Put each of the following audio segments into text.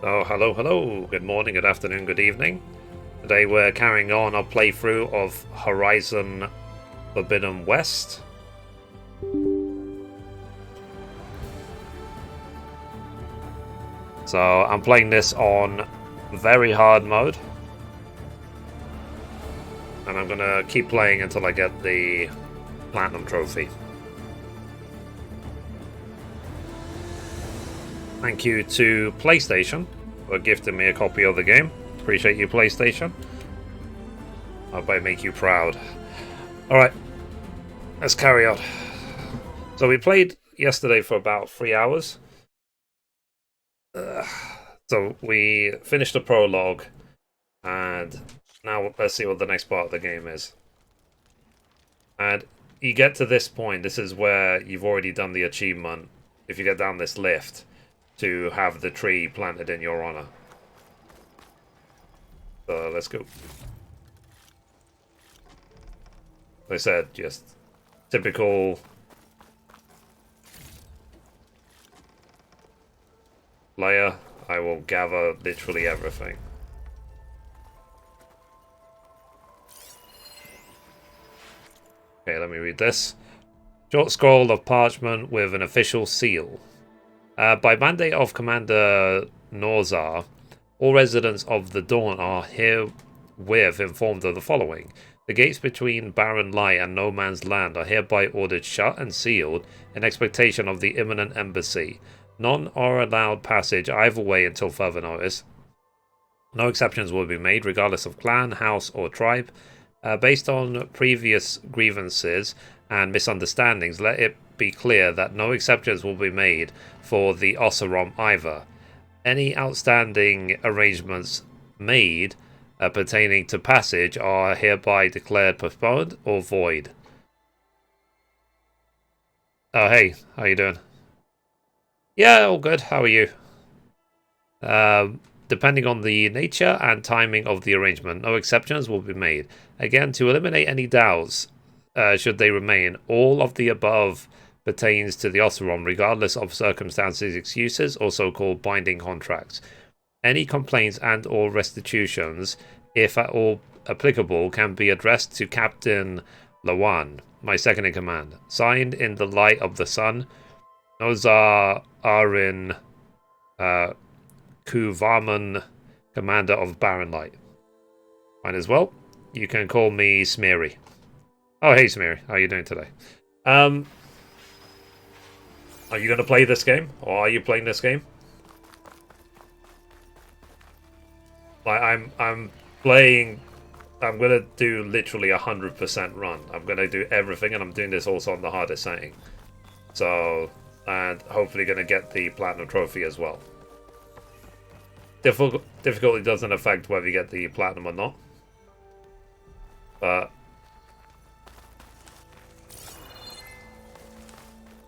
Oh, hello, hello. Good morning, good afternoon, good evening. Today we're carrying on our playthrough of Horizon Forbidden West. So I'm playing this on very hard mode. And I'm gonna keep playing until I get the Platinum Trophy. Thank you to PlayStation for gifting me a copy of the game. Appreciate you, PlayStation. I hope I make you proud. Alright, let's carry on. So we played yesterday for about 3 hours. So we finished the prologue, and now let's see what the next part of the game is. And you get to this point, this is where you've already done the achievement, if you get down this lift, to have the tree planted in your honor. So let's go. Like I said, just typical layer. I will gather literally everything. Okay, let me read this. Short scroll of parchment with an official seal. By mandate of Commander Norzar, all residents of the Dawn are herewith informed of the following. The gates between Barren Light and No Man's Land are hereby ordered shut and sealed in expectation of the imminent embassy. None are allowed passage either way until further notice. No exceptions will be made, regardless of clan, house, or tribe. Based on previous grievances and misunderstandings, let it be clear that no exceptions will be made for the Osserom either. Any outstanding arrangements made pertaining to passage are hereby declared postponed or void. Oh, hey, how you doing? Yeah, all good. How are you? Depending on the nature and timing of the arrangement, no exceptions will be made. Again, to eliminate any doubts, should they remain, all of the above pertains to the Osserom, regardless of circumstances, excuses, or so-called binding contracts. Any complaints and/or restitutions, if at all applicable, can be addressed to Captain Lawan, my second in command. Signed in the light of the sun, Nozar Arin Kuvarman, commander of Barren Light. Fine as well. You can call me Smeary. Oh, hey Smeary, how are you doing today? Um, are you going to play this game, or are you playing this game? Like I'm playing. I'm gonna do literally 100% run. I'm gonna do everything, and I'm doing this also on the hardest setting. So, and hopefully gonna get the platinum trophy as well. Difficulty doesn't affect whether you get the platinum or not. But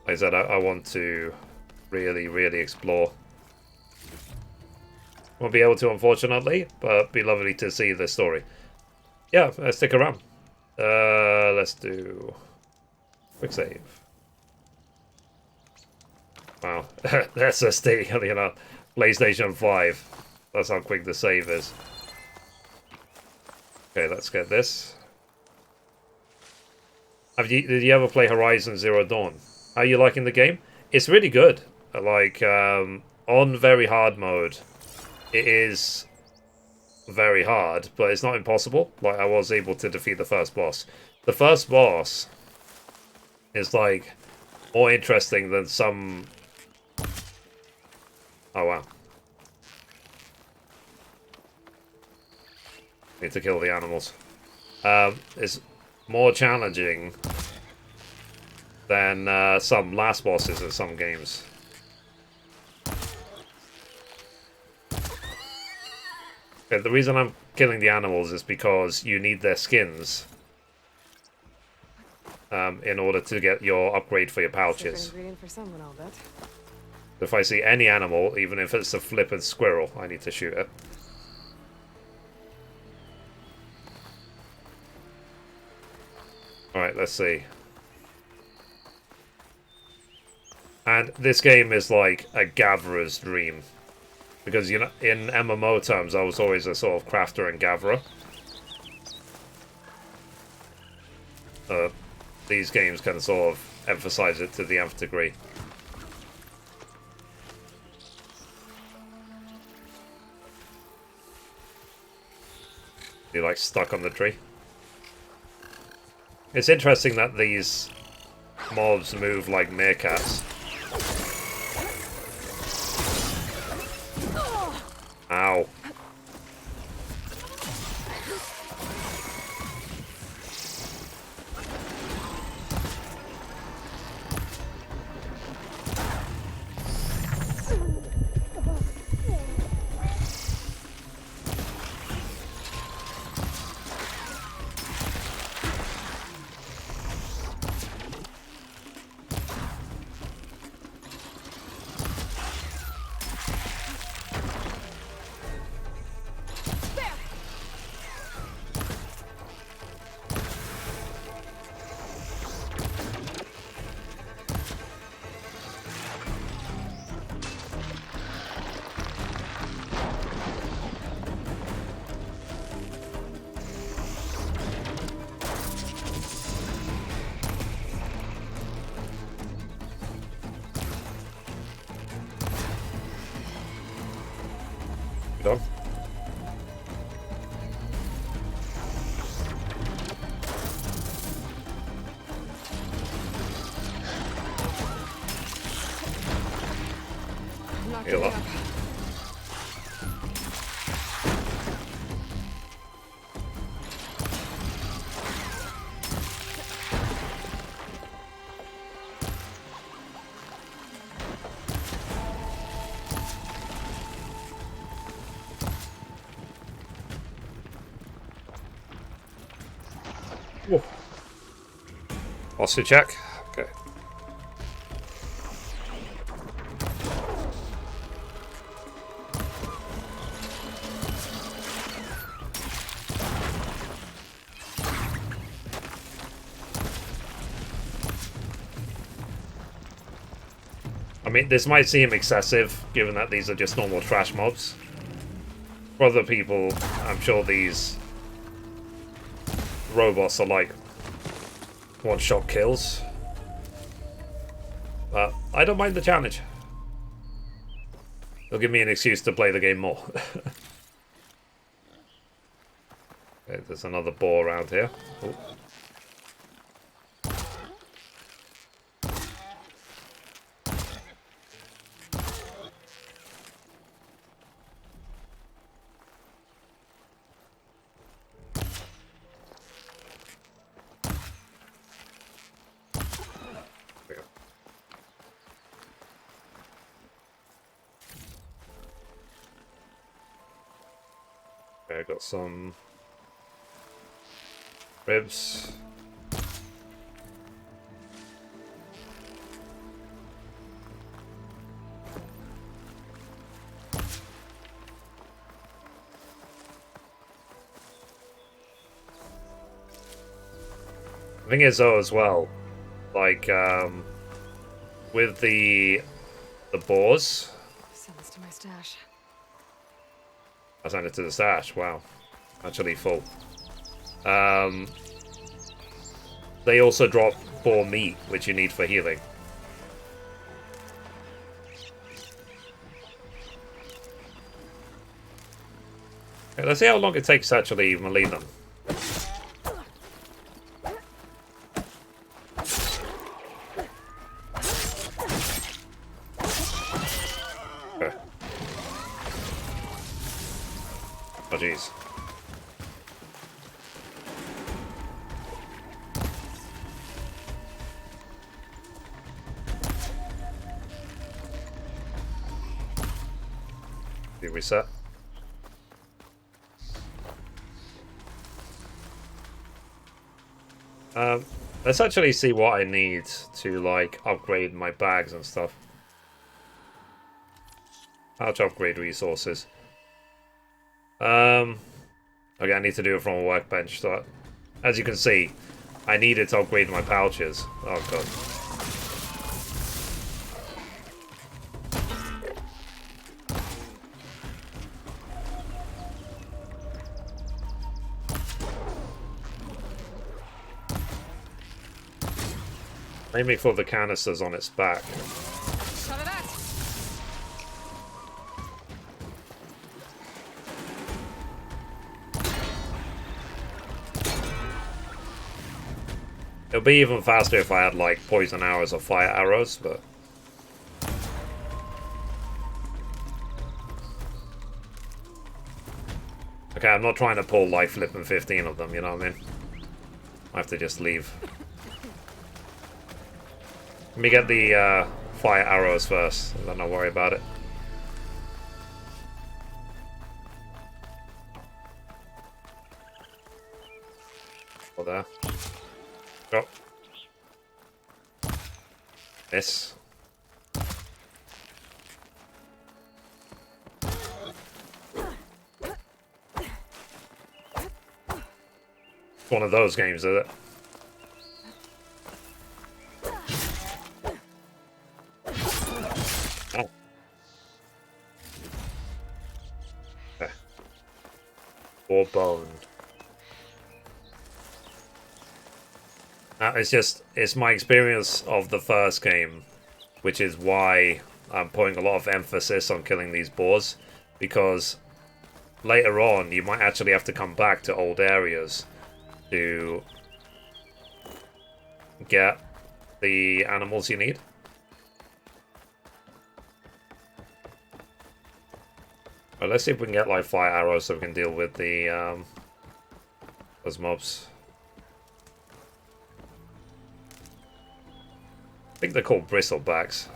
like I said, I want to really explore. Won't be able to, unfortunately, but be lovely to see the story. Yeah, stick around. Let's do quick save. Wow, SSD, you know, PlayStation 5. That's how quick the save is. Okay, let's get this. Did you ever play Horizon Zero Dawn? Are you liking the game? It's really good. Like, on very hard mode, it is very hard, but it's not impossible. Like, I was able to defeat the first boss. The first boss is, like, more interesting than some... Oh, wow. Need to kill the animals. It's more challenging than some last bosses in some games. Okay, the reason I'm killing the animals is because you need their skins in order to get your upgrade for your pouches. If I see any animal, even if it's a flippant squirrel, I need to shoot it. Alright, let's see. And this game is like a gatherer's dream. Because, you know, in MMO terms, I was always a sort of crafter and gatherer. These games can sort of emphasize it to the nth degree. You're like stuck on the tree. It's interesting that these mobs move like meerkats. Ow. Done. Heal up. Whoa. Posture check. Okay. I mean, this might seem excessive, given that these are just normal trash mobs. For other people, I'm sure these robots are like one-shot kills. But I don't mind the challenge. It'll give me an excuse to play the game more. Okay, there's another boar around here. Ooh. Okay, I got some ribs. The thing is, though, as well, like with the boars. Send this to my stash. I sent it to the stash. Wow, actually full. They also drop boar meat, which you need for healing. Okay, let's see how long it takes to actually malign them. Okay. Oh jeez. Reset. Let's actually see what I need to like upgrade my bags and stuff. How to upgrade resources. Okay, I need to do it from a workbench. So, as you can see, I needed to upgrade my pouches. Oh god. Aiming for the canisters on its back. Shot of that. It'll be even faster if I had like poison arrows or fire arrows, but okay, I'm not trying to pull like flipping 15 of them, you know what I mean? I have to just leave. Let me get the fire arrows first, and then I'll worry about it. Or there. Go. Miss. It's one of those games, is it? Oh. Okay. Or bone. It's my experience of the first game, which is why I'm putting a lot of emphasis on killing these boars, because later on you might actually have to come back to old areas to get the animals you need. Well, let's see if we can get like fire arrows so we can deal with the those mobs. I think they're called bristlebacks.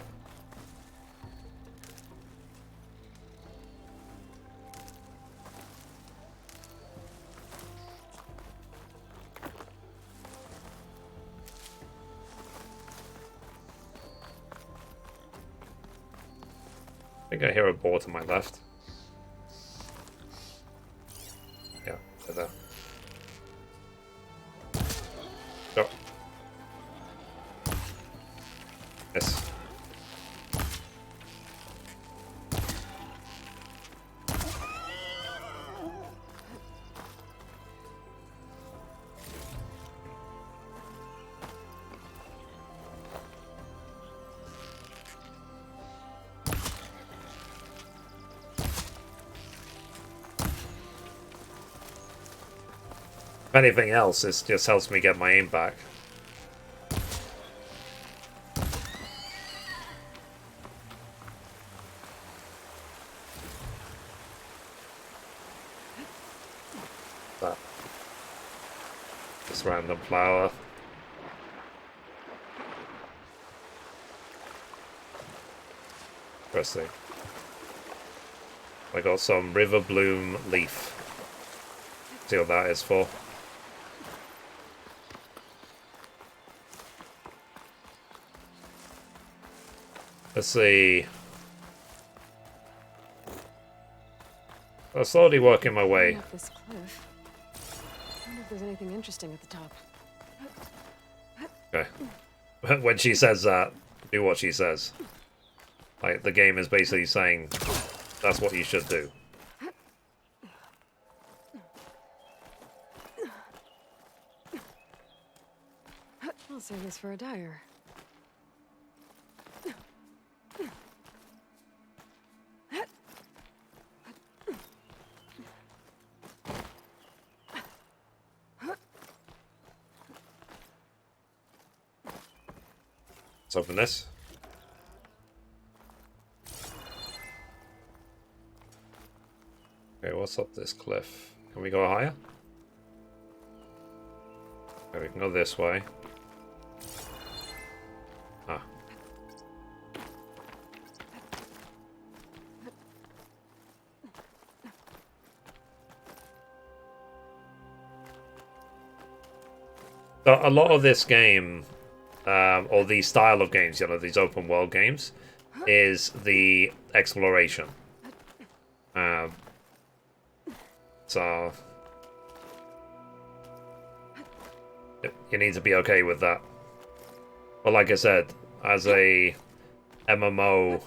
I think I hear a boar to my left. Yeah, they're there. Go. Yes. If anything else, this just helps me get my aim back. That. This random flower. Interesting. I got some river bloom leaf. See what that is for. Let's see. I'm slowly working my way. Up this cliff. I wonder if there's anything interesting at the top. Okay. When she says that, do what she says. Like, the game is basically saying that's what you should do. I'll save this for a dyer. Let's open this. Okay, what's up this cliff? Can we go higher? Okay, we can go this way. Ah. So a lot of this game, or the style of games, you know, these open world games, is the exploration. So you need to be okay with that. But like I said, as a MMO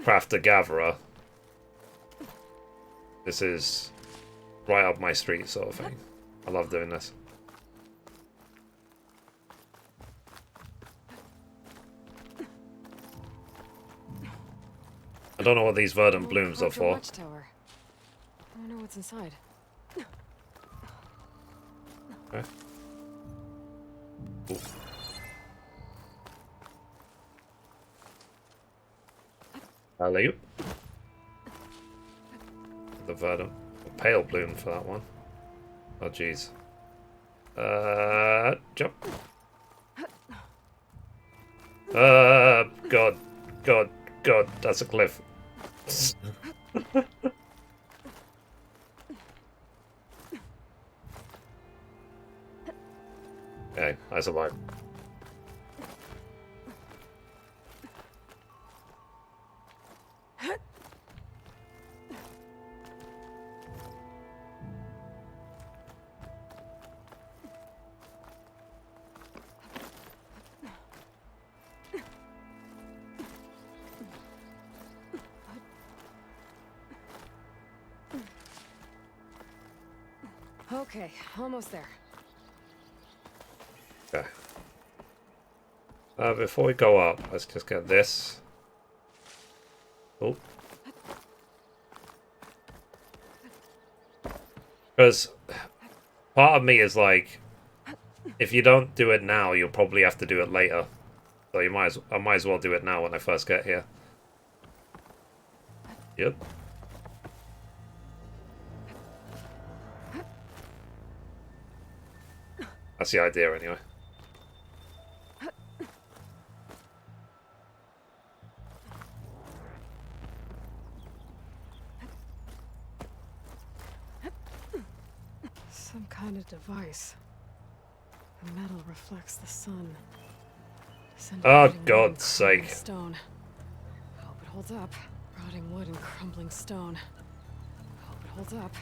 crafter-gatherer, this is right up my street sort of thing. I love doing this. don't know what these verdant Old blooms are Proctor for. Watchtower. I wonder what's inside. Okay. Ooh. Hello. The verdant. Pale bloom for that one. Oh, jeez. Jump. God. God. God. That's a cliff. Okay, I survived. Okay, almost there. Okay. Before we go up, let's just get this. Oh. Because part of me is like, if you don't do it now, you'll probably have to do it later. So I might as well do it now when I first get here. Yep. That's the idea anyway. Some kind of device. The metal reflects the sun. Oh, God's sake. Stone. Hope it holds up. Rotting wood and crumbling stone. Hope it holds up.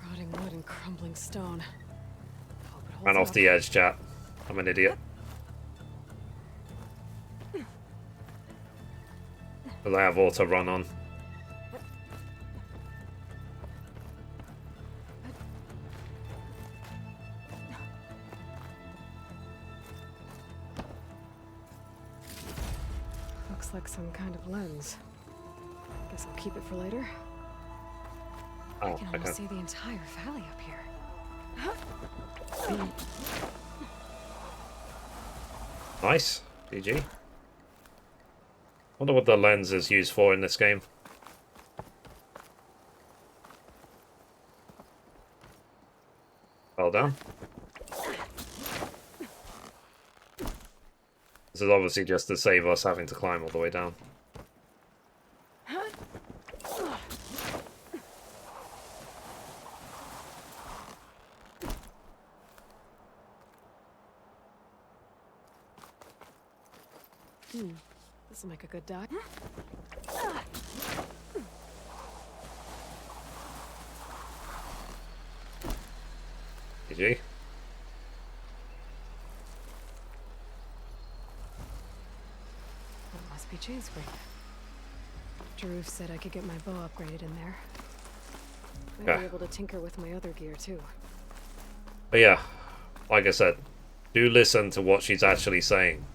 Rotting wood and crumbling stone. Hope it holds Ran off up. the edge, chat. I'm an idiot. Because I have auto run on. Looks like some kind of lens. Guess I'll keep it for later. Oh, I can almost see the entire valley up here. Nice. GG. Wonder what the lens is used for in this game. Well done. This is obviously just to save us having to climb all the way down. This will make a good dot. GG. That must be chain scrape. Jaruf said I could get my bow upgraded in there. Might Yeah. be able to tinker with my other gear too. But yeah, like I said, do listen to what she's actually saying.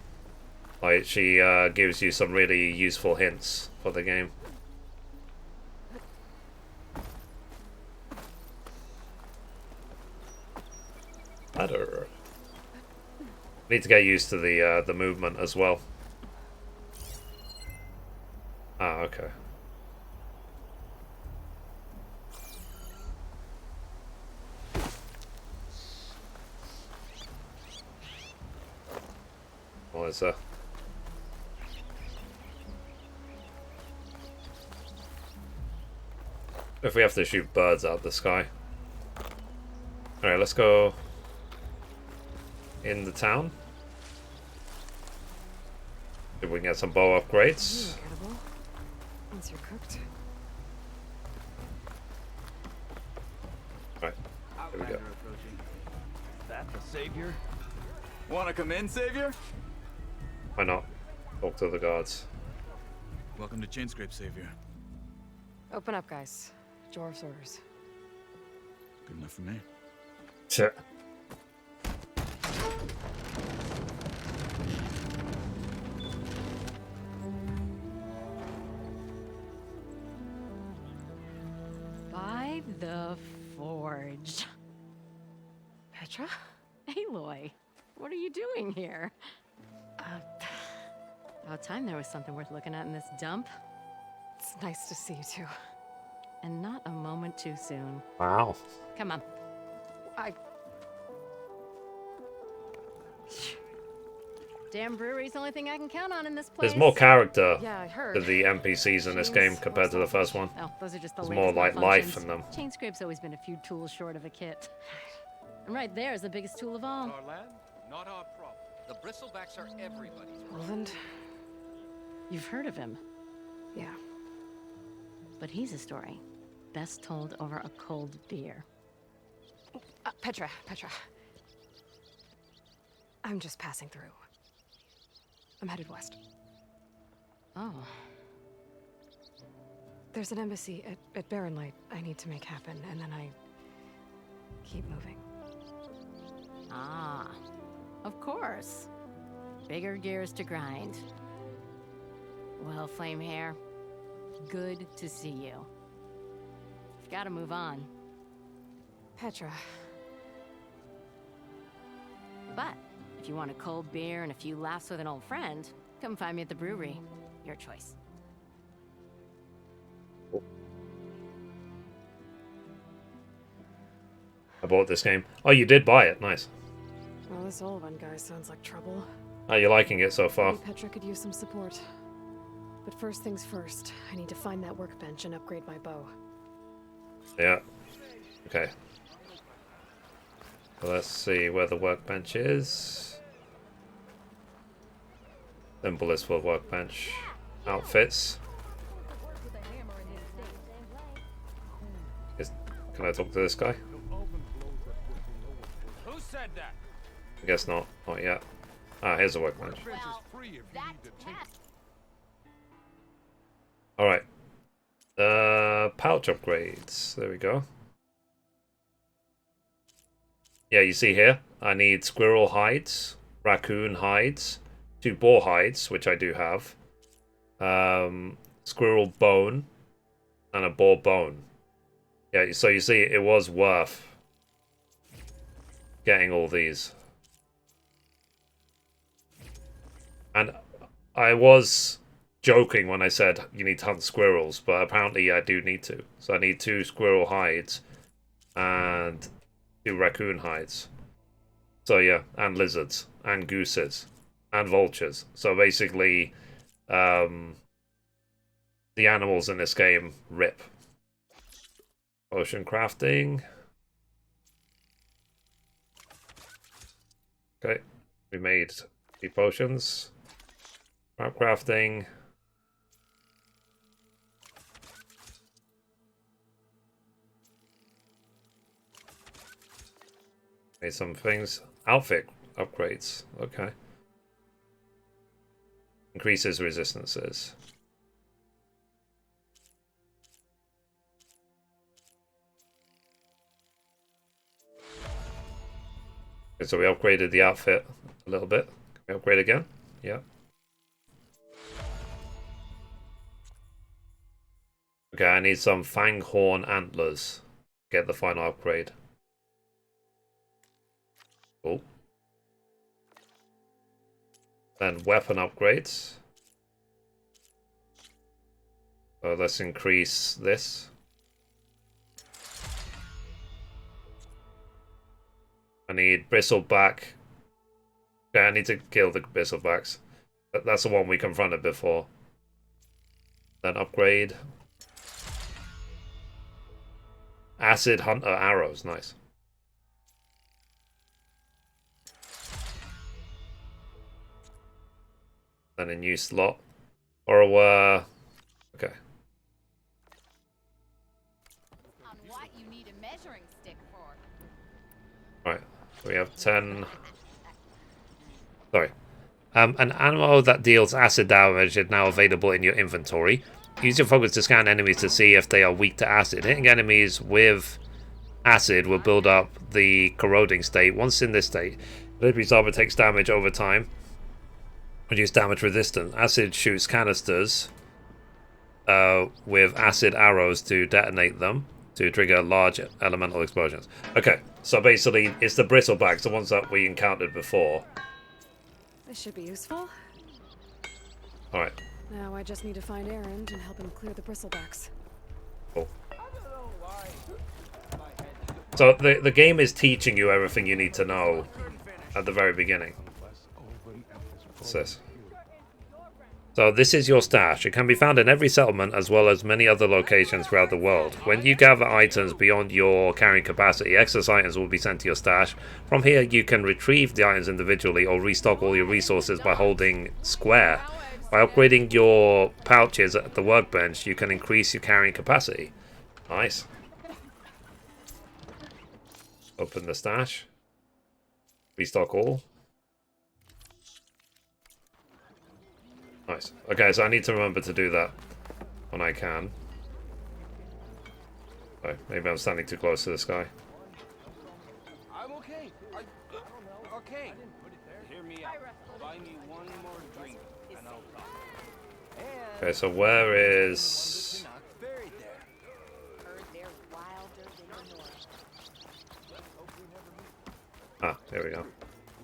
Like, she gives you some really useful hints for the game. Ladder. Need to get used to the movement as well. Ah, okay. What is that? If we have to shoot birds out of the sky. Alright, let's go in the town. See if we can get some bow upgrades. Incredible. Once you're cooked. Right, here we go. Is that the savior? Wanna come in, savior? Why not? Talk to the guards. Welcome to Chainscrape, savior. Open up, guys. Jorv's orders. Good enough for me. Shit. Petra? Aloy, what are you doing here? About time there was something worth looking at in this dump. It's nice to see you too. And not a moment too soon. Wow. Come on. Damn brewery's the only thing I can count on in this place. There's more character Yeah, I heard. to the NPCs in this game compared to the first one. Oh, those are just the There's latest more like life malfunctions. in them. Chain scrape's always been a few tools short of a kit. And right there is the biggest tool of all. Our land, not our problem. The bristlebacks are everybody's problem. Roland? You've heard of him, Yeah. but he's a story best told over a cold beer. Petra. I'm just passing through. I'm headed west. Oh, There's an embassy at Barren Light I need to make happen, and then I keep moving. ah, of course. Bigger gears to grind. Well, Flame Hair, good to see you. You've got to move on. Petra. But if you want a cold beer and a few laughs with an old friend, come find me at the brewery. Your choice. I bought this game. Oh, you did buy it. Nice. Well, this Olvan guy sounds like trouble. Are you liking it so far? Maybe Petra could use some support. But first things first, I need to find that workbench and upgrade my bow. Yeah. Okay. So let's see where the workbench is. Simplest for workbench. Outfits. Can I talk to this guy? Who said that? I guess not. Not yet. Ah, here's the workbench. Alright. Pouch upgrades. There we go. Yeah, you see here, I need squirrel hides, raccoon hides, 2 boar hides, which I do have, squirrel bone, and a boar bone. Yeah, so you see, it was worth getting all these. And I was joking when I said you need to hunt squirrels, but apparently I do need to. So I need 2 squirrel hides and 2 raccoon hides. So yeah, and lizards, and gooses, and vultures. So basically, the animals in this game rip. Potion crafting. Okay, we made 3 potions. Map crafting. Made some things. Outfit upgrades. Okay. Increases resistances. Okay, so we upgraded the outfit a little bit. Can we upgrade again? Yeah. Okay, I need some fanghorn antlers. Get the final upgrade. Cool. Then weapon upgrades. So let's increase this. I need bristleback. Okay, I need to kill the bristlebacks. That's the one we confronted before. Then upgrade. Acid hunter arrows, nice. Then a new slot. Or okay. On what you need a measuring stick for. Right. So we have 10. Sorry. An ammo that deals acid damage is now available in your inventory. Use your focus to scan enemies to see if they are weak to acid. Hitting enemies with acid will build up the corroding state. Once in this state, the enemy's armor takes damage over time. Reduce damage resistance. Acid shoots canisters with acid arrows to detonate them. to trigger large elemental explosions. Okay, so basically it's the bristlebacks, the ones that we encountered before. This should be useful. Alright, Now I just need to find Aaron and help him clear the bristlebacks. cool. So the game is teaching you everything you need to know at the very beginning. What's this? So this is your stash. It can be found in every settlement as well as many other locations throughout the world. When you gather items beyond your carrying capacity, excess items will be sent to your stash. From here you can retrieve the items individually or restock all your resources by holding square. By upgrading your pouches at the workbench, you can increase your carrying capacity. Nice. Open the stash. Restock all. Nice. Okay, so I need to remember to do that when I can. Oh, maybe I'm standing too close to this guy. I'm okay. Okay. Hear me out. Buy me one more drink, and I'll talk. Okay, so where is... Buried there. Heard they're wilder than the north. Ah, there we go.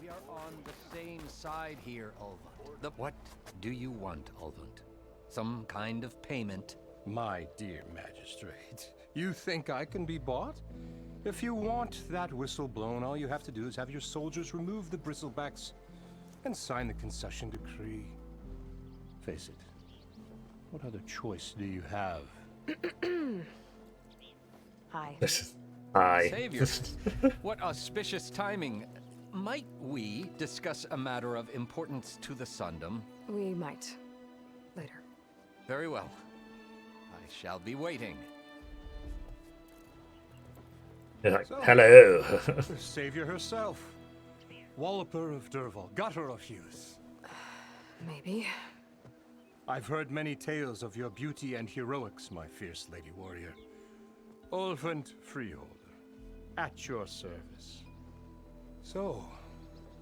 We are on the same side here, Ulvund. What do you want, Ulvund? Some kind of payment? My dear magistrate, you think I can be bought? If you want that whistle blown, all you have to do is have your soldiers remove the bristlebacks and sign the Concession Decree. Face it, what other choice do you have? Hi. Hi. Savior, what auspicious timing. Might we discuss a matter of importance to the Sundom? We might. Later. Very well. I shall be waiting. Like, hello. The savior herself, Walloper of Durval, gutter of youth. Maybe. I've heard many tales of your beauty and heroics, my fierce lady warrior. Ulvund Freeholder, at your service. So,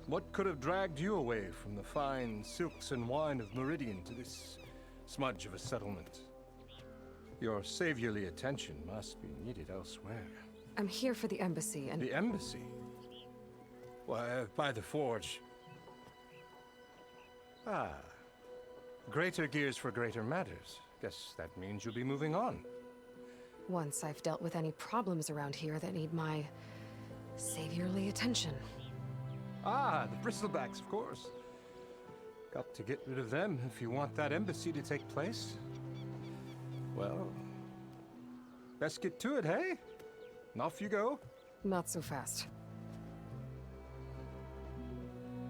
what could have dragged you away from the fine silks and wine of Meridian to this smudge of a settlement? Your saviorly attention must be needed elsewhere. I'm here for the embassy and... The embassy? Why, by the forge. Ah. Greater gears for greater matters. Guess that means you'll be moving on. Once I've dealt with any problems around here that need my saviorly attention. Ah, the bristlebacks, of course. Got to get rid of them if you want that embassy to take place. Well, best get to it, hey? And off you go. Not so fast.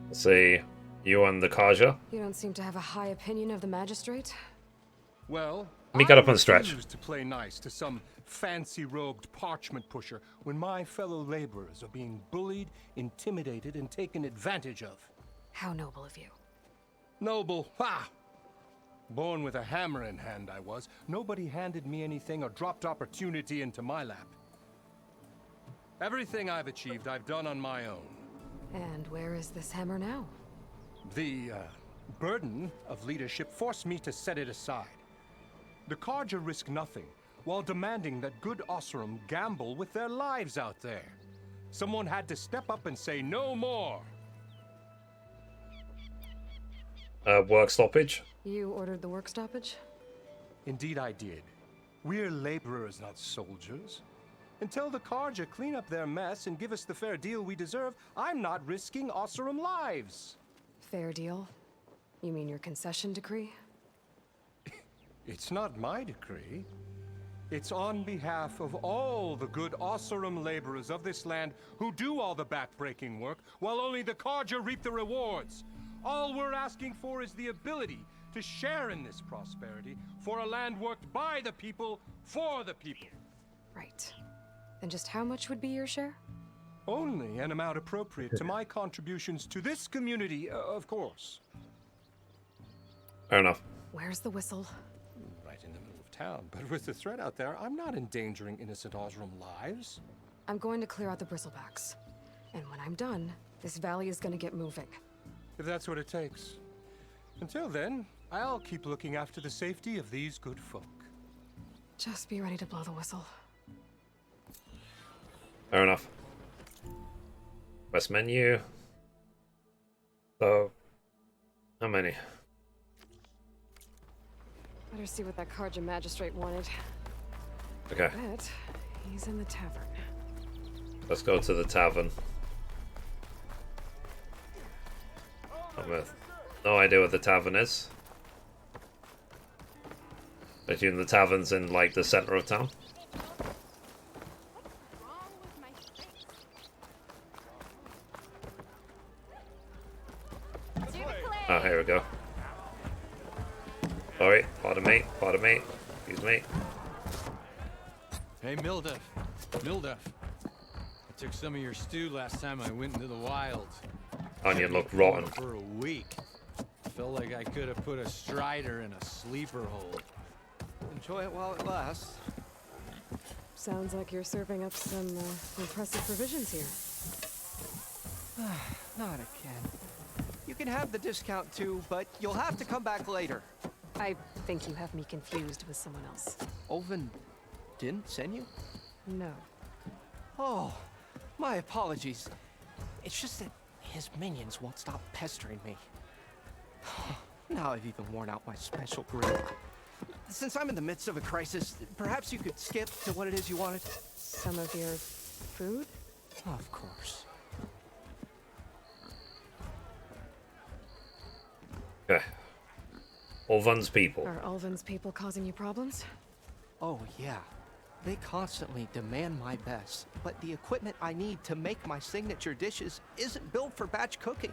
Let's see. You and the Kaja. You don't seem to have a high opinion of the magistrate? Well, Let me get up on the stretch. refuse to play nice to some fancy-robed parchment pusher when my fellow laborers are being bullied, intimidated, and taken advantage of. How noble of you. Noble, ha! Born with a hammer in hand, I was. Nobody handed me anything or dropped opportunity into my lap. Everything I've achieved, I've done on my own. And where is this hammer now? The burden of leadership forced me to set it aside. The Karja risk nothing, while demanding that good Osseram gamble with their lives out there. Someone had to step up and say no more. Work stoppage. You ordered the work stoppage? Indeed I did. We're laborers, not soldiers. Until the Karja clean up their mess and give us the fair deal we deserve, I'm not risking Osseram lives. Fair deal? You mean your concession decree? It's not my decree. It's on behalf of all the good Osseram laborers of this land who do all the backbreaking work, while only the Karja reap the rewards. All we're asking for is the ability to share in this prosperity for a land worked by the people, for the people. Right. Then just how much would be your share? Only an amount appropriate to my contributions to this community, of course. Fair enough. Where's the whistle? Right in the middle of town, but with the threat out there, I'm not endangering innocent Osram lives. I'm going to clear out the bristlebacks. And when I'm done, this valley is gonna get moving. If that's what it takes. Until then, I'll keep looking after the safety of these good folk. Just be ready to blow the whistle. Fair enough. Quest menu. So, how many? Better see what that Karja magistrate wanted. Okay, Bet he's in the tavern. let's go to the tavern. I have no idea what the tavern is. I assume the tavern's in like the center of town. Oh, here we go. Sorry, pardon me, excuse me. Hey, Mildef. I took some of your stew last time I went into the wilds. Onion looked rotten. For a week. Felt like I could have put a strider in a sleeper hole. Enjoy it while it lasts. Sounds like you're serving up some impressive provisions here. Not again. You can have the discount too, but you'll have to come back later. I think you have me confused with someone else. Olvin didn't send you? No. Oh, my apologies. It's just that his minions won't stop pestering me. Now I've even worn out my special grill. Since I'm in the midst of a crisis, perhaps you could skip to what it is you wanted? Some of your food? Of course. Okay. Ulvan's people. Are Ulvan's people causing you problems? Oh, yeah. They constantly demand my best, but the equipment I need to make my signature dishes isn't built for batch cooking.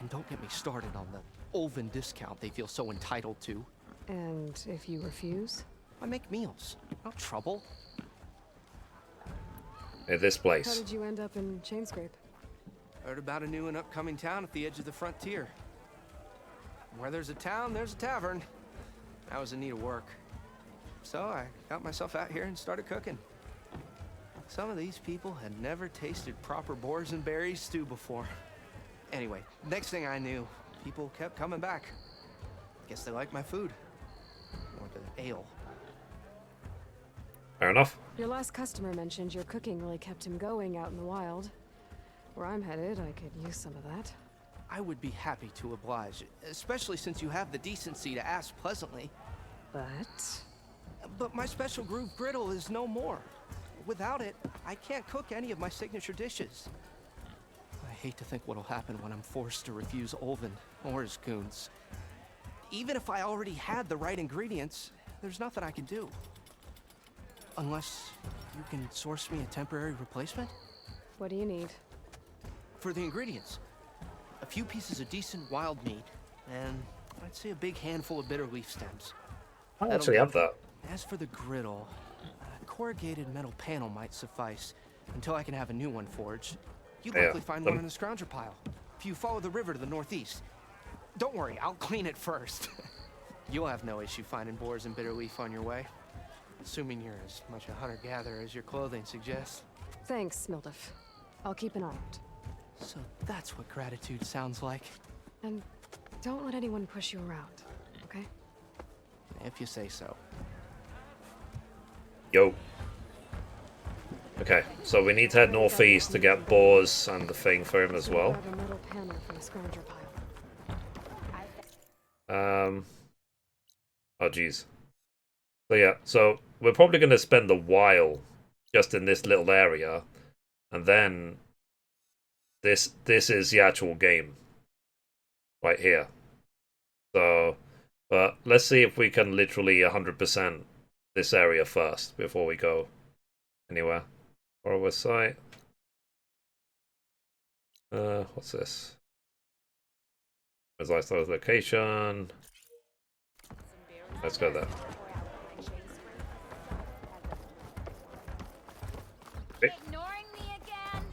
And don't get me started on the Ulvan discount they feel so entitled to. And if you refuse? I make meals, no trouble. Hey, this How place. did you end up in Chainscrape? Heard about a new and upcoming town at the edge of the frontier. Where there's a town, there's a tavern. I was in need of work. So I got myself out here and started cooking. Some of these people had never tasted proper boars and berries stew before. Anyway, next thing I knew, people kept coming back. Guess they liked my food. Or the ale. Fair enough. Your last customer mentioned your cooking really kept him going out in the wild. Where I'm headed, I could use some of that. I would be happy to oblige, especially since you have the decency to ask pleasantly. But my special groove griddle is no more. Without it, I can't cook any of my signature dishes. I hate to think what'll happen when I'm forced to refuse Olvin or his goons. Even if I already had the right ingredients, there's nothing I can do. Unless you can source me a temporary replacement? What do you need? For the ingredients, a few pieces of decent wild meat, and I'd say a big handful of bitter leaf stems. I actually have that. As for the griddle, a corrugated metal panel might suffice until I can have a new one forged. You'd likely find one in the scrounger pile if you follow the river to the northeast. Don't worry, I'll clean it first. You'll have no issue finding boars and bitter leaf on your way, assuming you're as much a hunter-gatherer as your clothing suggests. Thanks, Mildef. I'll keep an eye out. So that's what gratitude sounds like. And don't let anyone push you around, okay? If you say so. Yo. Okay, so we need to head northeast to get boars and the thing for him as well. Grab a metal panel from the scrounger pile. Oh jeez. So yeah, so we're probably going to spend a while just in this little area, and then this is the actual game right here. So, but let's see if we can literally 100% this area first before we go anywhere. Borrow site. What's this? As I start location. Let's go there. Ignoring me again?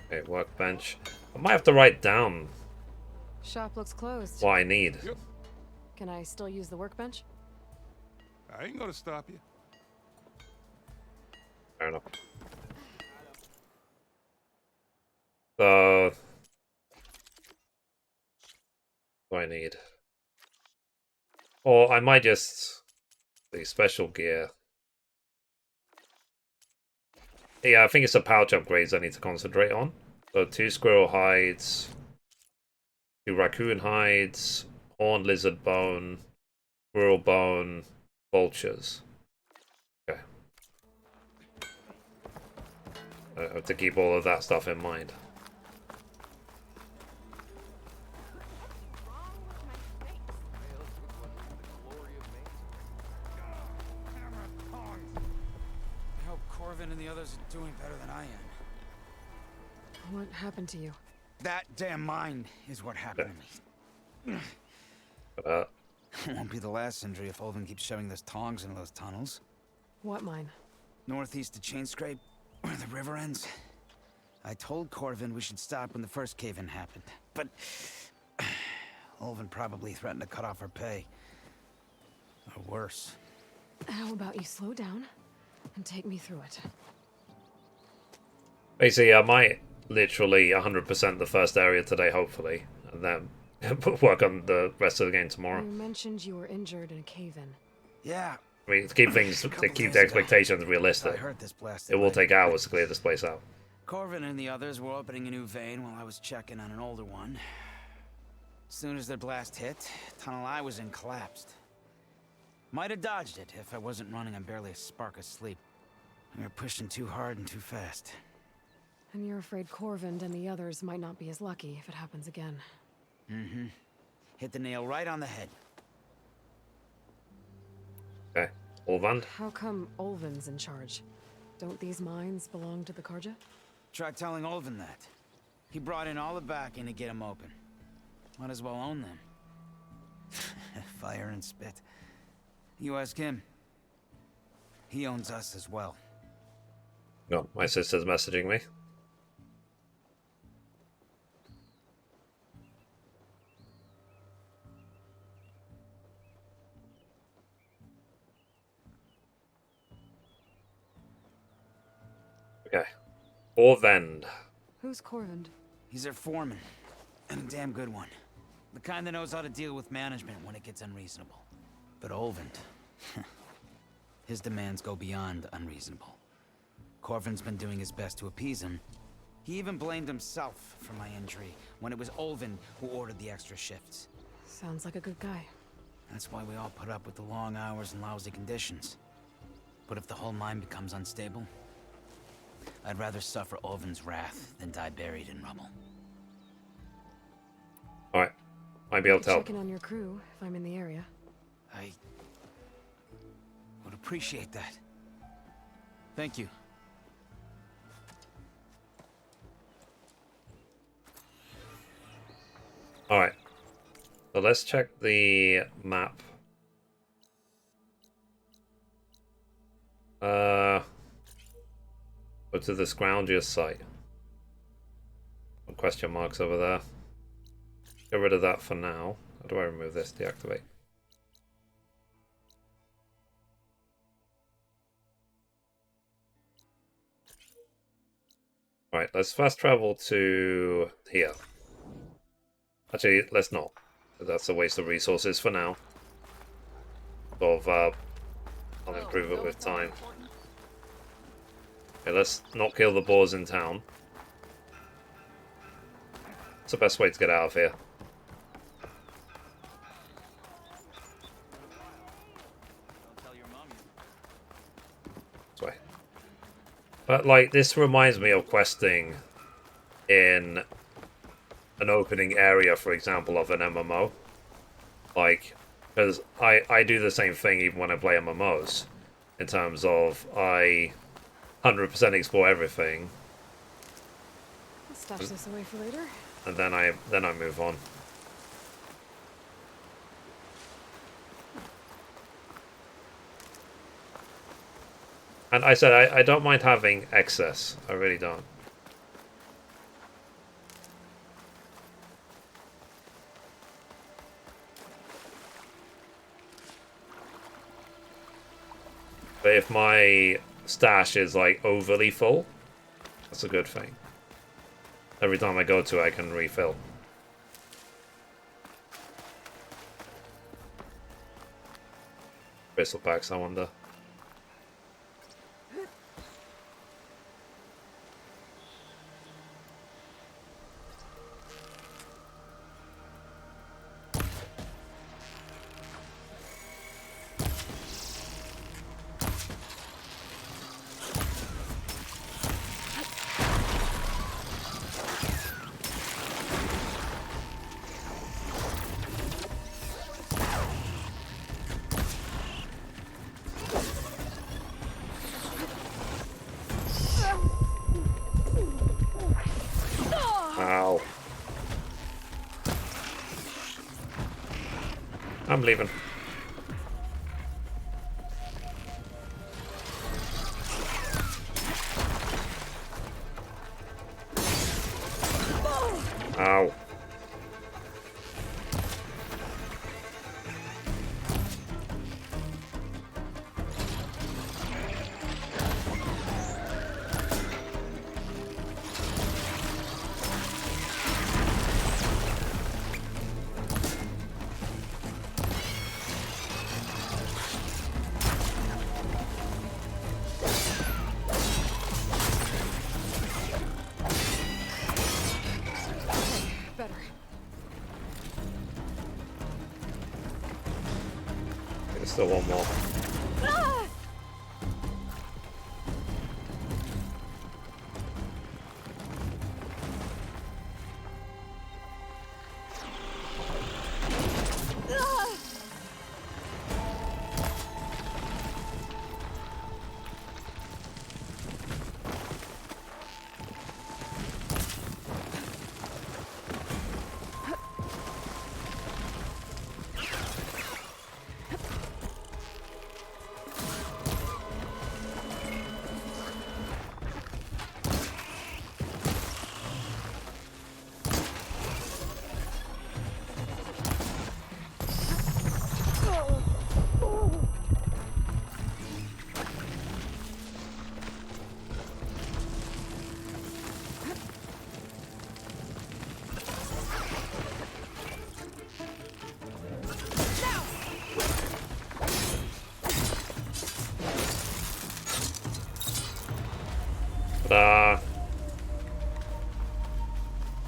Okay, workbench. I might have to write down Shop looks closed. what I need. Yep. Can I still use the workbench? I ain't gonna stop you. Fair enough. So, what do I need? Or I might just The special gear. Yeah, I think it's the pouch upgrades I need to concentrate on. So 2 squirrel hides, 2 raccoon hides, horned lizard bone, squirrel bone, vultures. Okay. I have to keep all of that stuff in mind. I hope Corvin and the others are doing better than I am. What happened to you? That damn mine is what happened to me. It won't be the last injury if Olvin keeps shoving those tongs into those tunnels. What mine? Northeast of Chain Scrape, where the river ends. I told Corvin we should stop when the first cave-in happened, but Olvin probably threatened to cut off our pay. Or worse. How about you slow down and take me through it? Basically, I might literally 100% the first area today, hopefully, and then work on the rest of the game tomorrow. You mentioned you were injured in a cave-in. Yeah. I mean, to keep things, to keep the expectations realistic, I heard this blasted it will leg. take hours to clear this place out. Corvin and the others were opening a new vein while I was checking on an older one. As soon as their blast hit, tunnel I was in collapsed. Might have dodged it if I wasn't running on barely a spark of sleep. We were pushing too hard and too fast. And you're afraid Corvin and the others might not be as lucky if it happens again. Mm-hmm. Hit the nail right on the head. Okay, Olvand. How come Olvin's in charge? Don't these mines belong to the Karja? Try telling Olvin that. He brought in all the backing to get them open. Might as well own them. Fire and spit. You ask him. He owns us as well. No, my sister's messaging me. Okay. Orvend. Who's Corvin? He's their foreman. And a damn good one. The kind that knows how to deal with management when it gets unreasonable. But Olvend, his demands go beyond unreasonable. Corvin's been doing his best to appease him. He even blamed himself for my injury when it was Olvin who ordered the extra shifts. Sounds like a good guy. That's why we all put up with the long hours and lousy conditions. But if the whole mine becomes unstable, I'd rather suffer Olvin's wrath than die buried in rubble. Alright. Might be able to help. Checking on your crew if I'm in the area. I would appreciate that. Thank you. Alright. So let's check the map. Go to the Scroungier site. Some question marks over there. Get rid of that for now. How do I remove this? Deactivate. Alright, let's fast travel to here. Actually, let's not. That's a waste of resources for now. Sort of, I'll improve it with time. Okay, let's not kill the boars in town. What's the best way to get out of here? This way. But, like, this reminds me of questing in an opening area, for example, of an MMO. Like, because I do the same thing even when I play MMOs. In terms of, I 100% explore everything. I'll stash this away for later. And then I move on. And I said I don't mind having excess. I really don't. But if my stash is like overly full, that's a good thing. Every time I go to it, I can refill. Bristlebacks, I wonder. Ow. I'm leaving. Ow. Better. There's still one more.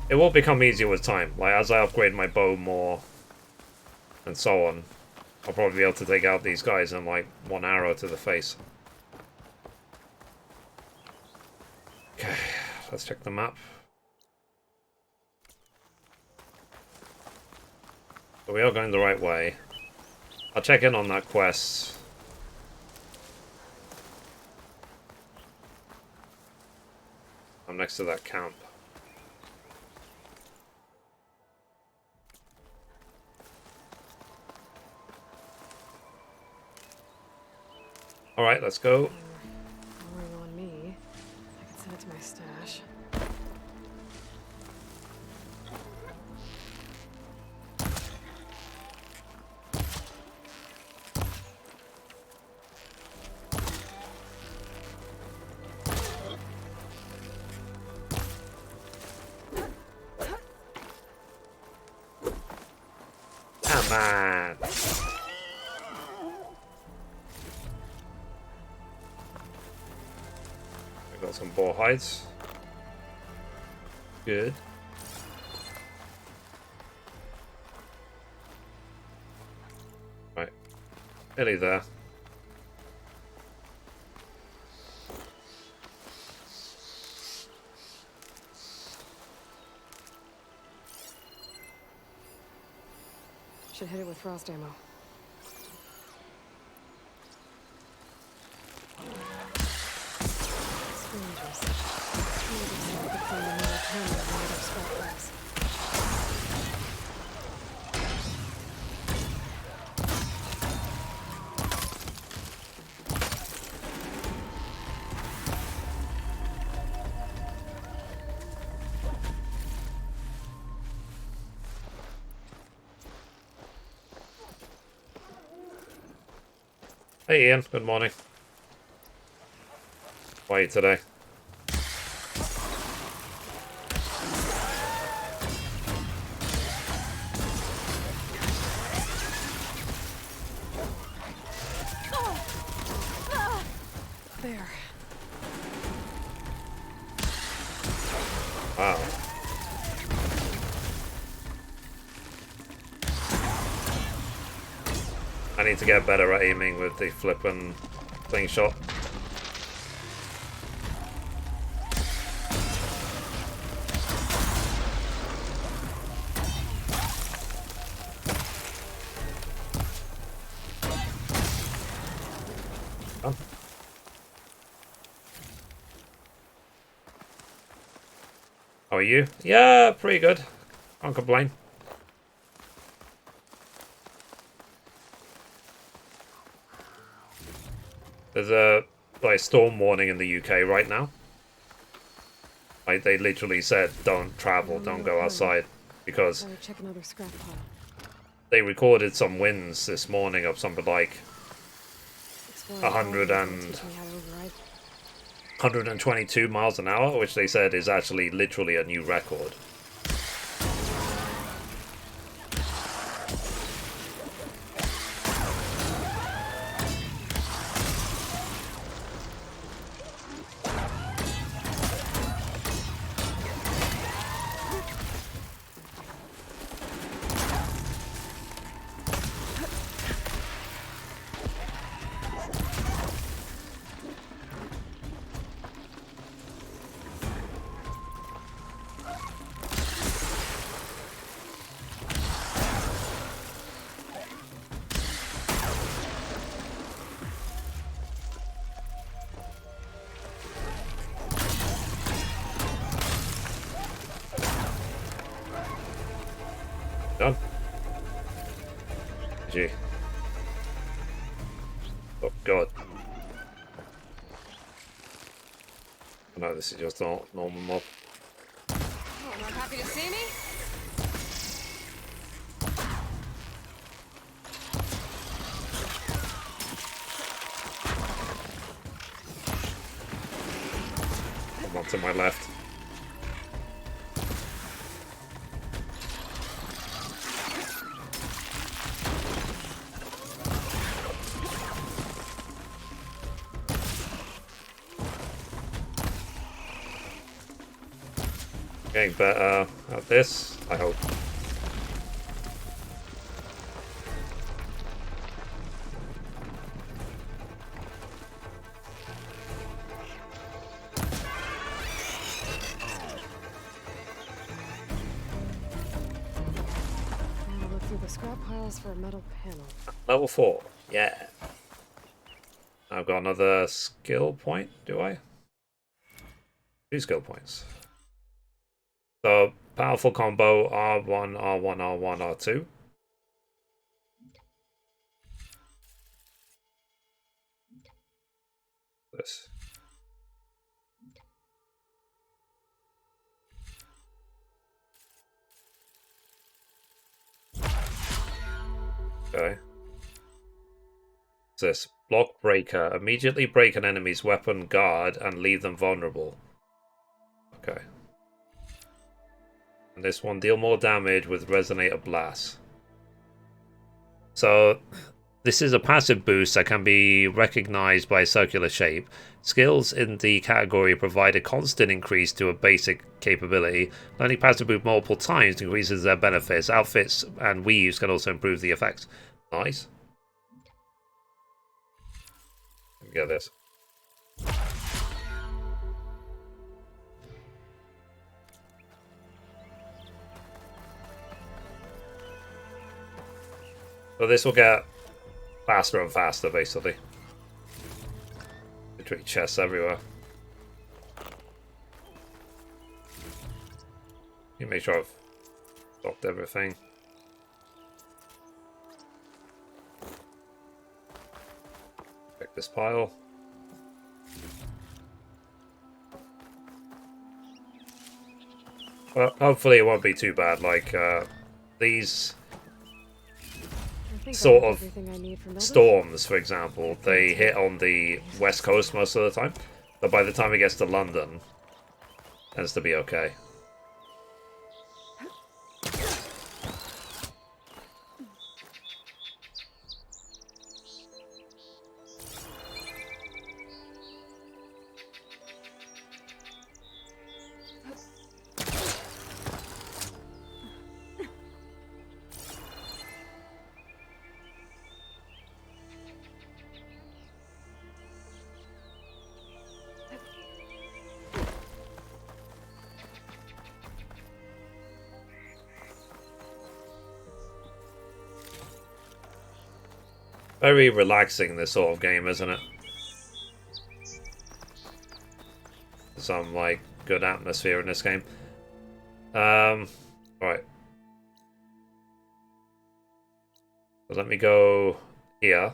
It will become easier with time. Like, as I upgrade my bow more, and so on, I'll probably be able to take out these guys in, like, one arrow to the face. Okay, let's check the map. So we are going the right way. I'll check in on that quest. I'm next to that camp. Alright, let's go. Pouring on me. I can send it to my stash. Come on. I got some boar hides. Good. Right. Nearly there. Should hit it with frost ammo. Strangers. Strangers who could find another camera in one of their spotlights. Hey Ian, good morning. How are you today? Wow. I need to get better at aiming with the flippin' slingshot. Oh. How are you? Yeah, pretty good. Can't complain. There's a storm warning in the UK right now. Like they literally said, don't travel, don't go outside, because Check another scrap pile. they recorded some winds this morning of something like 122 miles an hour, which they said is actually literally a new record. Done. Gee. Oh god. No, this is just not normal mob. Oh, not happy to see me? One to my left. Getting better at this, I hope. Now look through the scrap piles for a metal panel. Level 4, yeah. I've got another skill point, do I? 2 skill points. So, powerful combo, R1, R1, R1, R2. This. Okay. This block breaker. Immediately break an enemy's weapon guard and leave them vulnerable. Okay. And this one, deal more damage with Resonator Blast. So, this is a passive boost that can be recognized by a circular shape. Skills in the category provide a constant increase to a basic capability. Learning passive boost multiple times increases their benefits. Outfits and weaves can also improve the effects. Nice. Let me get this. So this will get faster and faster, basically. Literally chests everywhere. You make sure I've stocked everything. Check this pile. Well, hopefully it won't be too bad. Like these sort of storms, for example, they hit on the west coast most of the time, but by the time it gets to London, it tends to be okay. Very relaxing, this sort of game, isn't it? Some, like, good atmosphere in this game. Right. So let me go here.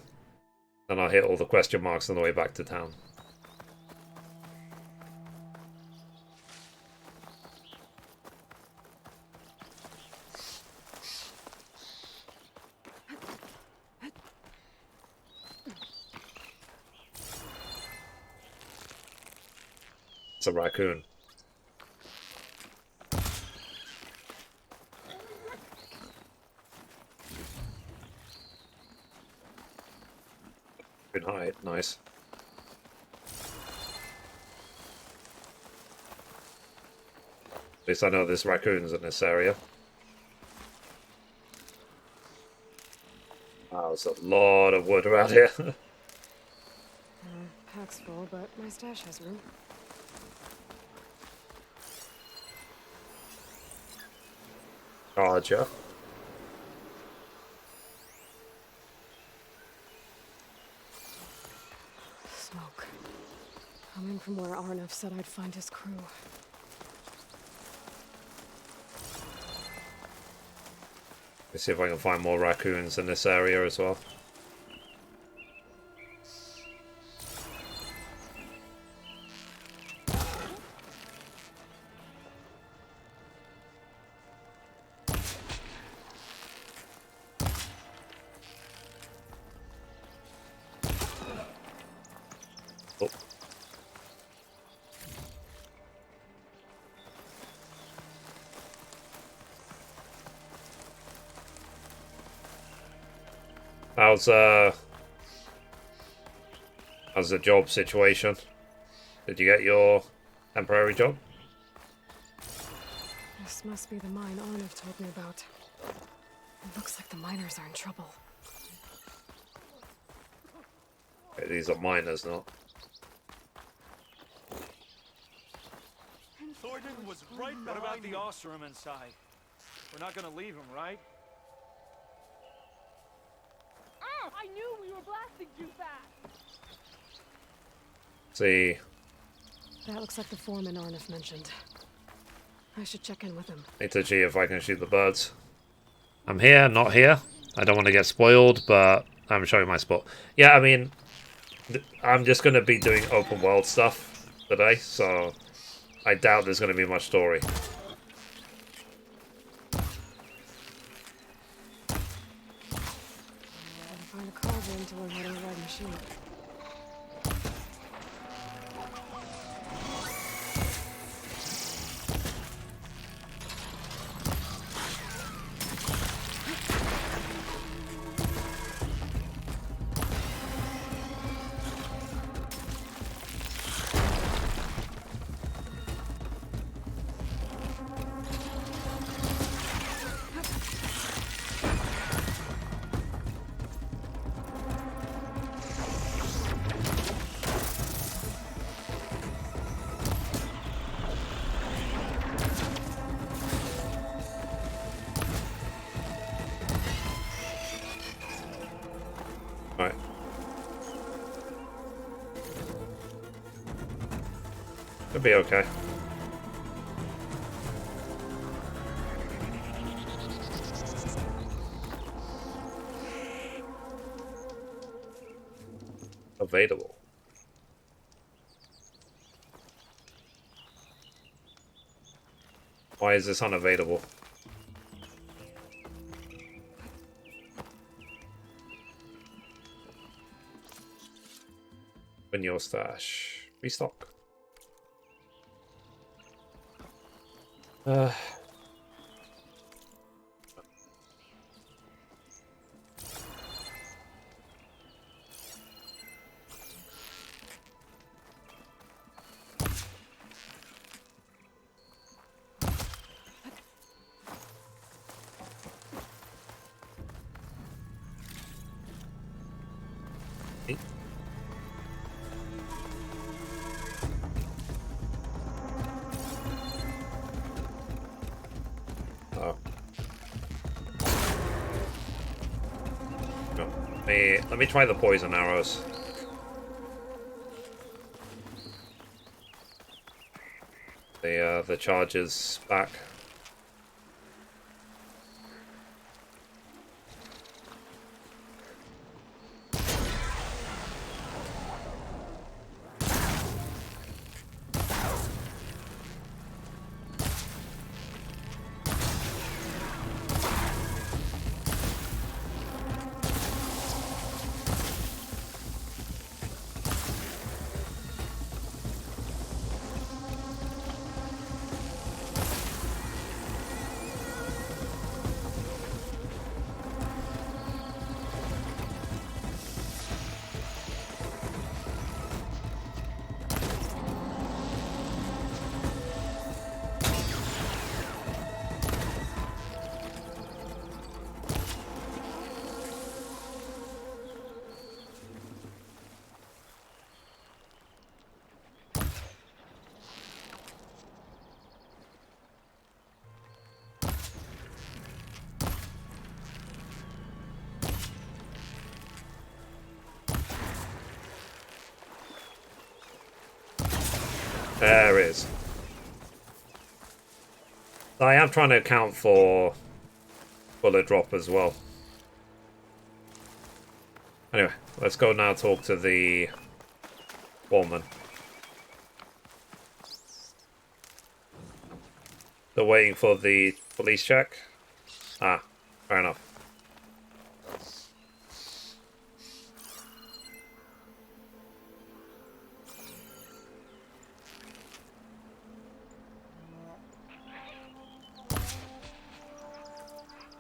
Then I'll hit all the question marks on the way back to town. It's a raccoon. Good hide, nice. At least I know there's raccoons in this area. Wow, there's a lot of wood around here. Pack's full, but my stash has room. Charger. Smoke. Coming from where Arnav said I'd find his crew. Let's see if I can find more raccoons in this area as well. Oh. How's the job situation? Did you get your temporary job? This must be the mine Arnav told me about. It looks like the miners are in trouble. Okay, these are miners, not. Thornton was right behind. What about the Ostrom inside? We're not gonna leave him, right? Ah! I knew we were blasting too fast! See. That looks like the foreman Arnav mentioned. I should check in with him. Need to see if I can shoot the birds. I'm here, not here. I don't want to get spoiled, but I'm showing my spot. Yeah, I mean, I'm just going to be doing open world stuff today, so I doubt there's going to be much story. Gotta find a cauldron to learn how to ride a machine. Right. It'll be okay. Available. Why is this unavailable? In your stash. Restock. Let me try the poison arrows. The charges back. There it is. I am trying to account for bullet drop as well. Anyway, let's go now talk to the woman. They're waiting for the police check. Ah, fair enough.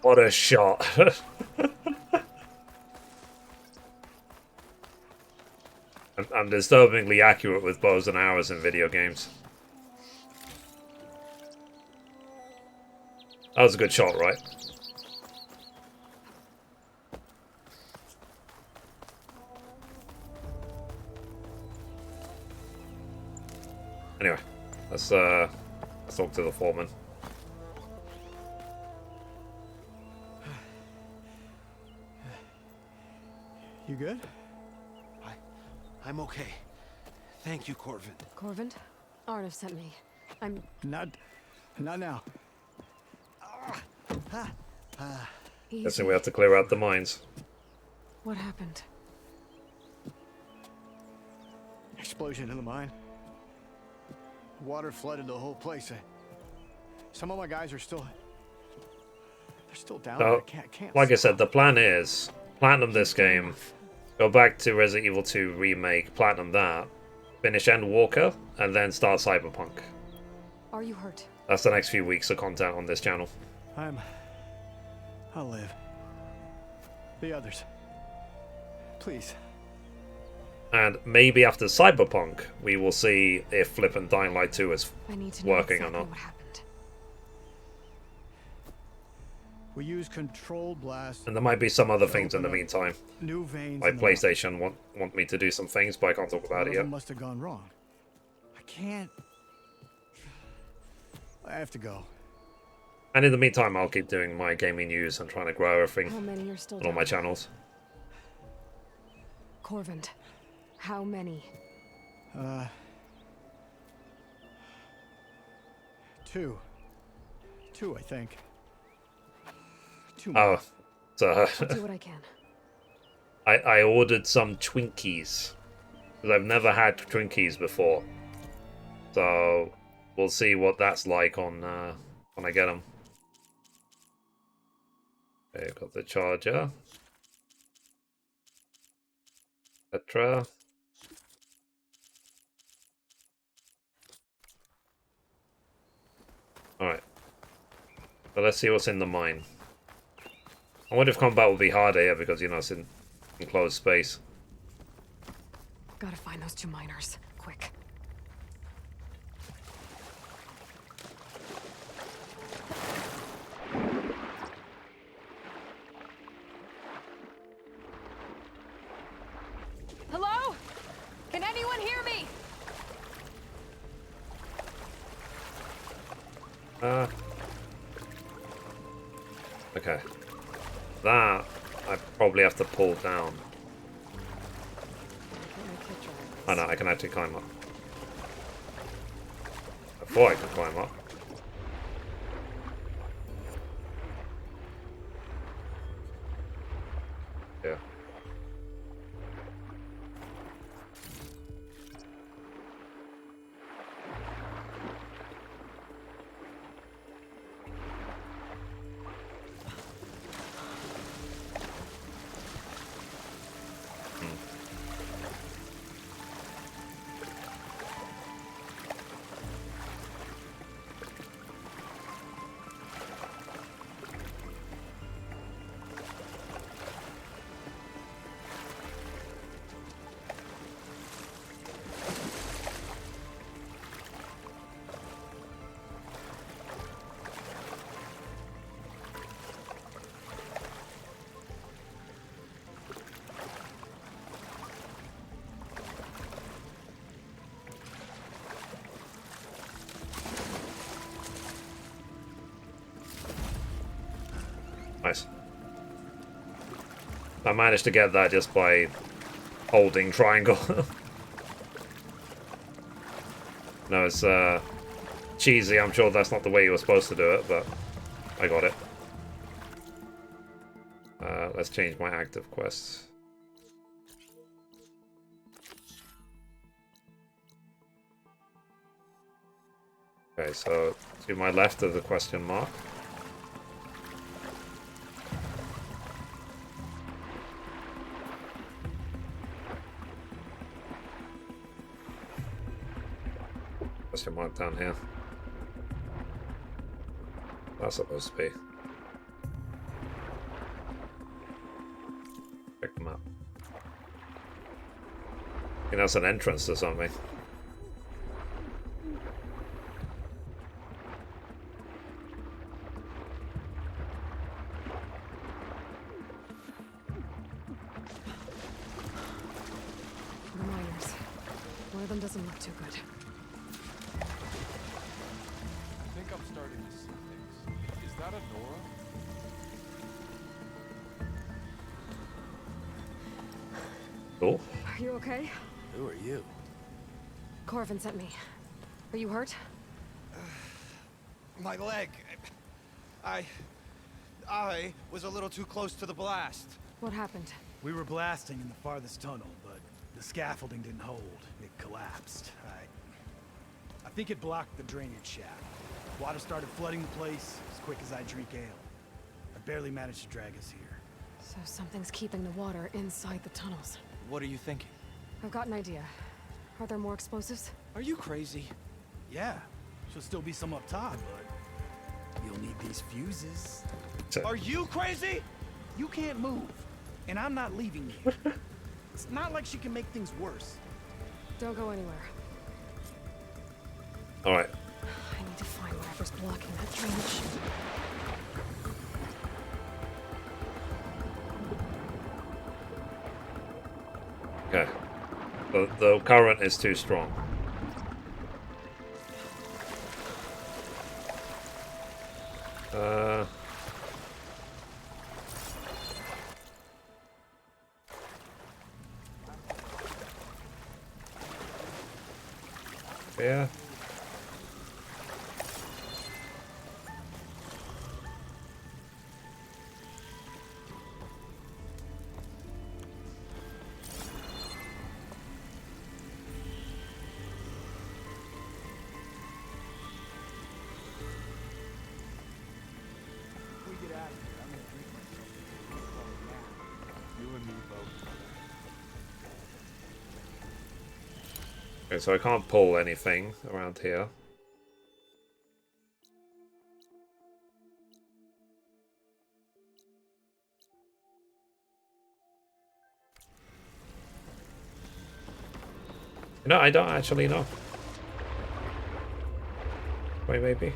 What a shot. I'm disturbingly accurate with bows and arrows in video games. That was a good shot, right? Anyway, let's talk to the foreman. You good? I'm okay. Thank you, Corvin. Corvin? Arnav sent me. I'm... Not now. Guessing we have to clear out the mines. What happened? Explosion in the mine. Water flooded the whole place. Some of my guys are still... They're still down there. Can't like I said, the plan is platinum this game, go back to Resident Evil 2 Remake, platinum that, finish Endwalker, and then start Cyberpunk. Are you hurt? That's the next few weeks of content on this channel. I'll live. The others. Please. And maybe after Cyberpunk, we will see if flippin' Dying Light 2 is working or not. What happened. We use controlled blast. And there might be some other things in the meantime. New veins. My PlayStation want me to do some things, but I can't talk about it yet. Must have gone wrong. I can't. I have to go. And in the meantime, I'll keep doing my gaming news and trying to grow everything How many are still on all my channels. Corvin, how many? Two, I think. Oh, so I'll do what I can. I ordered some Twinkies because I've never had Twinkies before, so we'll see what that's like on when I get them. Okay, I've got the charger, etc. All right, so let's see what's in the mine. I wonder if combat will be harder here because, you know, it's in enclosed space. Gotta find those two miners. Quick. Hello? Can anyone hear me? Okay. That I probably have to pull down. Oh no, I can actually climb up. I thought I could climb up. Yeah. Nice. I managed to get that just by holding triangle. No, it's cheesy. I'm sure that's not the way you were supposed to do it, but I got it. Let's change my active quests. Okay, so to my left of the question mark. Question mark down here. That's supposed to be. Check them out. I think that's an entrance to something. The miners. One of them doesn't look too good. I think I'm starting to see things. Is that a Nora? Cool. Are you okay? Who are you? Corvin sent me. Are you hurt? My leg. I was a little too close to the blast. What happened? We were blasting in the farthest tunnel, but the scaffolding didn't hold. It collapsed. I think it blocked the drainage shaft. Water started flooding the place as quick as I drink ale. I barely managed to drag us here. So something's keeping the water inside the tunnels. What are you thinking? I've got an idea. Are there more explosives? Are you crazy? Yeah, should still be some up top, but you'll need these fuses. Are you crazy? You can't move, and I'm not leaving you. It's not like she can make things worse. Don't go anywhere. Alright. I need to find whatever's blocking that drainage. Okay. The current is too strong. Yeah. Okay, so I can't pull anything around here. No, I don't actually know. Wait, maybe.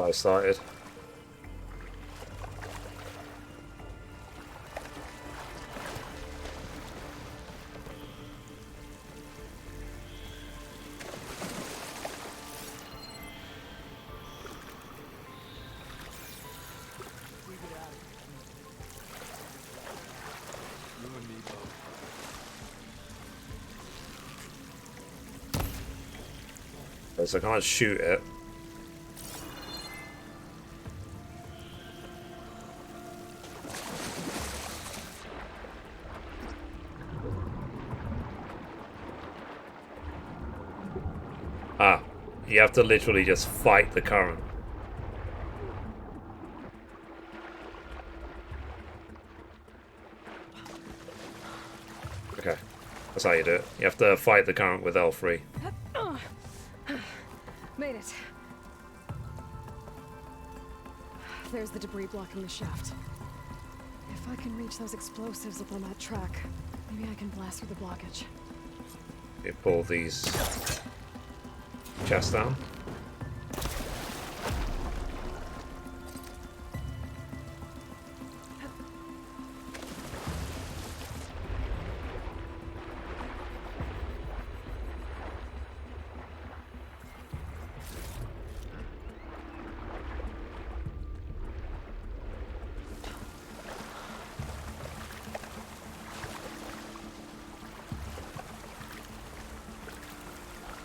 I started. You and me both. Because I can't shoot it. Ah, you have to literally just fight the current. Okay, that's how you do it. You have to fight the current with L3. Made it. There's the debris blocking the shaft. If I can reach those explosives up on that track, maybe I can blast through the blockage. You pull these chests down.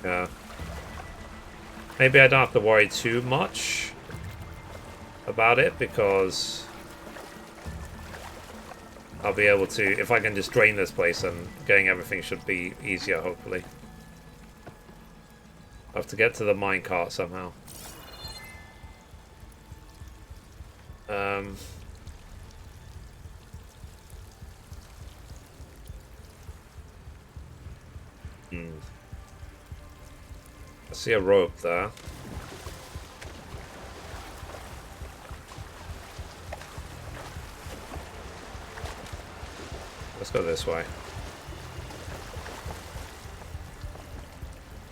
Yeah. Maybe I don't have to worry too much about it because I'll be able to, if I can just drain this place, and getting everything should be easier, hopefully. I have to get to the minecart somehow. I see a rope there. Let's go this way.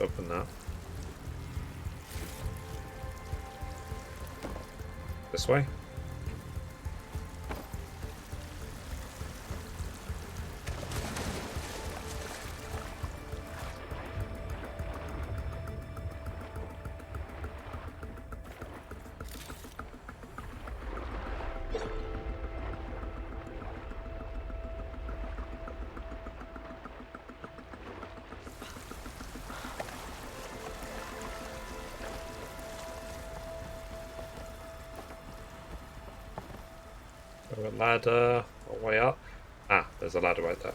Open that. This way. A ladder all the way up. Ah, there's a ladder right there.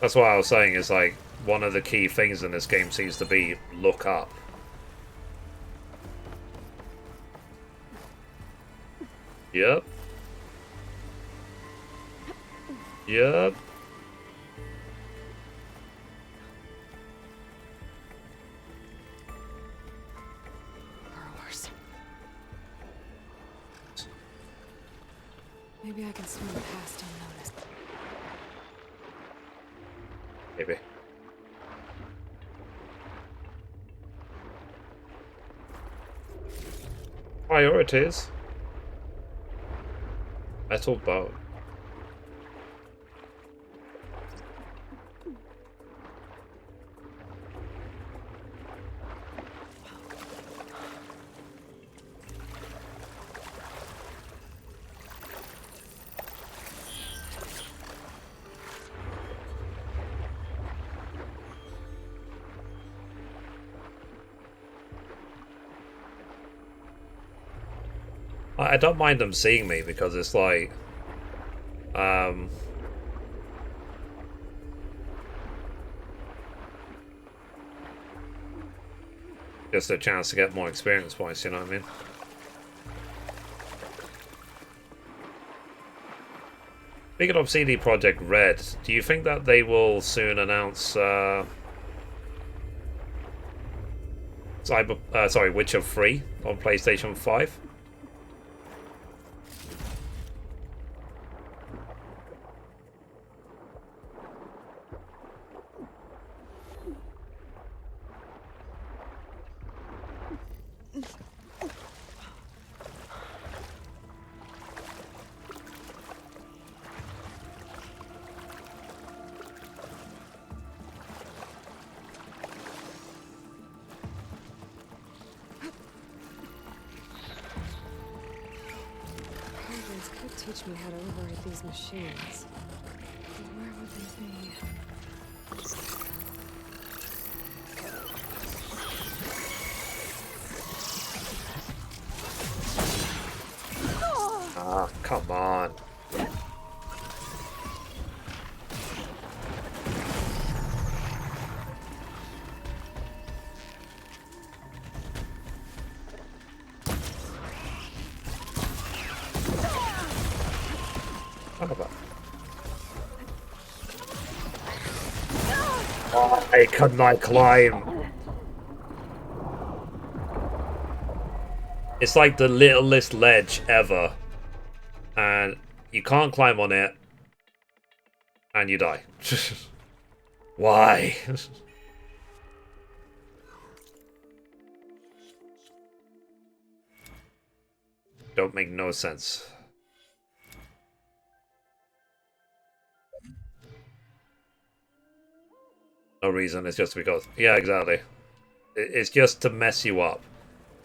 That's what I was saying, is like one of the key things in this game seems to be look up. Yep. Yep. Maybe I can swim past unnoticed. Maybe. Priorities. Metal bow. I don't mind them seeing me because it's like, just a chance to get more experience points, you know what I mean? Speaking of CD Projekt Red, do you think that they will soon announce Witcher 3 on PlayStation 5? Could teach me how to override these machines. But where would they be? Ah, come on. Why couldn't I climb? It's like the littlest ledge ever. And you can't climb on it. And you die. Why? Don't make no sense. No reason, it's just because... Yeah, exactly. It's just to mess you up.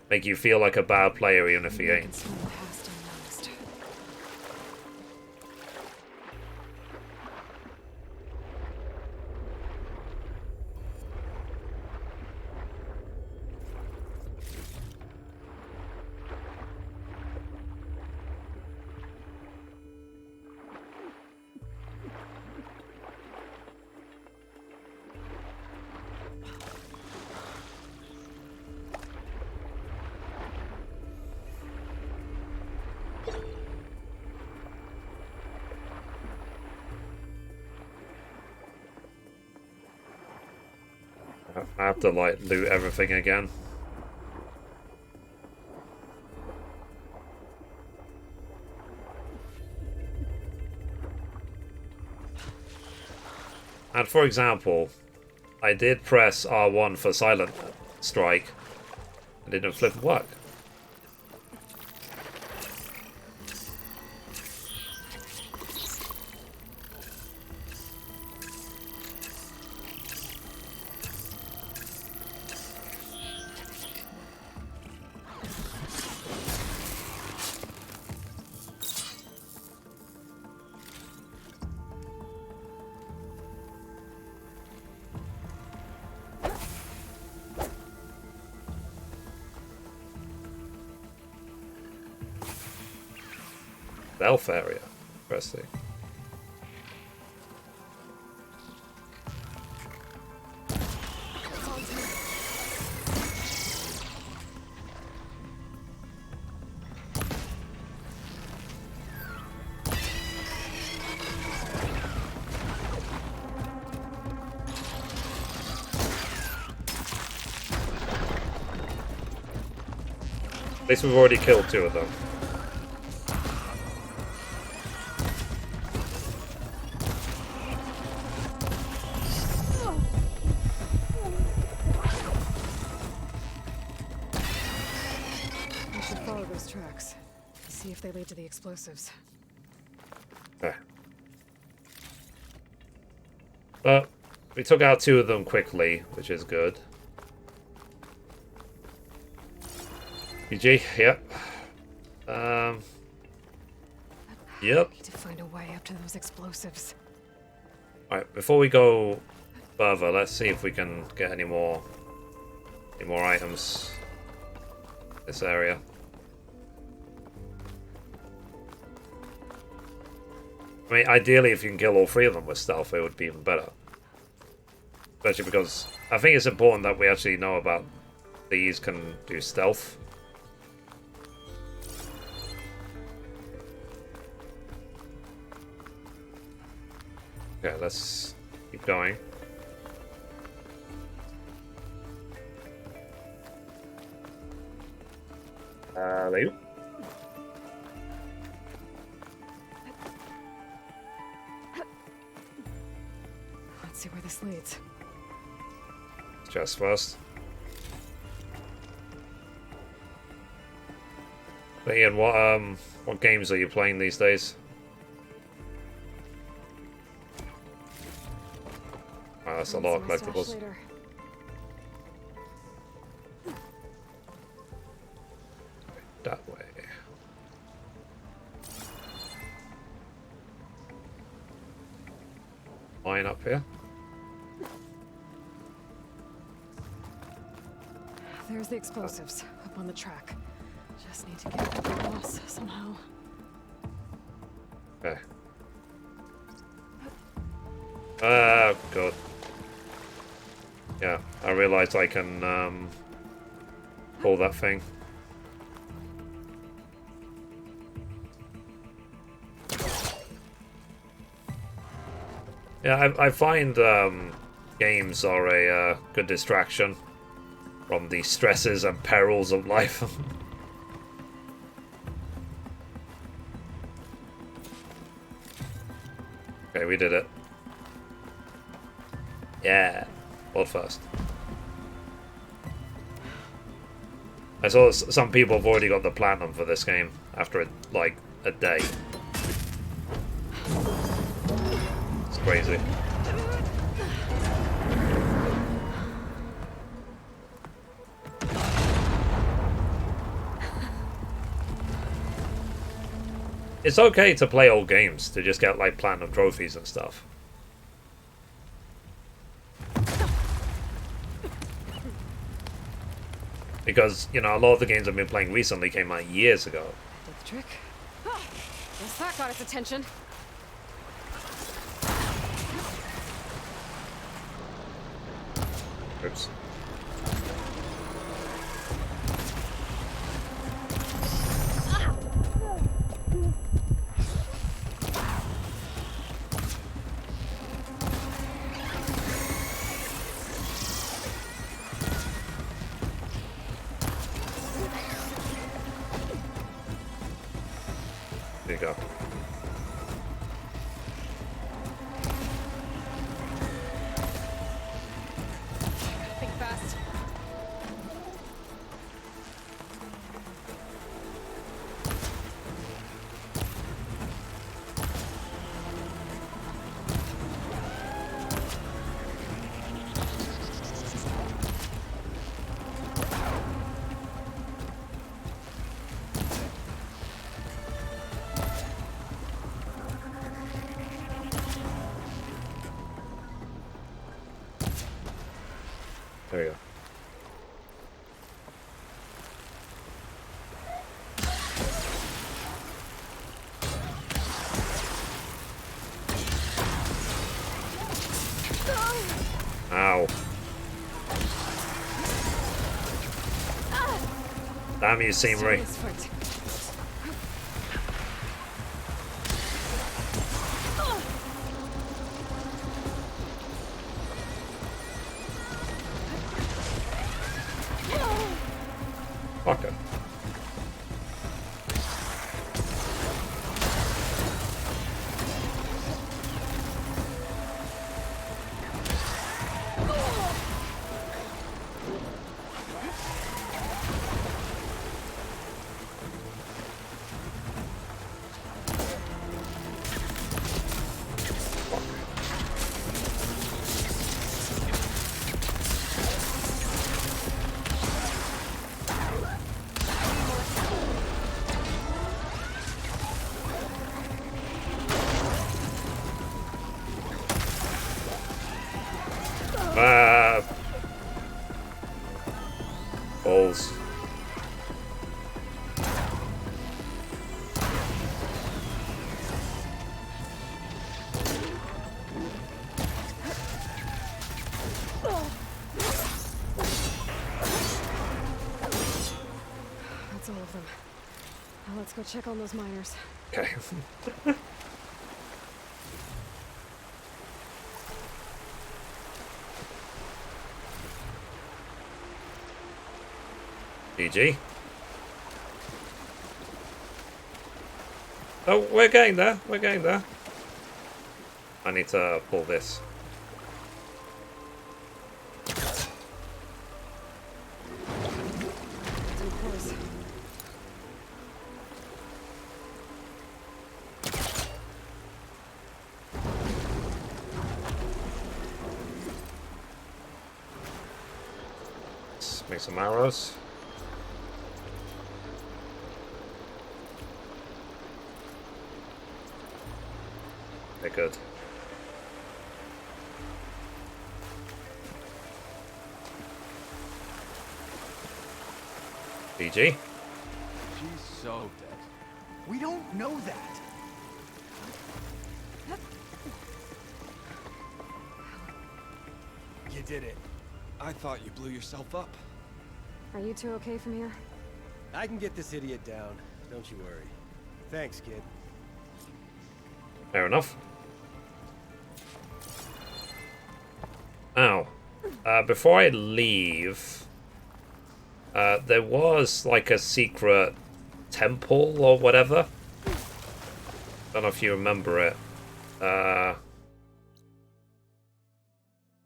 Make you feel like a bad player even if you ain't. I have to, like, loot everything again. And for example, I did press R1 for silent strike. It didn't flip work. Elf area. Interesting. At least we've already killed 2 of them. See if they lead to the explosives. Okay. But we took out 2 of them quickly, which is good. PG, yep. Yep. I need to find a way up to those explosives. Alright, before we go further, let's see if we can get any more items in this area. I mean, ideally, if you can kill all 3 of them with stealth, it would be even better. Especially because I think it's important that we actually know about these can do stealth. Okay, let's keep going. Leo. Let's see where this leads. Chest first. But Ian, what games are you playing these days? Oh, that's a lot of collectibles. That way. Mine up here. There's the explosives up on the track. Just need to get to the boss somehow. Okay. Ah, God. Yeah, I realized I can pull that thing. Yeah, I find games are a good distraction from the stresses and perils of life. Okay, we did it. Yeah, world first. I saw some people have already got the platinum for this game after like a day. It's crazy. It's okay to play old games to just get like platinum trophies and stuff. Because, you know, a lot of the games I've been playing recently came out years ago. Did the trick. Oh, guess that got its attention. Oops. There you go. Think fast. There you go. Ow. Damn you, Mithrie. Fucker. Balls. That's all of them. Now let's go check on those miners. Okay. GG. Oh, we're getting there. We're getting there. I need to pull this. Make some arrows. They're good. BG. She's so dead. We don't know that. You did it. I thought you blew yourself up. Are you two okay from here? I can get this idiot down. Don't you worry. Thanks, kid. Fair enough. Now, before I leave, there was like a secret temple or whatever. Don't know if you remember it.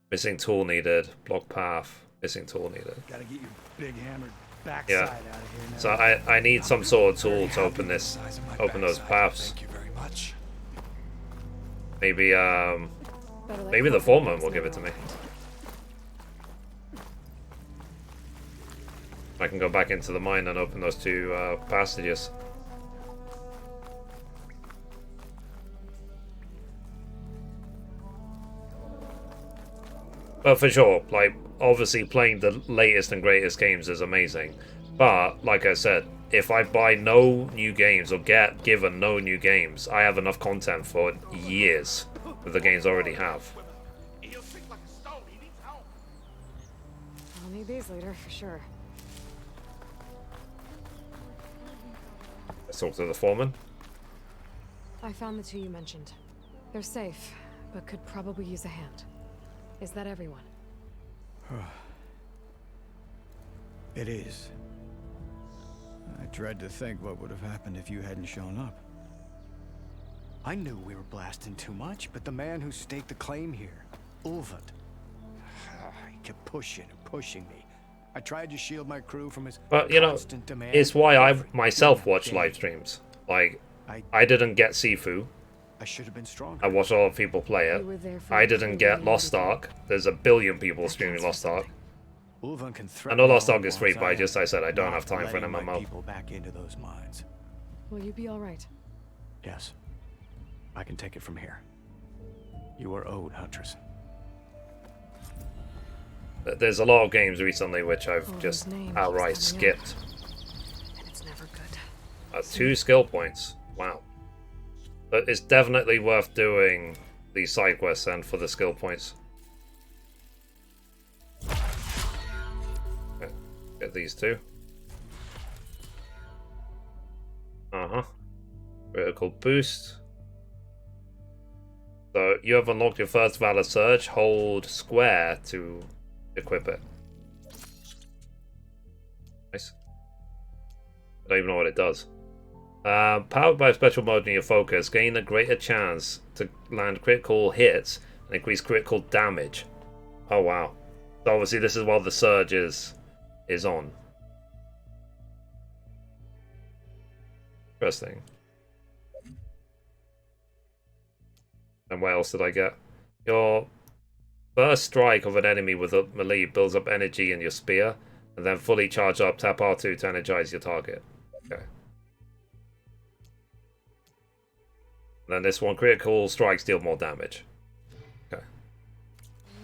Missing tool needed. Block path. Missing tool needed. Gotta get your big hammered backside out of here now. So I need some sort of tool to open this, open those paths. Thank you very much. Maybe maybe the foreman will give it to me. I can go back into the mine and open those two passages. But for sure, like, obviously playing the latest and greatest games is amazing. But, like I said, if I buy no new games or get given no new games, I have enough content for years that the games already have. I'll need these later, for sure. Let's talk to the foreman. I found the two you mentioned. They're safe, but could probably use a hand. Is that everyone? It is. I dread to think what would have happened if you hadn't shown up. I knew we were blasting too much, but the man who staked the claim here, Ulvund, he kept pushing and pushing me. I tried to shield my crew from his constant demand. It's why I myself watch live streams. Like, I didn't get Sifu. I should have been stronger. I watched a lot of people play it. I didn't get Lost Ark. There's a billion people streaming Lost Ark. I know Lost Ark is free, but I said I don't have time for an MMO. People back into those mines. Will you be all right? Yes. I can take it from here. You are owed, Huntress. There's a lot of games recently which I've just outright skipped. And it's never good. 2 skill points. Wow. But it's definitely worth doing these side quests and for the skill points. Okay, get these two. Critical boost. So you have unlocked your first Valor Surge. Hold square to equip it. Nice. I don't even know what it does. Powered by a special mode in your focus, gain a greater chance to land critical hits and increase critical damage. Oh wow. So obviously this is while the surge is on. Interesting. And what else did I get? Your first strike of an enemy with a melee builds up energy in your spear, and then fully charge up, tap R2 to energize your target. Okay. Then this one, critical strikes deal more damage. Okay.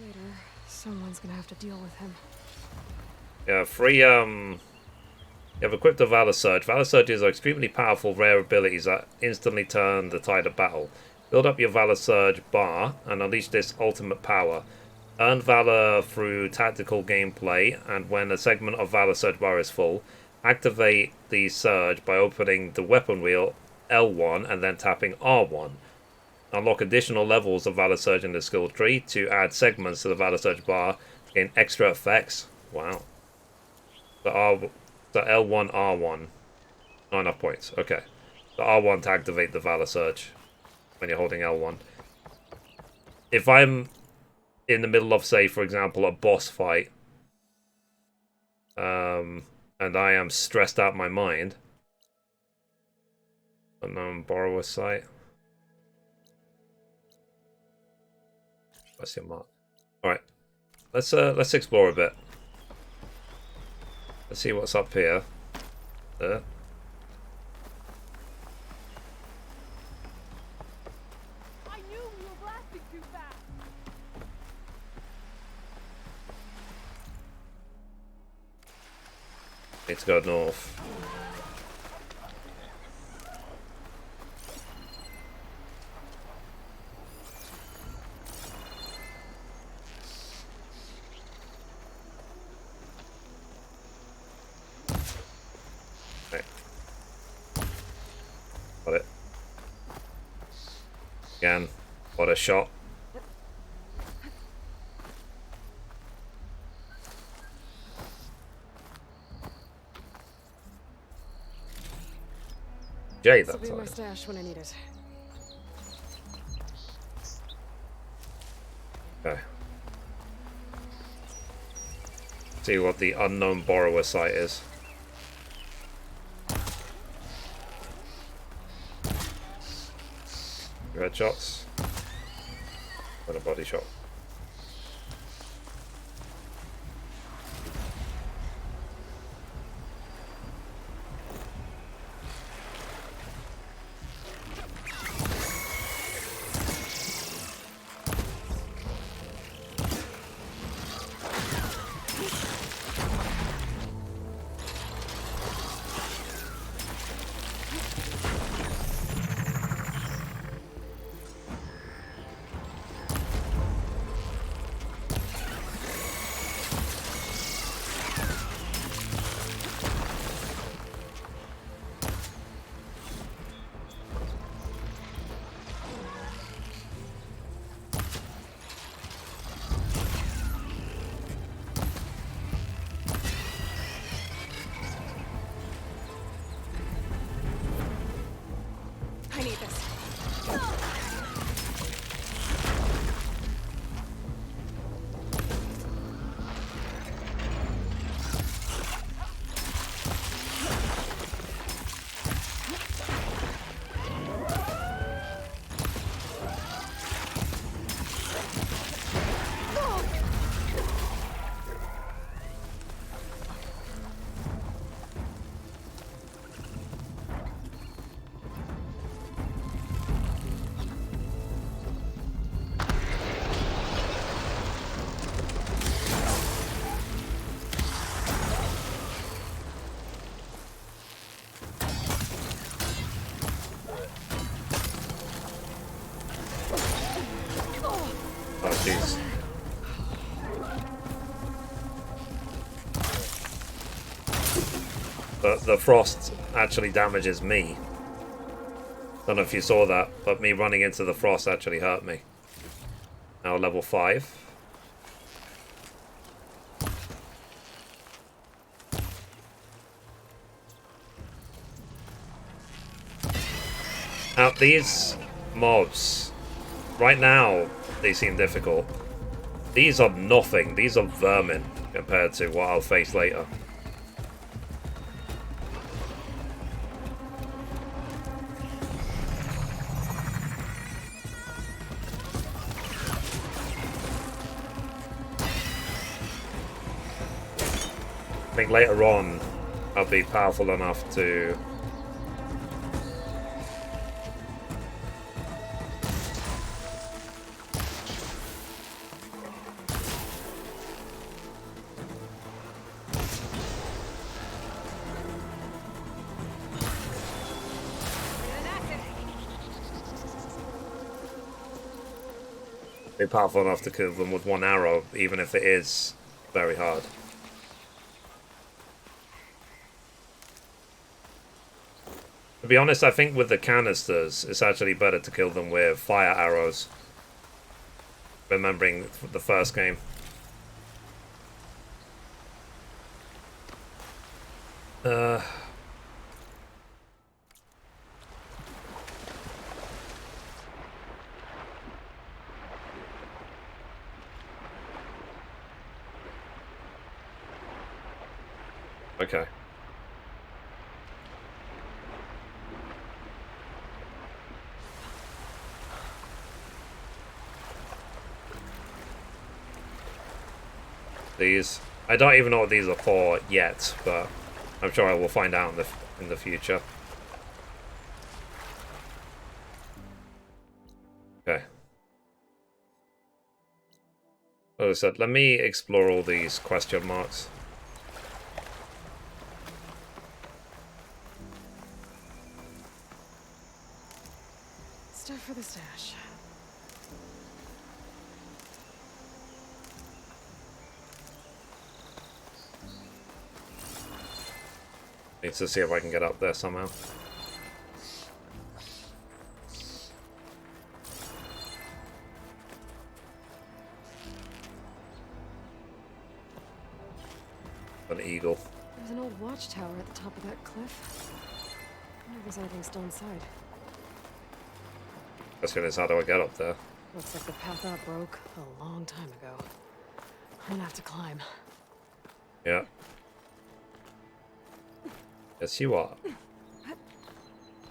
Later, someone's gonna have to deal with him. Yeah, free, you have equipped a Valor Surge. Valor Surges are extremely powerful, rare abilities that instantly turn the tide of battle. Build up your Valor Surge bar and unleash this ultimate power. Earn Valor through tactical gameplay, and when a segment of Valor Surge bar is full, activate the Surge by opening the weapon wheel L1 and then tapping R1. Unlock additional levels of Valor Surge in the skill tree to add segments to the Valor Surge bar to gain extra effects. Wow. The L1, R1. Not enough points. Okay. The R1 to activate the Valor Surge when you're holding L1. If I'm in the middle of, say, for example, a boss fight, and I am stressed out my mind, unknown borrower site. That's your mark. All right, let's explore a bit. Let's see what's up here. There. I knew we were blasting too fast. Need to go north. Okay. Got it. Again, what a shot. Jay, This will that's be my right. stash when I need it. Okay. See what the unknown borrower site is. Red shots. And a body shot. I need this. Oh, jeez. But the frost actually damages me. Don't know if you saw that, but me running into the frost actually hurt me. Now level 5. Now these mobs, right now they seem difficult. These are nothing. These are vermin compared to what I'll face later. I think later on I'll be powerful enough to powerful enough to kill them with one arrow, even if it is very hard. To be honest, I think with the canisters, it's actually better to kill them with fire arrows. Remembering the first game. Okay. These. I don't even know what these are for yet, but I'm sure I will find out in the future. Okay. As I said, let me explore all these question marks. Stuff for the stash. Need to see if I can get up there somehow. An eagle. There's an old watchtower at the top of that cliff. I wonder if there's anything still inside. Question is, how do I get up there? Looks like the path out broke a long time ago. I'm gonna have to climb. Yeah. Yes, you are.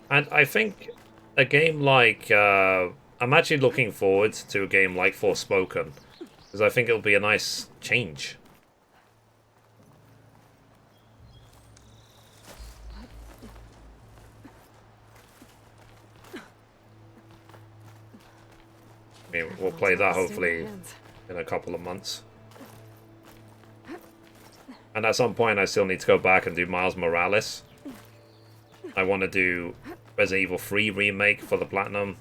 And I think a game like... I'm actually looking forward to a game like Forspoken. Because I think it'll be a nice change. I mean, we'll play that hopefully in a couple of months. And at some point I still need to go back and do Miles Morales. I want to do Resident Evil 3 remake for the Platinum.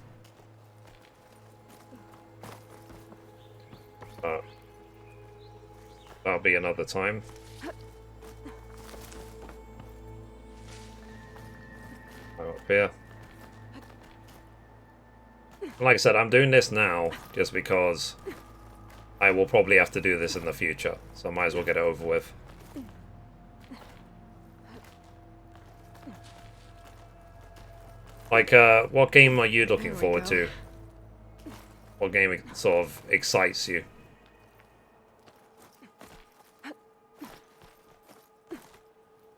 That'll be another time. Up here. Like I said, I'm doing this now just because I will probably have to do this in the future. So I might as well get it over with. Like, what game are you looking forward to? What game sort of excites you?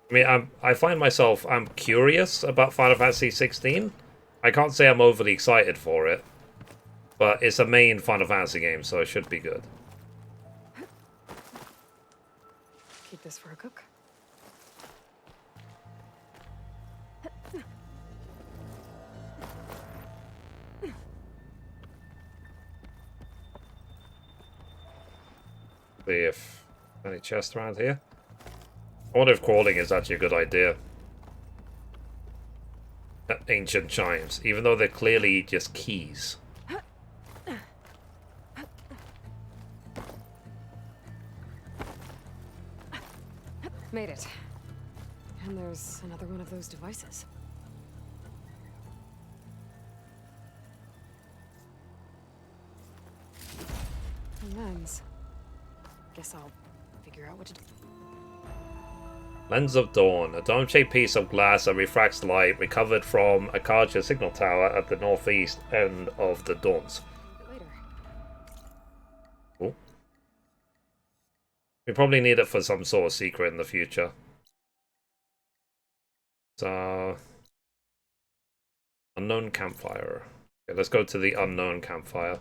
I mean, I find myself, I'm curious about Final Fantasy 16. I can't say I'm overly excited for it, but it's a main Final Fantasy game, so it should be good. Keep this for a cook. See if any chests around here. I wonder if crawling is actually a good idea. Ancient chimes, even though they're clearly just keys. Made it. And there's another one of those devices. A lens. Guess I'll figure out what to do. Lens of Dawn, a dome-shaped piece of glass that refracts light recovered from a Karja signal tower at the northeast end of the Dawns. Cool. We probably need it for some sort of secret in the future. So, unknown campfire. Okay, let's go to the unknown campfire.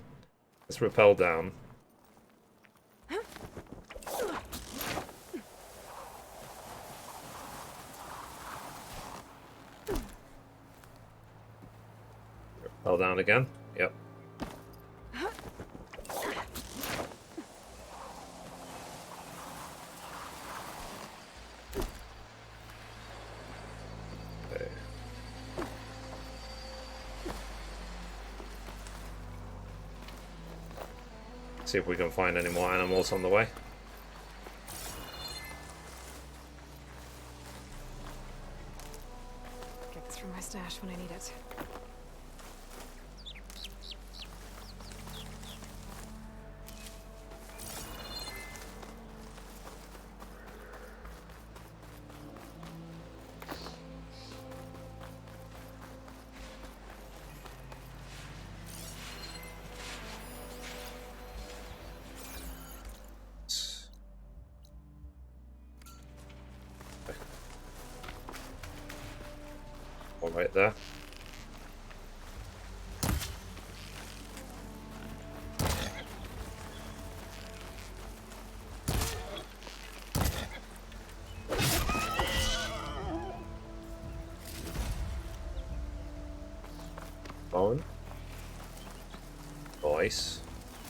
Let's rappel down. Fell down again. Yep. Okay. See if we can find any more animals on the way. Get this from my stash when I need it. Right there. alone. Nice.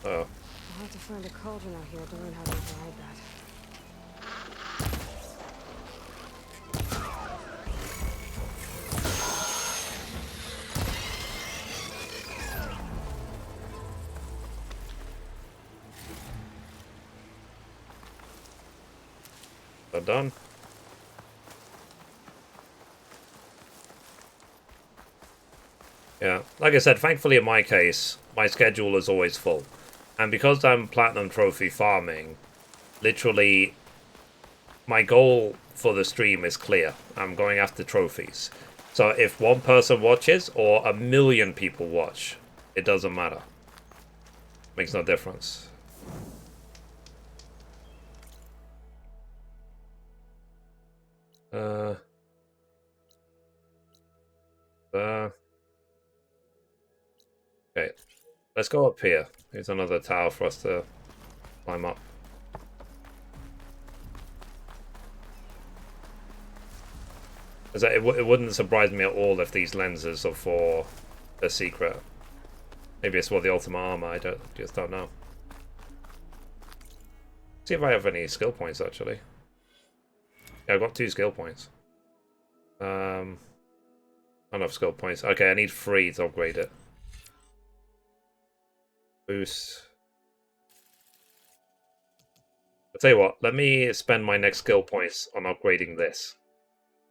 Oh. I'll have to find a cauldron out here to learn how to ride that. Well done. Yeah, like I said, thankfully in my case, my schedule is always full. And because I'm platinum trophy farming, literally, my goal for the stream is clear. I'm going after trophies. So if one person watches or 1,000,000 people watch, it doesn't matter. Makes no difference. Okay, let's go up here. Here's another tower for us to climb up. It wouldn't surprise me at all if these lenses are for a secret. Maybe it's for the ultimate armor, I just don't know. See if I have any skill points, actually. Yeah, I've got 2 skill points. Not enough skill points. Okay, I need 3 to upgrade it. Boost. I'll tell you what, let me spend my next skill points on upgrading this.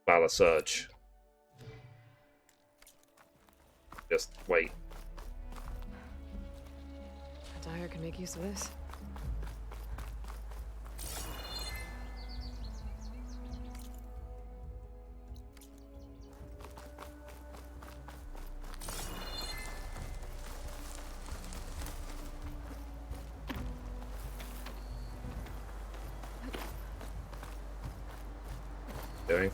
Valor Surge. Just wait. A dyer can make use of this. Doing.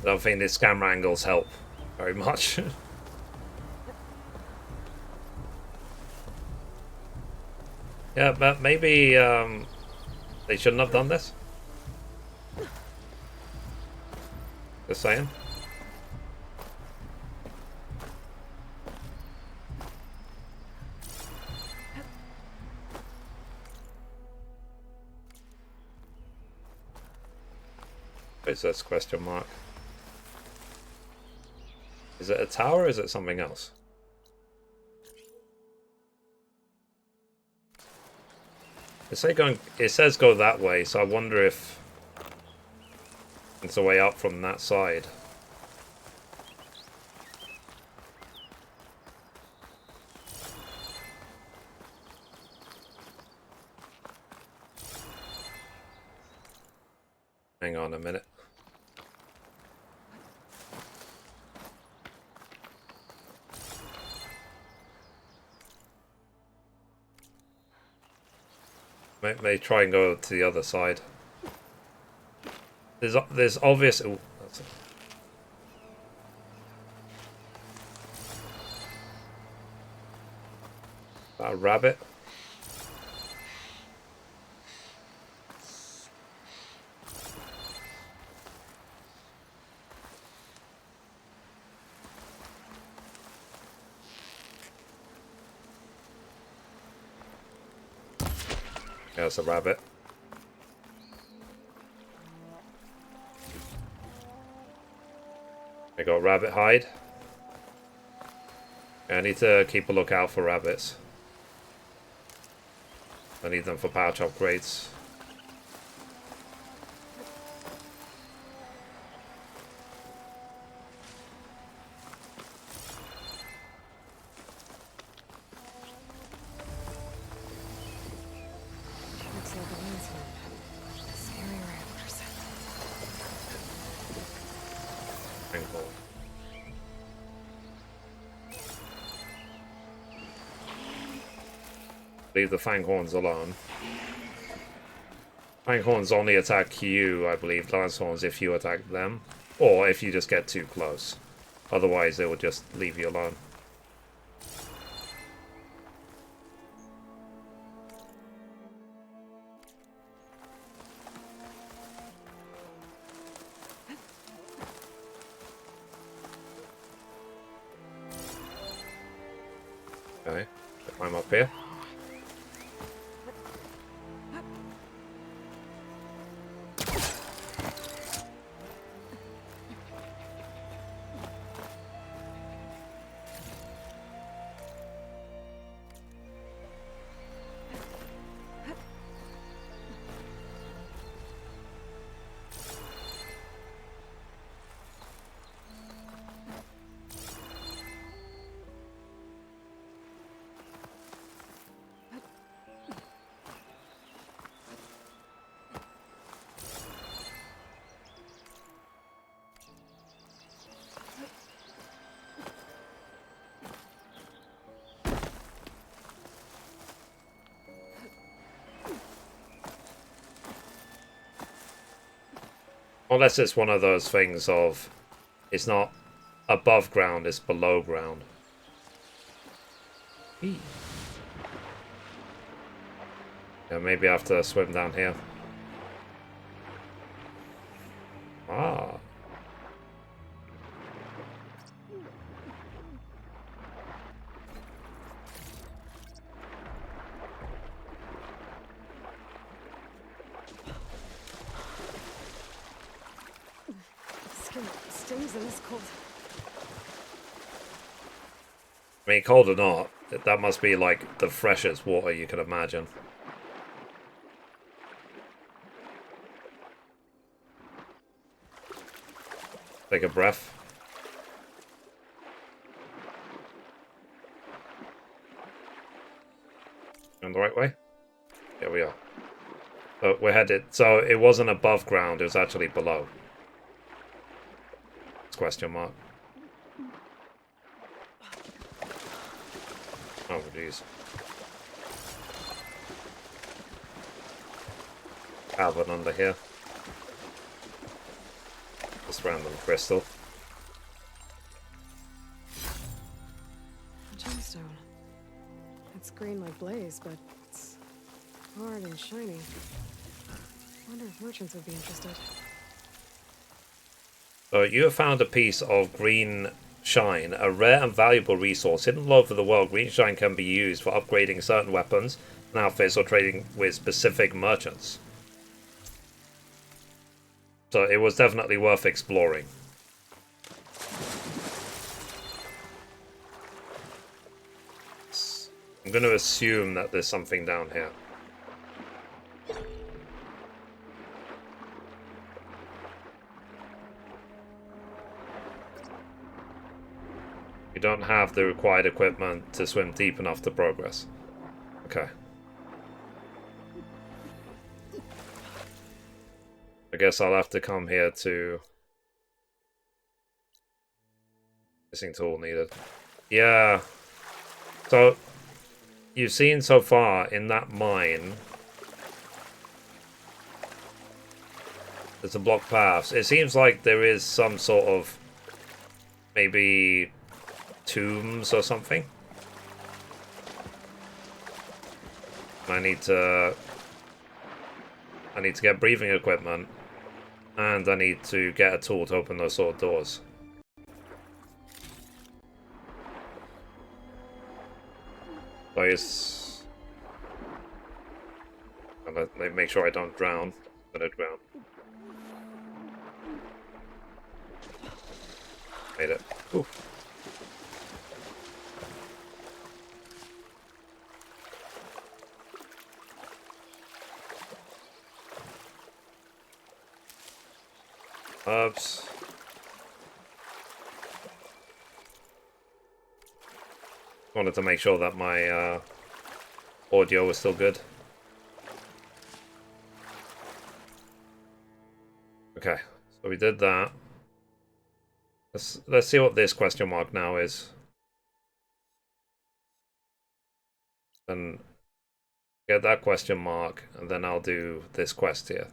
I don't think these camera angles help very much. Yeah, but maybe they shouldn't have done this. Just saying. What's this question mark? Is it a tower or is it something else? It says go that way, so I wonder if it's a way up from that side. Hang on a minute. May try and go to the other side. There's obvious. Ooh, that's a rabbit. Yeah, it's a rabbit. I got rabbit hide. I need to keep a lookout for rabbits. I need them for pouch upgrades. Looks like a landscape. Scary ramblers. Thankful. Leave the fanghorns alone. Langhorns only attack you, I believe. Lancehorns if you attack them. Or if you just get too close. Otherwise, they will just leave you alone. Okay, climb up here. Unless it's one of those things of, it's not above ground, it's below ground. Yeah, maybe I have to swim down here. Ah. Skin stings in this cold. I mean, cold or not, that must be like the freshest water you can imagine. Take a breath. Going the right way? Here we are. So we're headed. So it wasn't above ground, it was actually below. It's question mark. Oh, jeez. Tavern under here. Just random crystal. A gemstone. It's green like blaze, but it's hard and shiny. Wonder if merchants would be interested. So you have found a piece of green shine, a rare and valuable resource hidden all over the world. Green shine can be used for upgrading certain weapons and outfits or trading with specific merchants. So it was definitely worth exploring. I'm going to assume that there's something down here. You don't have the required equipment to swim deep enough to progress. Okay. I guess I'll have to come here to... Missing tool needed. Yeah. So, you've seen so far in that mine... There's a blocked paths. It seems like there is some sort of... Maybe... tombs or something. I need to get breathing equipment, and I need to get a tool to open those sort of doors. So I guess let me make sure I don't drown. I'm gonna drown. Made it. Ooh. Herbs. Wanted to make sure that my audio was still good. Okay, so we did that. Let's see what this question mark now is. And Get that question mark, and then I'll do this quest here.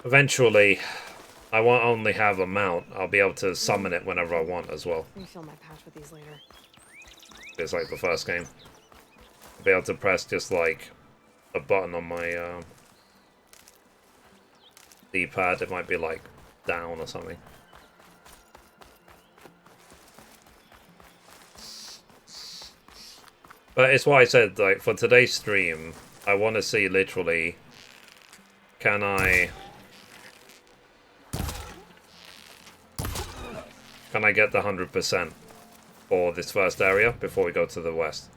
Eventually, I won't only have a mount, I'll be able to summon it whenever I want as well. Refill my patch with these later. It's like the first game. I'll be able to press just like a button on my D-pad. It might be like down or something. But it's what I said, like for today's stream, I want to see literally, can I get the 100% for this first area before we go to the west?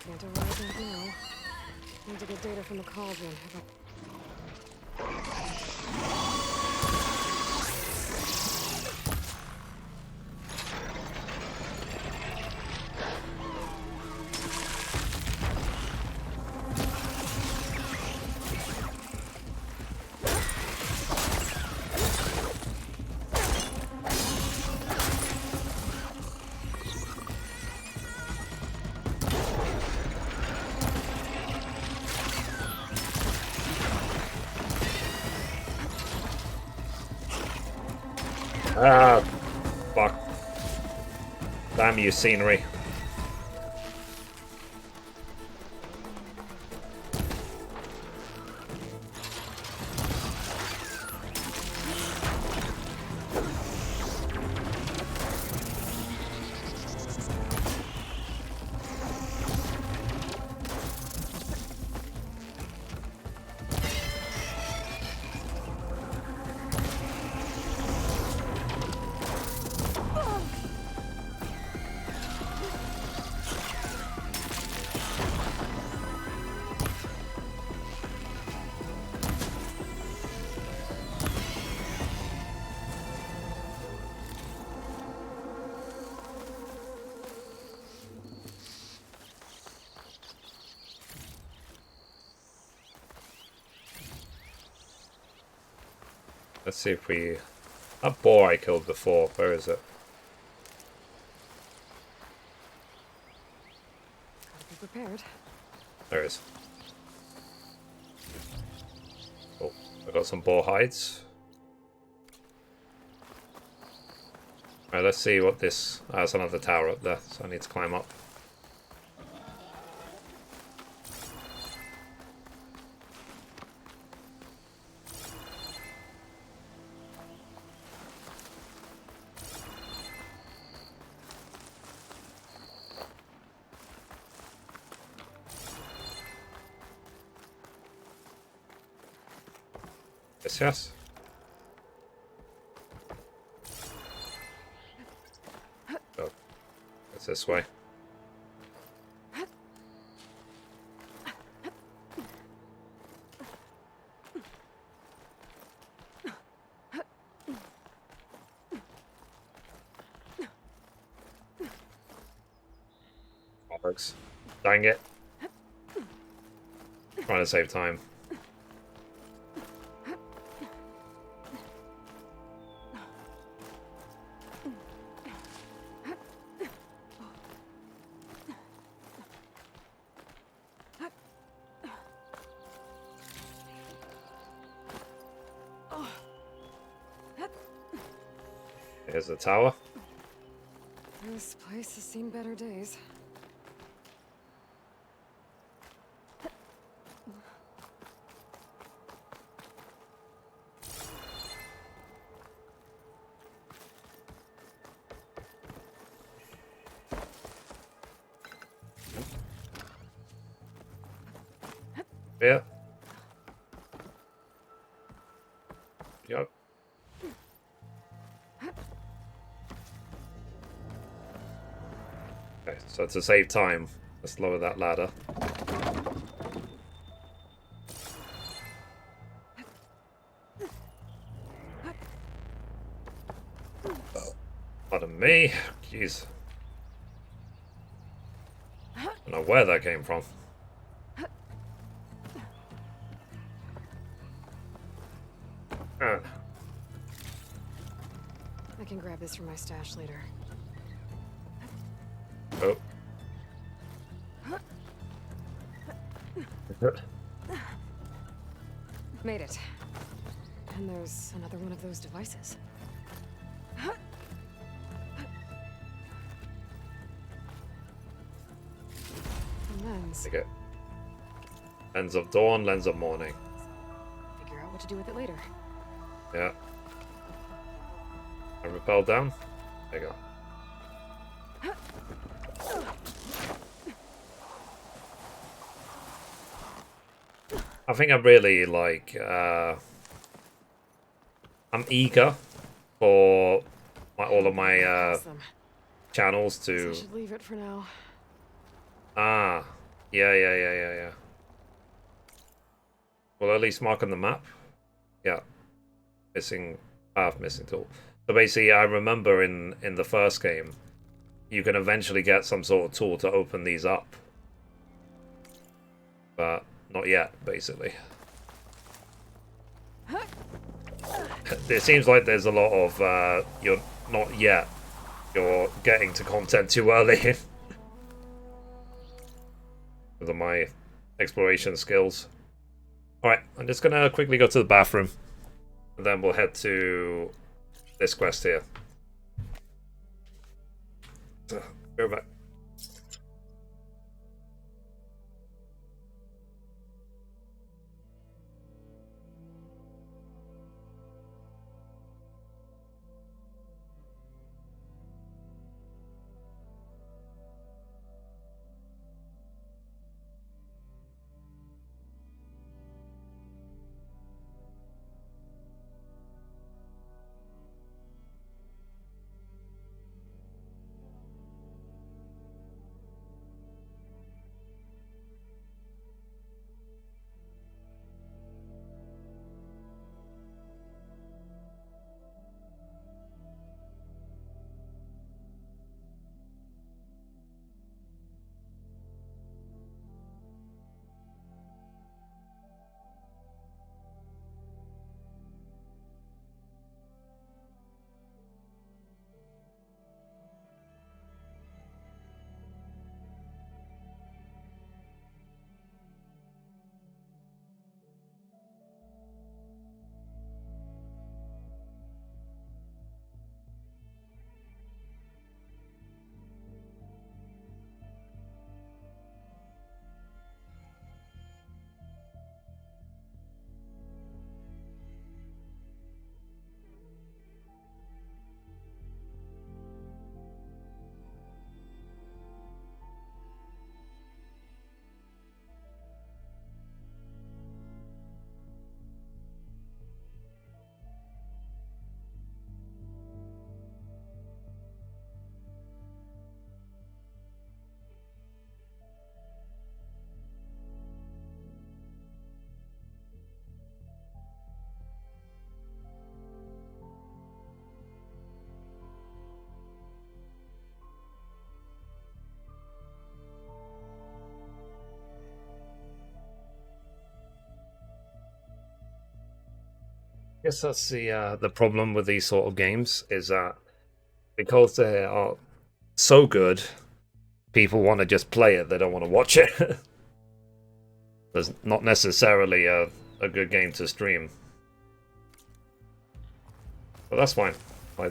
Can't arrive right now. Need to get data from the cauldron. Ah, fuck. Damn you, scenery. Let's see if we... That boar I killed before, where is it? Gotta be prepared. There it is. Oh, I got some boar hides. Alright, let's see what this... Oh, there's another tower up there, so I need to climb up. Yes. Oh, it's this way. Bollocks. Dang it. Trying to save time. Here's the tower. This place has seen better days. Yeah. Yep. Okay, so to save time, let's lower that ladder. Pardon me. Jeez. I don't know where that came from. I can grab this from my stash later. Oh. Made it. And there's another one of those devices. Lens. Okay. Lens of dawn, lens of morning. Figure out what to do with it later. Yeah. And rappel down. There you go. I think I'm really like I'm eager for all of my channels to. I should leave it for now. Ah, yeah. Well, at least mark on the map. Yeah, missing path, missing tool. So basically, I remember in the first game, you can eventually get some sort of tool to open these up, but not yet, basically. It seems like there's a lot of you're not yet. You're getting to content too early. With my exploration skills. Alright, I'm just gonna quickly go to the bathroom. And then we'll head to this quest here. So, go back. Guess that's the problem with these sort of games is that because they are so good, people want to just play it. They don't want to watch it. There's not necessarily a good game to stream, but that's fine. My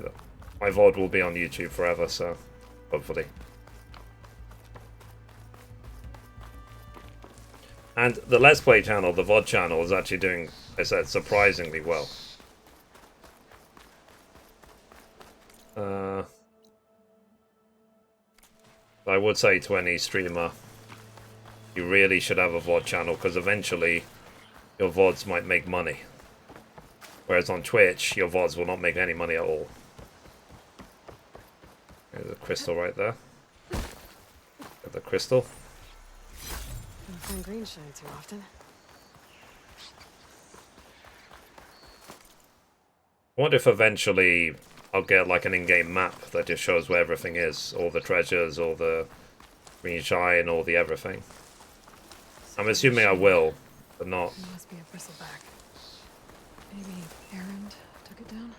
VOD will be on YouTube forever, so hopefully. And the Let's Play channel, the VOD channel, is actually doing, I said, surprisingly well. I would say to any streamer, you really should have a VOD channel, because eventually your VODs might make money. Whereas on Twitch, your VODs will not make any money at all. There's a crystal right there. Get the crystal. Don't find green shine too often. I wonder if eventually I'll get like an in-game map that just shows where everything is, all the treasures, all the green shine, all the everything. I'm assuming I will, but not. It must be a bristleback. Maybe Errand took it down.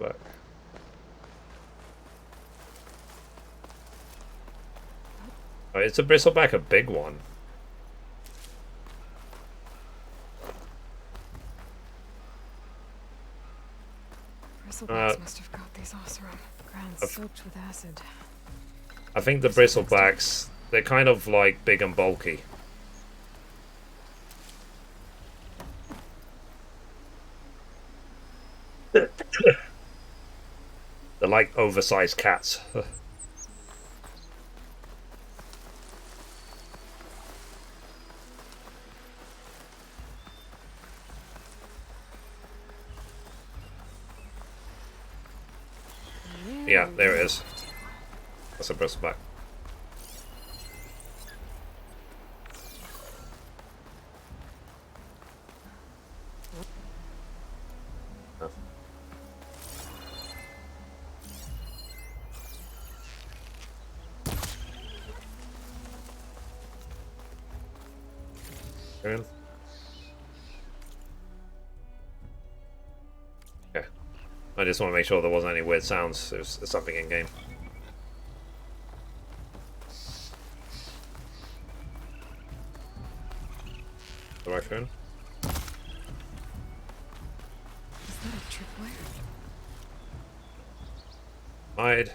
Back. Oh, it's a bristleback, a big one. Bristlebacks must have got these Oseram. Ground soaked with acid. I think the bristlebacks, they're kind of like big and bulky. They're like oversized cats. Yeah, there it is. That's a bristleback. Oh. Okay. I just want to make sure there wasn't any weird sounds. There's something in game. The raccoon. Is that a tripwire? Hide.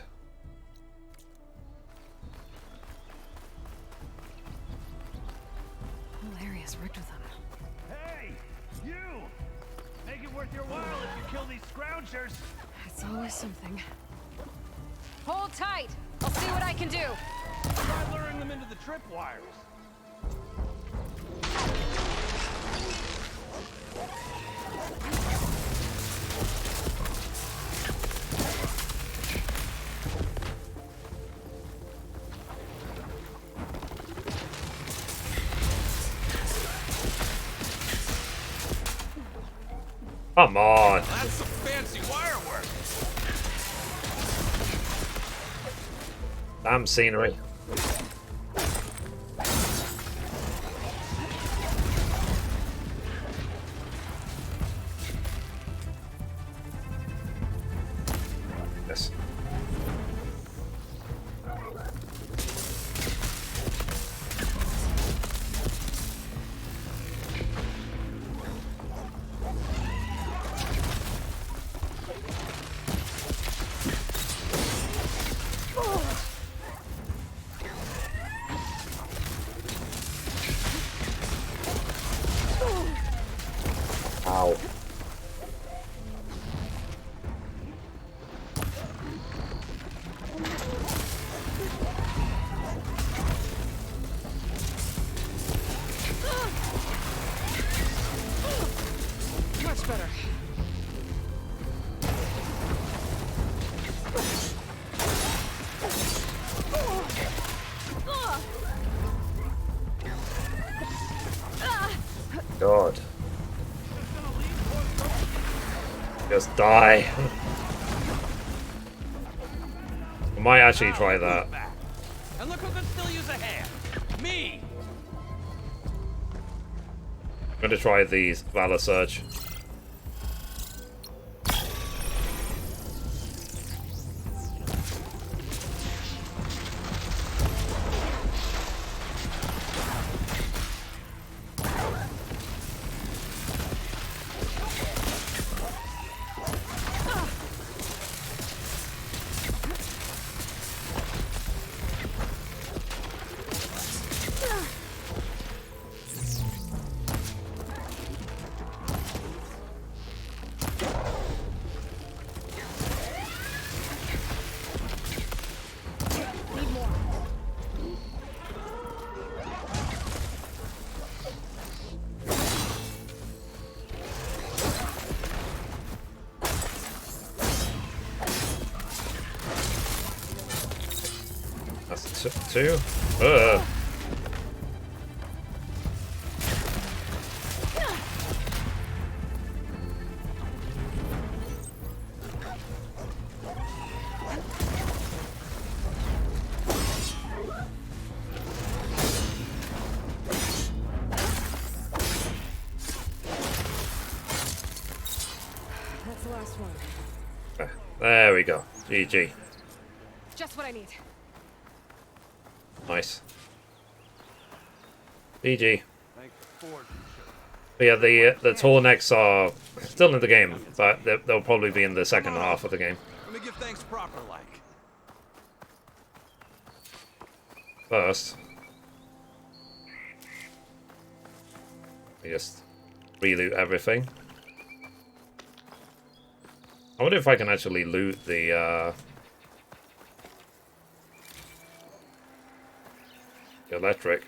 Whole area's rigged with them. Hey, you! Make it worth your while if you kill these scroungers. It's always something. Hold tight. I'll see what I can do. Try luring them into the tripwires. Come on. That's some fancy wire work. Damn scenery. Yes. Ow. Much better. God. Just die. I might actually try that. And look who can still use a hand. Me. I'm gonna try the Valor Surge. That's two. There we go. GG. Just what I need. Nice. GG. But yeah, the Tornex are still in the game, but they'll probably be in the second half of the game. Let me give thanks proper like. First, we just reloot everything. I wonder if I can actually loot the electric.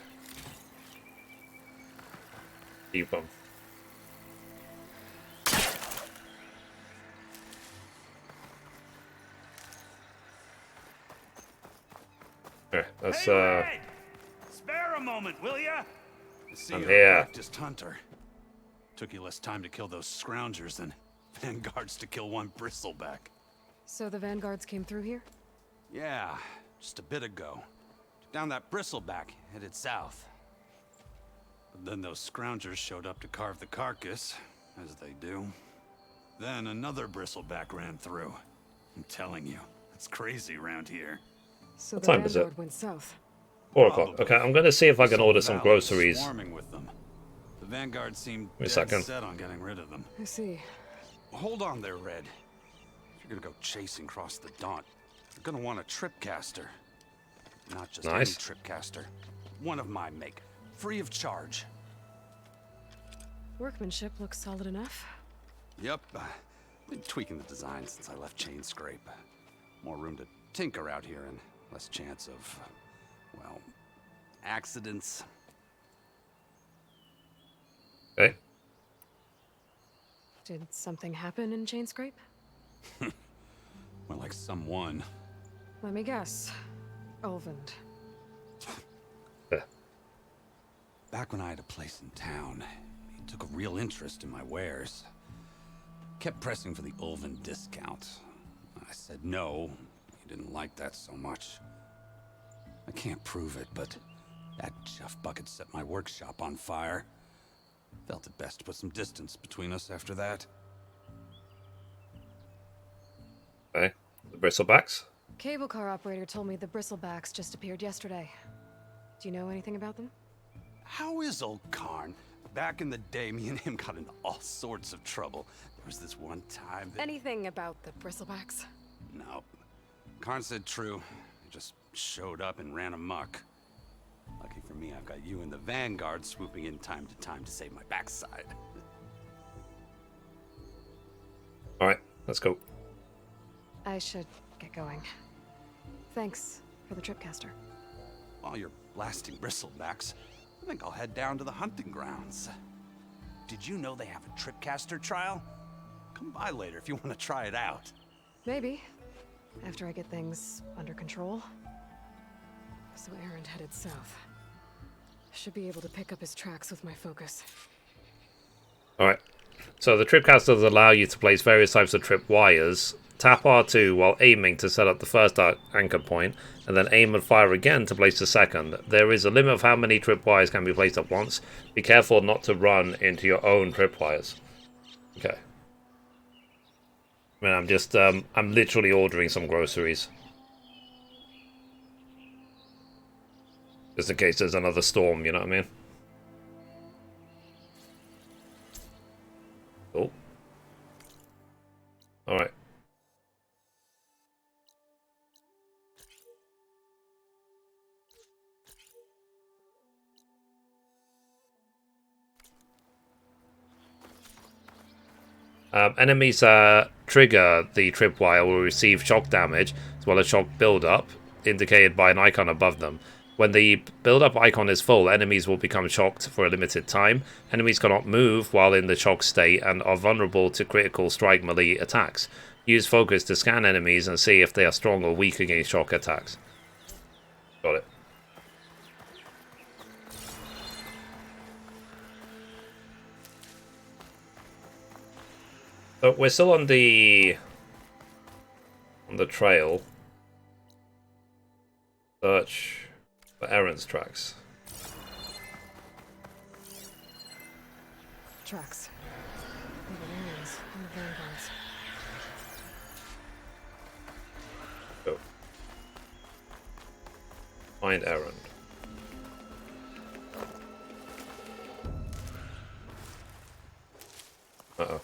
Keep them. Here, let's Hey, spare a moment, will ya? See, I'm you're here. a practiced hunter. Took you less time to kill those scroungers than vanguards to kill one bristleback. So the vanguards came through here? Yeah, just a bit ago. Down that bristleback, headed south. But then those scroungers showed up to carve the carcass, as they do. Then another bristleback ran through. I'm telling you, it's crazy around here. So What the time is it? vanguard went south. 4 o'clock. Okay, I'm going to see if I can order some Valley was groceries. Swarming with them. The vanguard seemed Wait a dead second. set on getting rid of them. I see. Hold on there, Red. If you're gonna go chasing across the Daunt, you're gonna want a tripcaster. Not just any Nice. tripcaster. One of my make. Free of charge. Workmanship looks solid enough. Yep. Been tweaking the design since I left Chain Scrape. More room to tinker out here and less chance of, well, accidents. Okay. Did something happen in Chain Scrape? Well, like someone. Let me guess. Ulvund. Back when I had a place in town, he took a real interest in my wares. Kept pressing for the Ulvund discount. I said no. He didn't like that so much. I can't prove it, but that chuff bucket set my workshop on fire. Felt it best to put some distance between us after that. Okay. The bristlebacks. Cable car operator told me the bristlebacks just appeared yesterday. Do you know anything about them? How is old Karn? Back in the day, me and him got into all sorts of trouble. There was this one time that... Anything about the bristlebacks? No. Karn said true. He just showed up and ran amok. Lucky for me, I've got you and the Vanguard swooping in time to save my backside. Alright, let's go. I should get going. Thanks for the tripcaster. While you're blasting bristlebacks, I think I'll head down to the hunting grounds. Did you know they have a tripcaster trial? Come by later if you want to try it out. Maybe. After I get things under control. So Aaron headed south. Should be able to pick up his tracks with my focus. Alright. So the tripcasters allow you to place various types of trip wires. Tap R2 while aiming to set up the first anchor point, and then aim and fire again to place the second. There is a limit of how many trip wires can be placed at once. Be careful not to run into your own trip wires. Okay. I mean, I'm just, I'm literally ordering some groceries. Just in case there's another storm, you know what I mean? Cool. Alright. Enemies trigger the tripwire will receive shock damage as well as shock build-up, indicated by an icon above them. When the build-up icon is full, enemies will become shocked for a limited time. Enemies cannot move while in the shock state and are vulnerable to critical strike melee attacks. Use focus to scan enemies and see if they are strong or weak against shock attacks. Got it. So we're still on the trail. Search for Aaron's tracks. Tracks. They were Aaron's and the vanguards. Find errand. Uh-oh.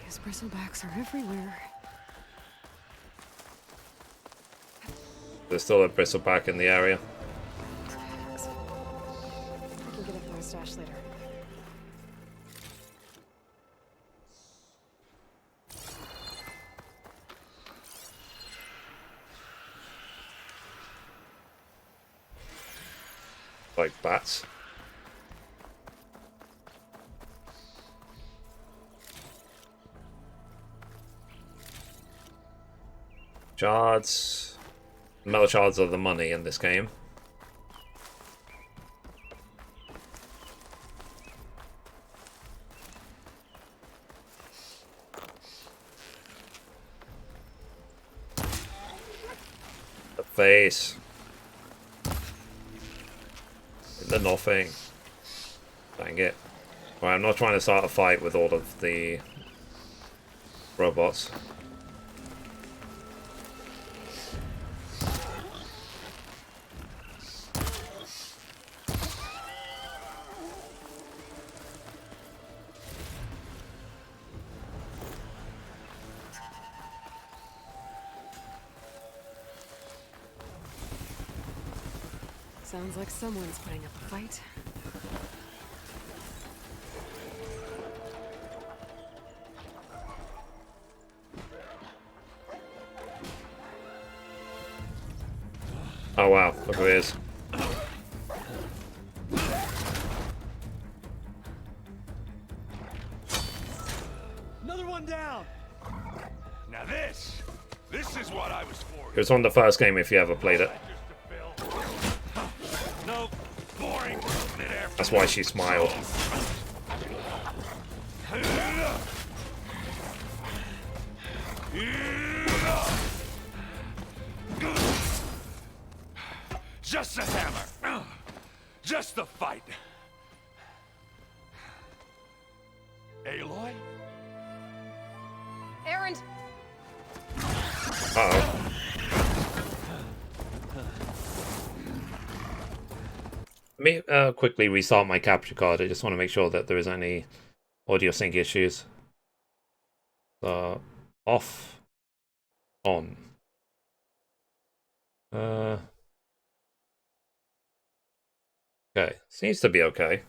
These bristlebacks are everywhere. There's still a bristleback in the area. I can get it from my stash later. Like bats. Shards. Metal shards are the money in this game. The face. The nothing. Dang it. Right, I'm not trying to start a fight with all of the robots. Sounds like someone's putting up a fight. Oh wow, look who it is. Another one down. Now this is what I was for. It was on the first game if you ever played it. No, boring. That's why she smiled. Just a hammer. Just the fight. Aloy? Errand! Uh-oh. Let me quickly restart my capture card. I just want to make sure that there isn't any audio sync issues. Off. On. Okay. Seems to be okay.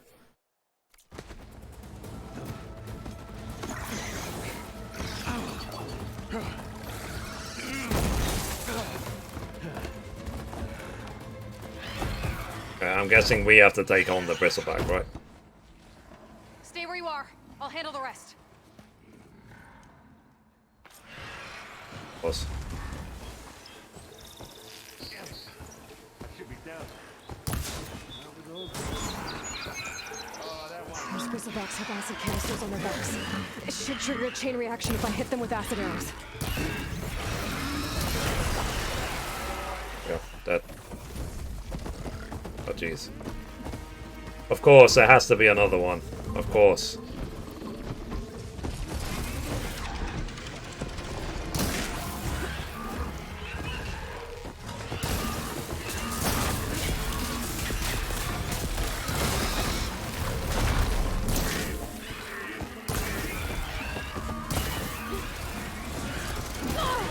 I'm guessing we have to take on the bristleback, right? Stay where you are. I'll handle the rest. Plus. Should be down. Those bristlebacks have acid canisters on their backs. It should trigger a chain reaction if I hit them with acid arrows. Yeah, that. Oh jeez. Of course, there has to be another one. Of course.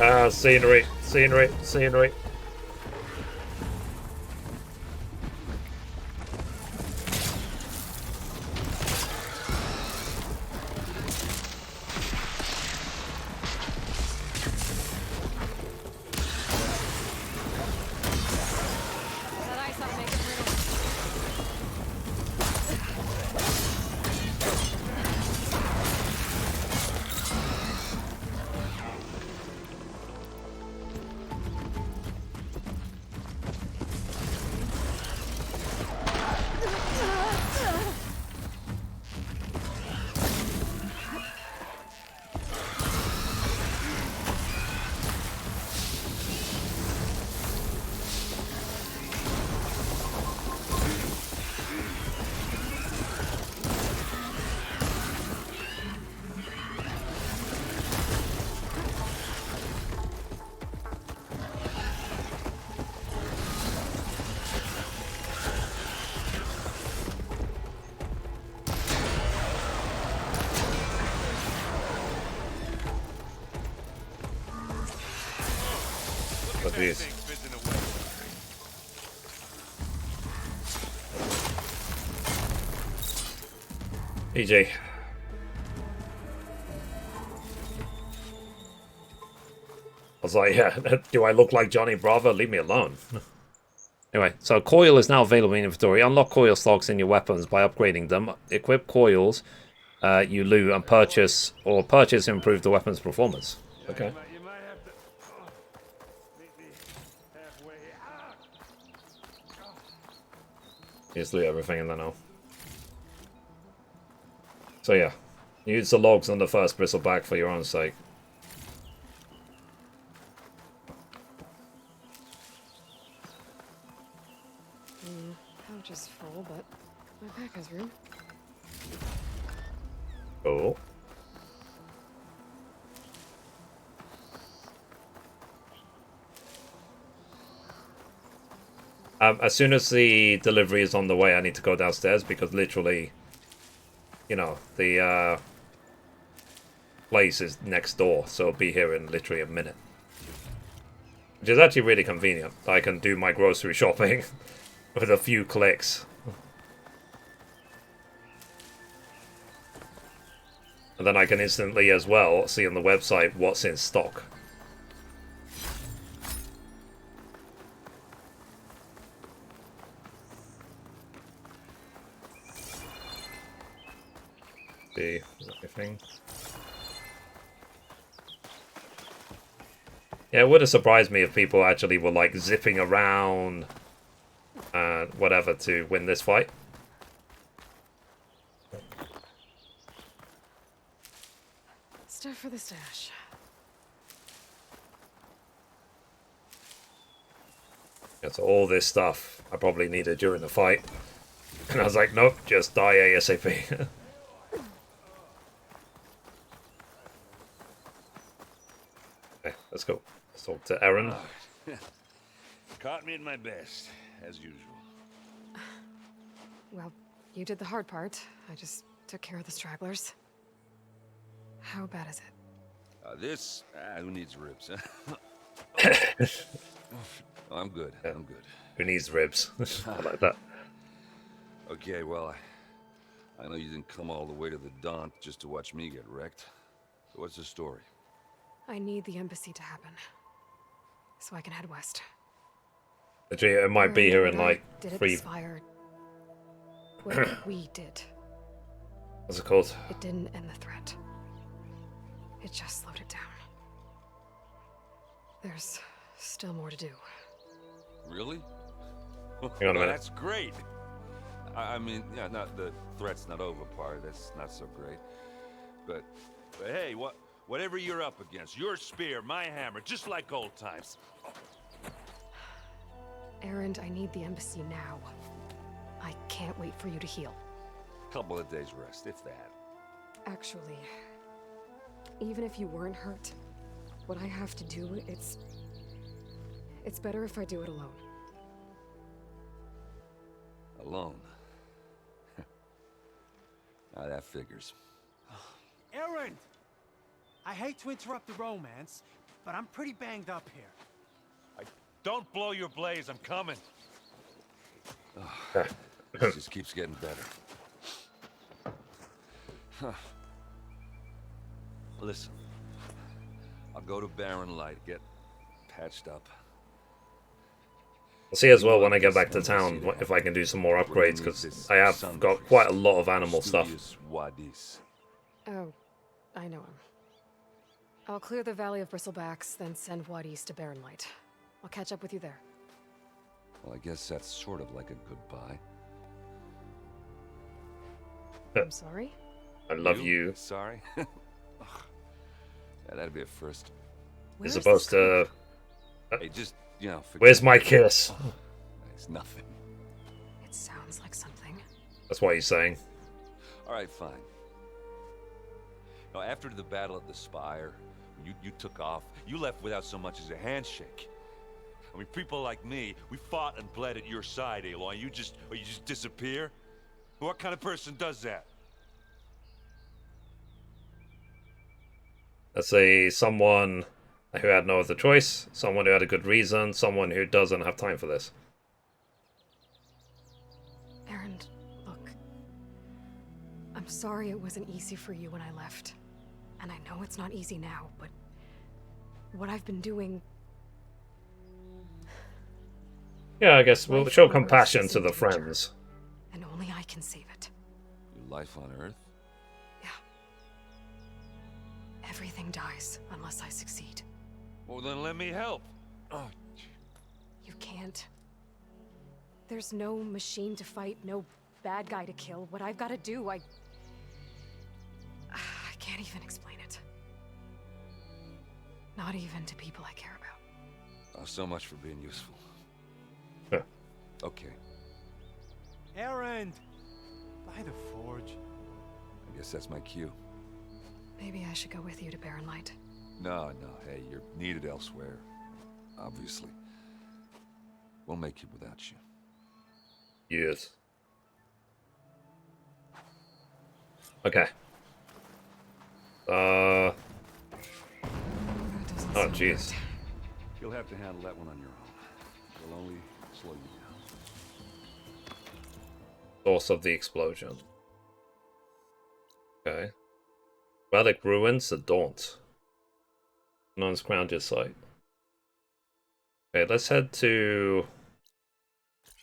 Ah, scenery, scenery, scenery. Jeez. EJ. I was like, yeah, do I look like Johnny Bravo? Leave me alone. Anyway, so coil is now available in inventory. Unlock coil slots in your weapons by upgrading them. Equip coils you loot and purchase and improve the weapon's performance. Okay. You might have to meet me halfway. Just loot everything in there now. So yeah, use the logs on the first bristleback for your own sake. Pouch is full, but my pack has room. Oh. As soon as the delivery is on the way, I need to go downstairs because literally, you know, the place is next door, so I'll be here in literally a minute. Which is actually really convenient. I can do my grocery shopping with a few clicks. And then I can instantly as well see on the website what's in stock. See, everything. Yeah, it would have surprised me if people actually were like zipping around whatever to win this fight. Stuff for the stash. Yeah, so all this stuff I probably needed during the fight. And I was like, nope, just die ASAP. Okay, let's go. Let's talk to Aaron. Caught me at my best, as usual. Well, you did the hard part. I just took care of the stragglers. How bad is it? Who needs ribs, huh? I'm good. Yeah. I'm good. Who needs ribs? I like that. Okay, well, I know you didn't come all the way to the Daunt just to watch me get wrecked. So what's the story? I need the embassy to happen, so I can head west. Actually, it might be here in like did it 3. expire? What we did. What's it called? It didn't end the threat. It just slowed it down. There's still more to do. Really? Hang on a minute. That's great. I mean, yeah, not the threat's not over part. That's not so great. But hey, whatever you're up against, your spear, my hammer, just like old times. Erend, I need the embassy now. I can't wait for you to heal. Couple of days rest, if that. Actually, even if you weren't hurt, what I have to do, it's better if I do it alone. Alone? Now that figures. Erend! I hate to interrupt the romance, but I'm pretty banged up here. Don't blow your blaze, I'm coming. This just keeps getting better. Huh. Listen, I'll go to Barren Light, get patched up. I'll see as well when I get back to town if I can do some more upgrades, because I have got quite a lot of animal stuff. Oh, I know him. I'll clear the Valley of Bristlebacks, then send Wadis to Barren Light. I'll catch up with you there. Well, I guess that's sort of like a goodbye. I'm sorry? I love you. Sorry? Yeah, that'd be a first. You're supposed to... Hey, just, you know... Where's my kiss? It's nothing. It sounds like something. That's what he's saying. Alright, fine. Now, after the Battle of the Spire, you took off, you left without so much as a handshake. I mean, people like me, we fought and bled at your side, Aloy. You just disappear? What kind of person does that? Let's say someone who had no other choice, someone who had a good reason, someone who doesn't have time for this. Aaron, look. I'm sorry it wasn't easy for you when I left. And I know it's not easy now, but what I've been doing... Yeah, I guess we'll Life show on Earth compassion is to in the danger, friends. and only I can save it. Your life on Earth? Everything dies unless I succeed. Well, then let me help. Oh, You can't. There's no machine to fight, no bad guy to kill. What I've got to do, I can't even explain it. Not even to people I care about. oh, so much for being useful. Huh. Okay, Aaron! By the forge. I guess that's my cue. Maybe I should go with you to Barren Light. No, hey, you're needed elsewhere. Obviously. We'll make it without you. Yes. Okay. Oh, jeez. You'll have to handle that one on your own. It'll only slow you down. Source of the explosion. Okay. Relic ruins, the Daunt. Non's grounded site. Okay, let's head to...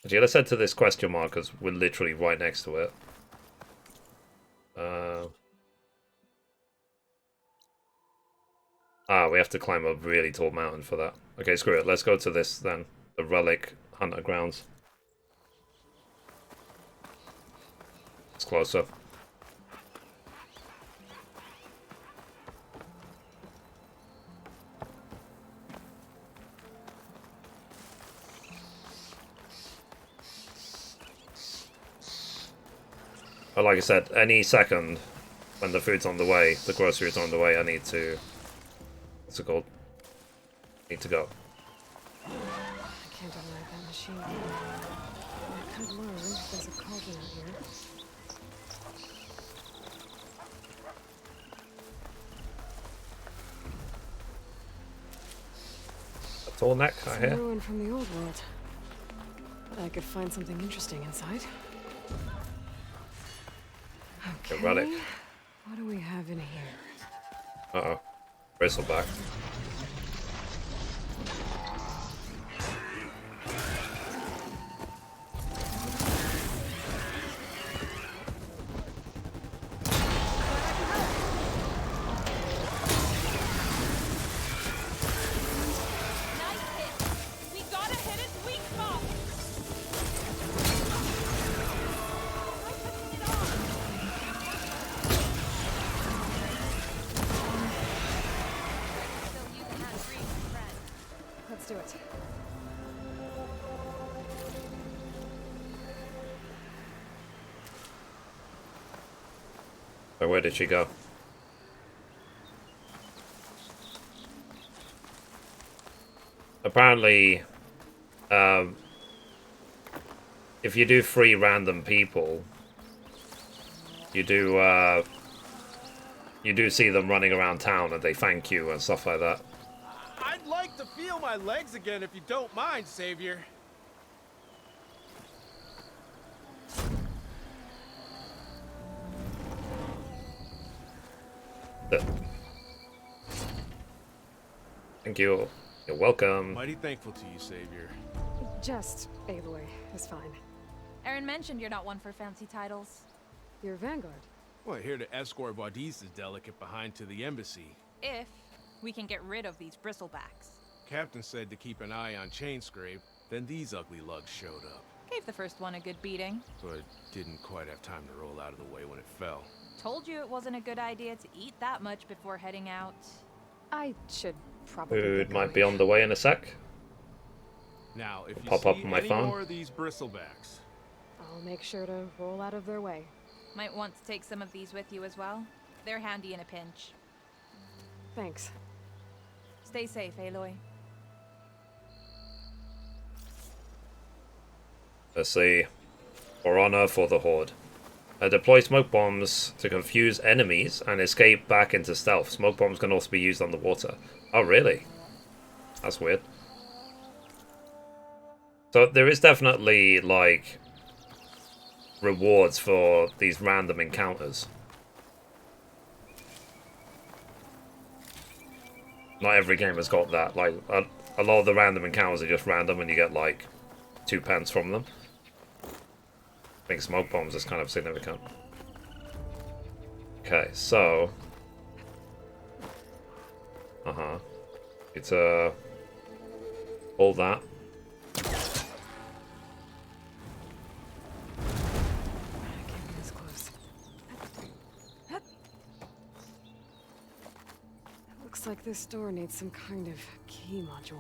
Actually, let's head to this question mark, because we're literally right next to it. We have to climb a really tall mountain for that. Okay, screw it. Let's go to this, then. The Relic Hunter Grounds. It's closer. But like I said, any second when the food's on the way, the grocery's on the way, I need to... What's it called? Need to go. I can't override that machine. I could learn there's a cauldron out here. A tall neck, I Some hear. ruin from the old world. But I could find something interesting inside. Okay. Relic. What do we have in here? Uh-oh. Bristleback. Let's do it. So where did she go? Apparently, if you do free random people, you do see them running around town and they thank you and stuff like that. I'd like to feel my legs again if you don't mind, Savior. Thank you. You're welcome. Mighty thankful to you, Savior. Just Aloy is fine. Aaron mentioned you're not one for fancy titles. You're Vanguard. Well, here to escort Vaudise's delicate behind to the embassy. If we can get rid of these bristlebacks. Captain said to keep an eye on Chainscrape, then these ugly lugs showed up. Gave the first one a good beating. But didn't quite have time to roll out of the way when it fell. Told you it wasn't a good idea to eat that much before heading out. I should probably Food might be on the way in a sec. Now, if you Pop see up on my any phone. more of these bristlebacks, I'll make sure to roll out of their way. Might want to take some of these with you as well. They're handy in a pinch. Thanks. Stay safe, Aloy. Let's see. For honor for the Horde. Deploy smoke bombs to confuse enemies and escape back into stealth. Smoke bombs can also be used underwater. Oh, really? That's weird. So there is definitely, like, rewards for these random encounters. Not every game has got that. Like, a lot of the random encounters are just random and you get, like, 2 pence from them. I think smoke bombs is kind of significant. Okay, so... It's, all that. Looks like this door needs some kind of key module.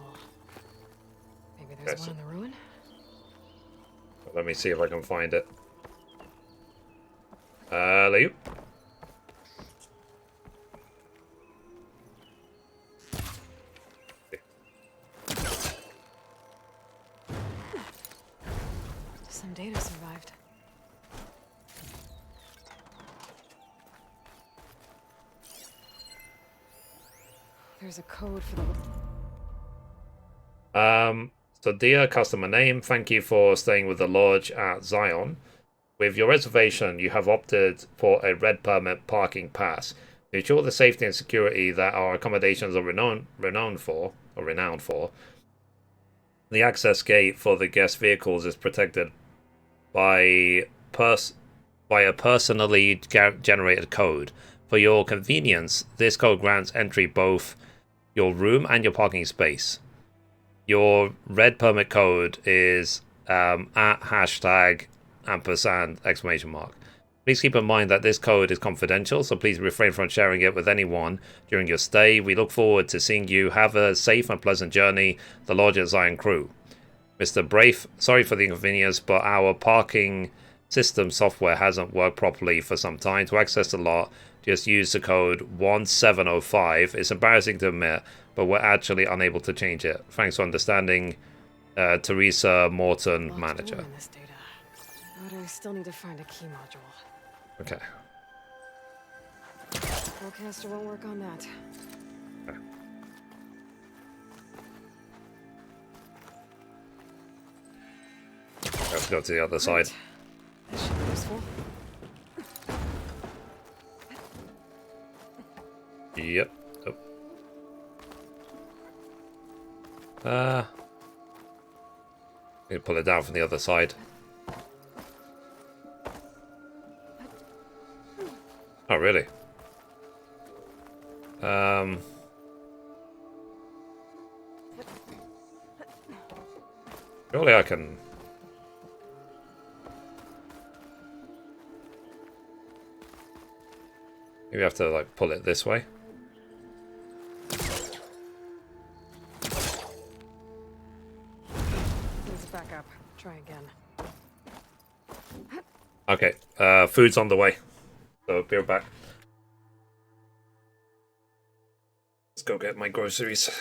Maybe there's one in the ruin? Let me see if I can find it. Leo? Some data survived. There's a code for the... So dear customer name, thank you for staying with the lodge at Zion. With your reservation, you have opted for a red permit parking pass. To ensure the safety and security that our accommodations are renowned for, the access gate for the guest vehicles is protected by a personally generated code. For your convenience, this code grants entry both your room and your parking space. Your red permit code is at hashtag ampersand exclamation mark. Please keep in mind that this code is confidential, so please refrain from sharing it with anyone during your stay. We look forward to seeing you. Have a safe and pleasant journey. The Lodge at Zion crew. Mr. Brafe, sorry for the inconvenience, but our parking system software hasn't worked properly for some time. To access the lot, just use the code 1705. It's embarrassing to admit, but we're actually unable to change it. Thanks for understanding, Teresa Morton, manager. But I still need to find a key module. Okay. Spellcaster won't work on that. Okay. Let's go to the other side. This should be useful. Yep. Oh. Need to pull it down from the other side. Oh, really? Surely I can... Maybe I have to, like, pull it this way. Let's back up. Try again. Okay, food's on the way. So, be right back. Let's go get my groceries.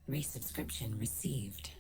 Resubscription received.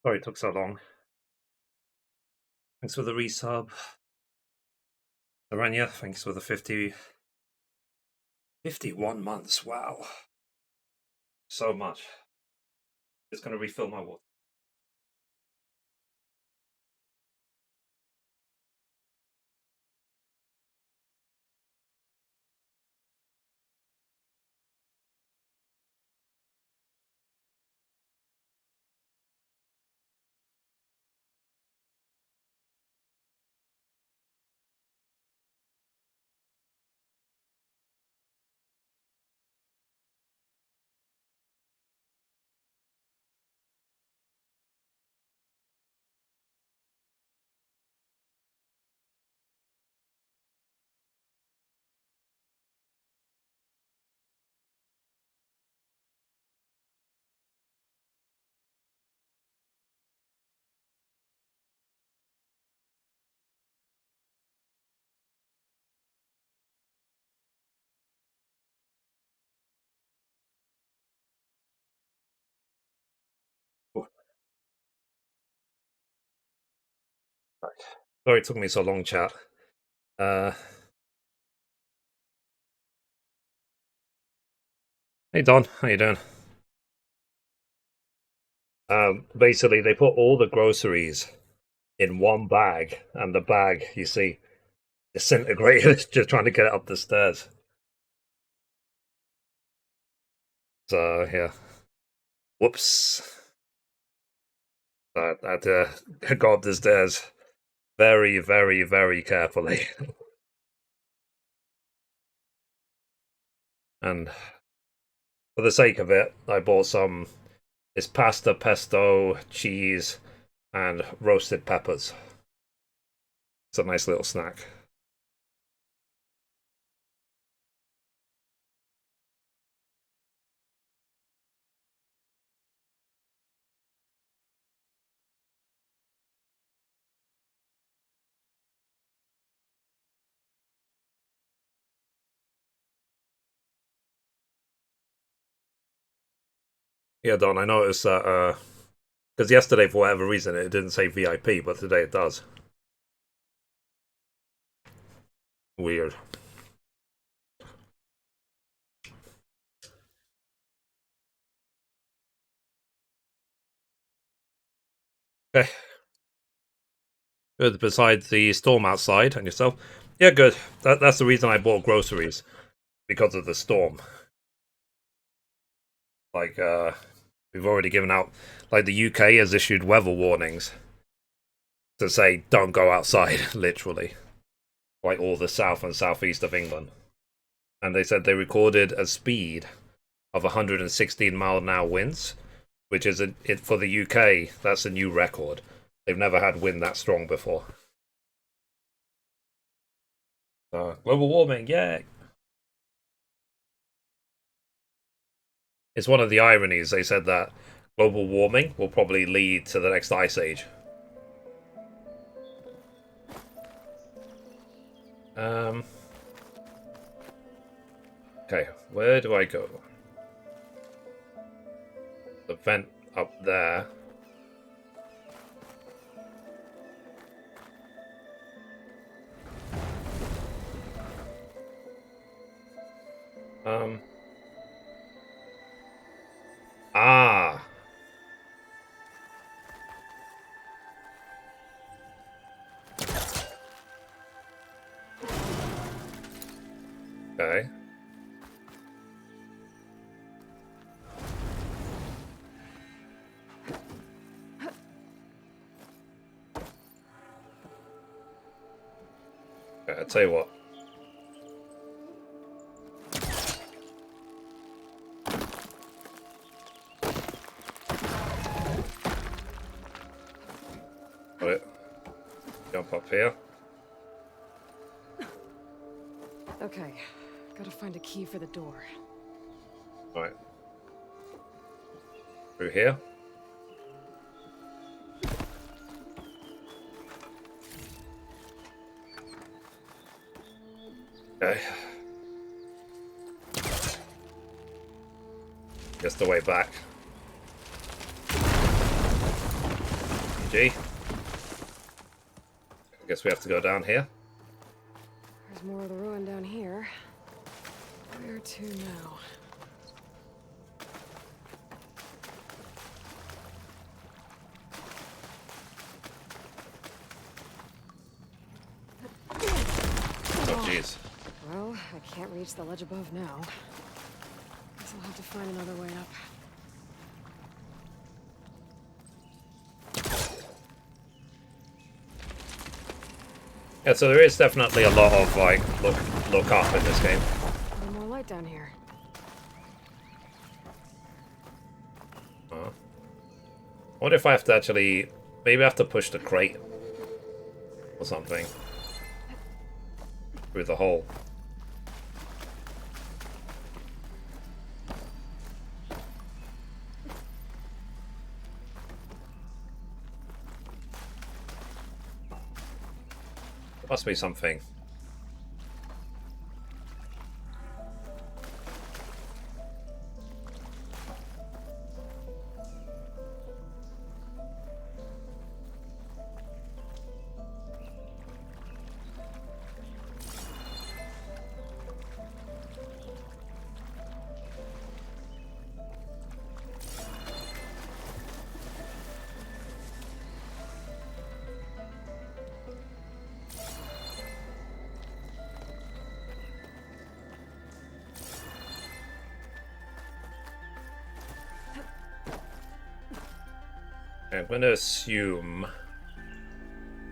Sorry it took so long. Thanks for the resub. Aranya, thanks for the 51 months. Wow. So much. Just going to refill my water. Right. Sorry it took me so long, chat. Hey Don, how you doing? Basically, they put all the groceries in one bag, and the bag, you see, disintegrated just trying to get it up the stairs. So, yeah. Whoops. I had to go up the stairs very, very, very carefully. And for the sake of it, I bought some. It's pasta, pesto, cheese, and roasted peppers. It's a nice little snack. Yeah, Don, I noticed that because yesterday, for whatever reason, it didn't say VIP, but today it does. Weird. Okay. Good. Besides the storm outside and yourself? Yeah, good. That's the reason I bought groceries. Because of the storm. Like, we've already given out... Like, the UK has issued weather warnings to say, don't go outside, literally. Like, all the south and southeast of England. And they said they recorded a speed of 116 mile an hour winds, which is, for the UK, that's a new record. They've never had wind that strong before. Global warming, yay! It's one of the ironies. They said that global warming will probably lead to the next ice age. Okay, where do I go? The vent up there. Ah. Okay. Okay, I'll tell you what. Got it. Jump up here. Okay, gotta find a key for the door. Right. Through here. Okay. Just the way back. GG. I guess we have to go down here. There's more of the ruin down here. Where to now? Oh, jeez. Well, I can't reach the ledge above now. Guess I'll have to find another way up. Yeah, so there is definitely a lot of, like, look up in this game. A little more light down here. I wonder if I have to actually... Maybe I have to push the crate. Or something. Through the hole. There must be something. I'm going to assume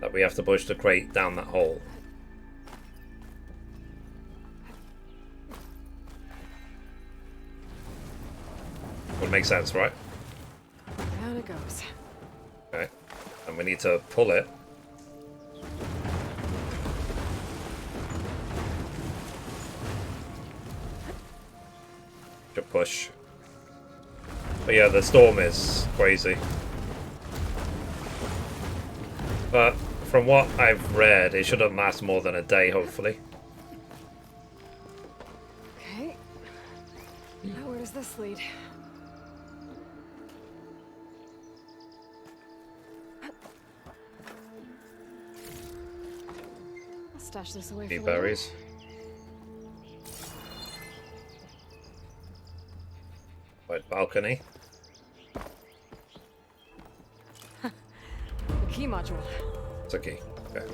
that we have to push the crate down that hole. Would make sense, right? Down it goes. Okay. And we need to pull it. To push. But yeah, the storm is crazy. But from what I've read, it shouldn't last more than a day, hopefully. Okay. Now where does this lead? I'll stash this away for later. Berries. White balcony. The key module. It's a key. Okay.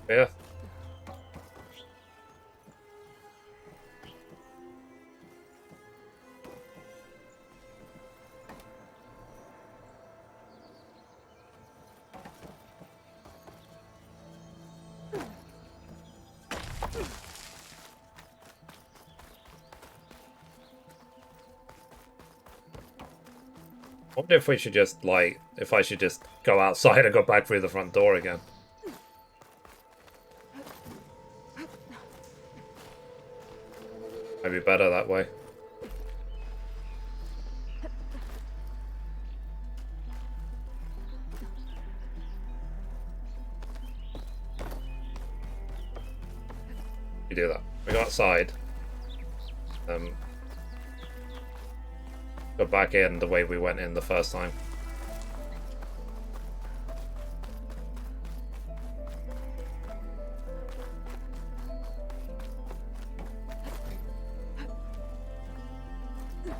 Yeah. I wonder if we should just, like, if I should just go outside and go back through the front door again. Maybe better that way. You do that. We go outside. Go back in the way we went in the first time.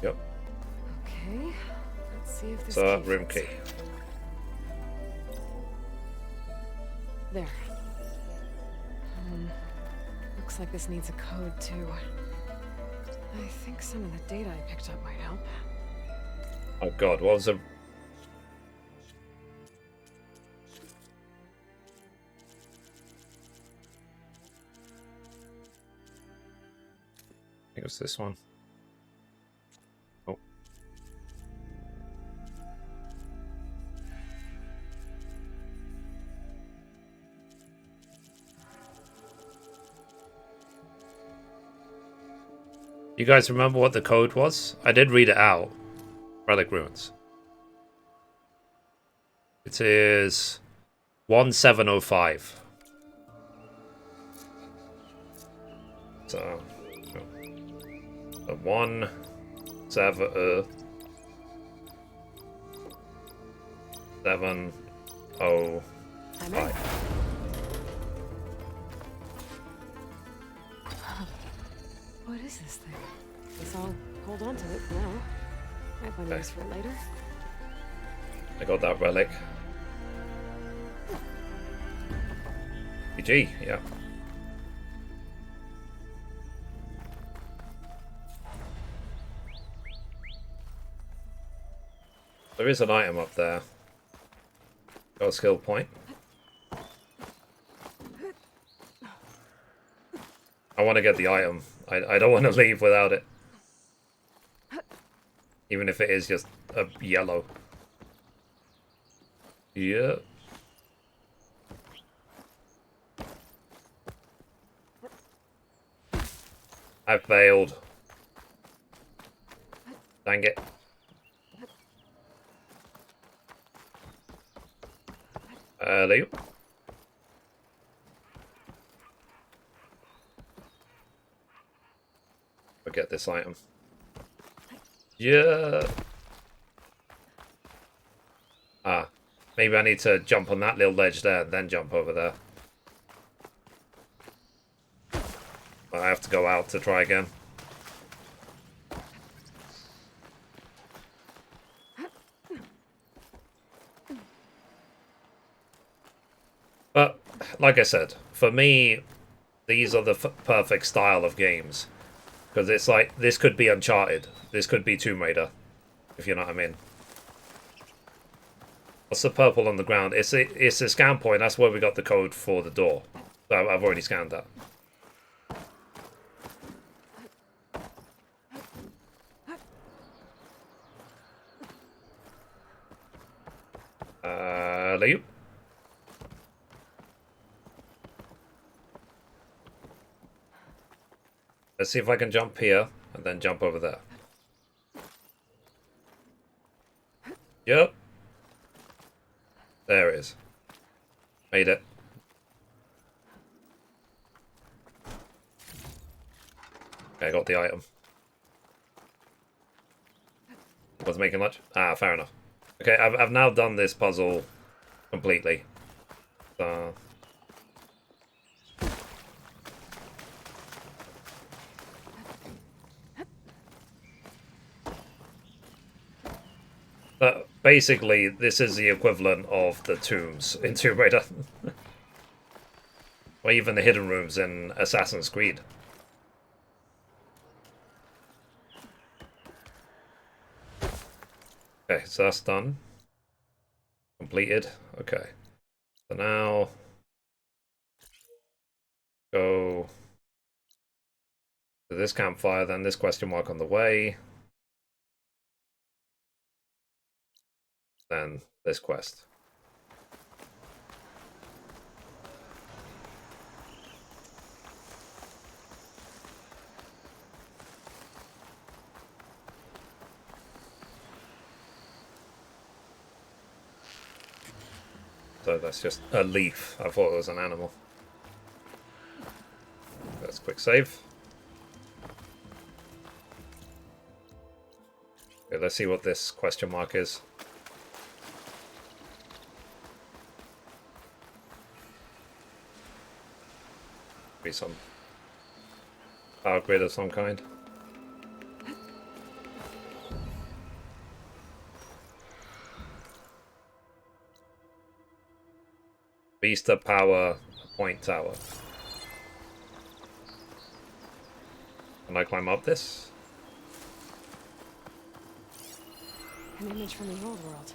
Yep. Okay. Let's see if this So, key room fits. key. There. Looks like this needs a code, too. I think some of the data I picked up might help. Oh god, what was the... I think it was this one. Oh. You guys remember what the code was? I did read it out. Relic Ruins. It is 1705. So, 1 7 7 0 5. What is this thing? Guess I'll hold on to it for now. Might find use for it later. I got that relic. GG, yeah. There is an item up there. Got a skill point. I want to get the item. I don't want to leave without it. Even if it is just a yellow. Yeah. I failed. Dang it. Hello. Forget this item. Yeah. Ah. Maybe I need to jump on that little ledge there and then jump over there. I have to go out to try again. But, like I said, for me, these are the perfect style of games. Because it's like, this could be Uncharted. This could be Tomb Raider. If you know what I mean. What's the purple on the ground? It's a scan point. That's where we got the code for the door. So I've already scanned that. Leave. Let's see if I can jump here and then jump over there. Yep. There it is. Made it. Okay, I got the item. Wasn't making much? Ah, fair enough. Okay, I've now done this puzzle completely. So... But basically, this is the equivalent of the tombs in Tomb Raider. Or even the hidden rooms in Assassin's Creed. Okay, so that's done. Completed. Okay. So now... go to this campfire, then this question mark on the way. Then this quest. So that's just a leaf. I thought it was an animal. Let's quick save. Okay, let's see what this question mark is. Be some power grid of some kind. Vista Power Point Tower. Can I climb up this? An image from the old world.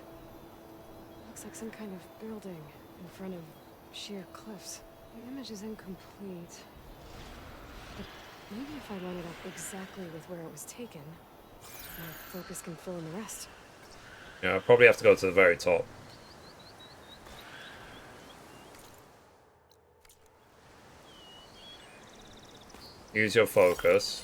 Looks like some kind of building in front of sheer cliffs. The image is incomplete. But maybe if I line it up exactly with where it was taken, my focus can fill in the rest. Yeah, I probably have to go to the very top. Use your focus.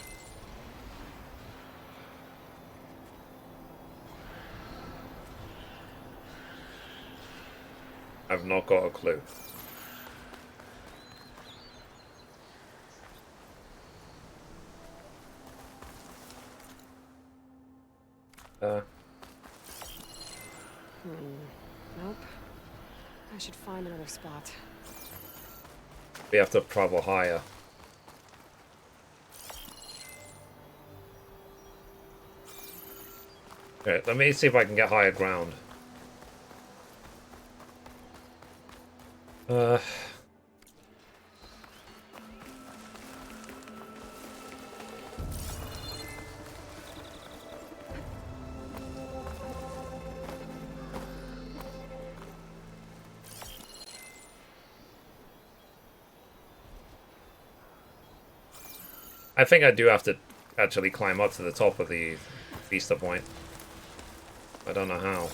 I've not got a clue. Nope. I should find another spot. We have to travel higher. Okay, let me see if I can get higher ground. I think I do have to actually climb up to the top of the Vista Point. I don't know how.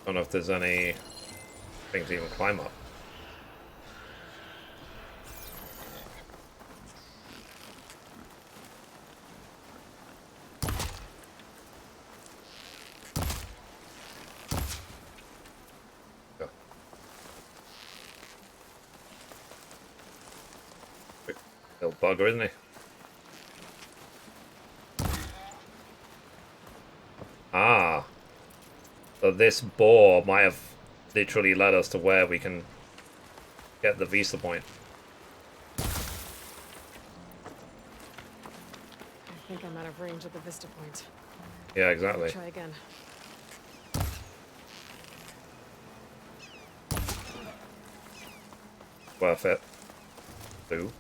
I don't know if there's any thing to even climb up. Go. Quick little bugger, isn't he? Ah. So this boar might have literally led us to where we can get the Vista Point. I think I'm out of range at the Vista Point. Yeah, exactly. Try again. Worth it. Ooh.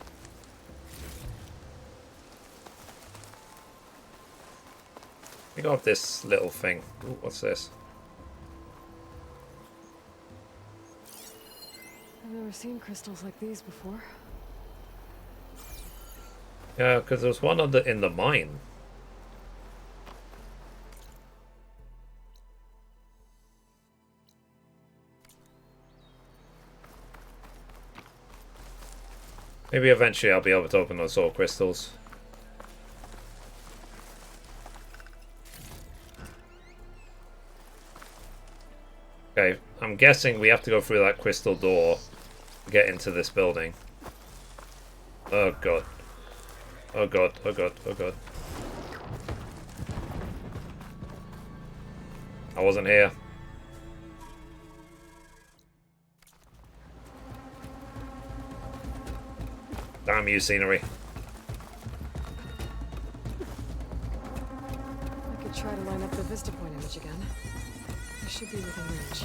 We got this little thing. Ooh, what's this? I've never seen crystals like these before. Yeah, because there was one in the mine. Maybe eventually I'll be able to open those soul crystals. Okay, I'm guessing we have to go through that crystal door to get into this building. Oh god. Oh god, oh god, oh god. I wasn't here. Damn you, scenery. I could try to line up the Vista Point image again. I should be within range.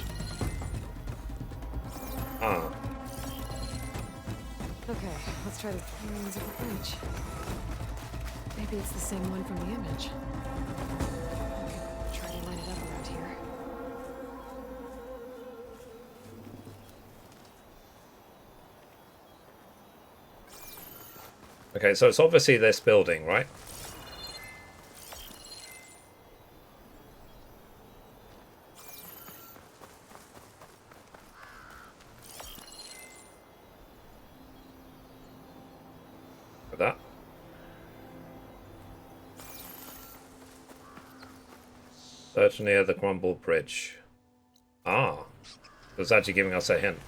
Ah. Okay, let's try the ruins of the bridge. Maybe it's the same one from the image. I could try to line it up around here. Okay, so it's obviously this building, right? With that. Search near the crumbled bridge. Ah. It was actually giving us a hint.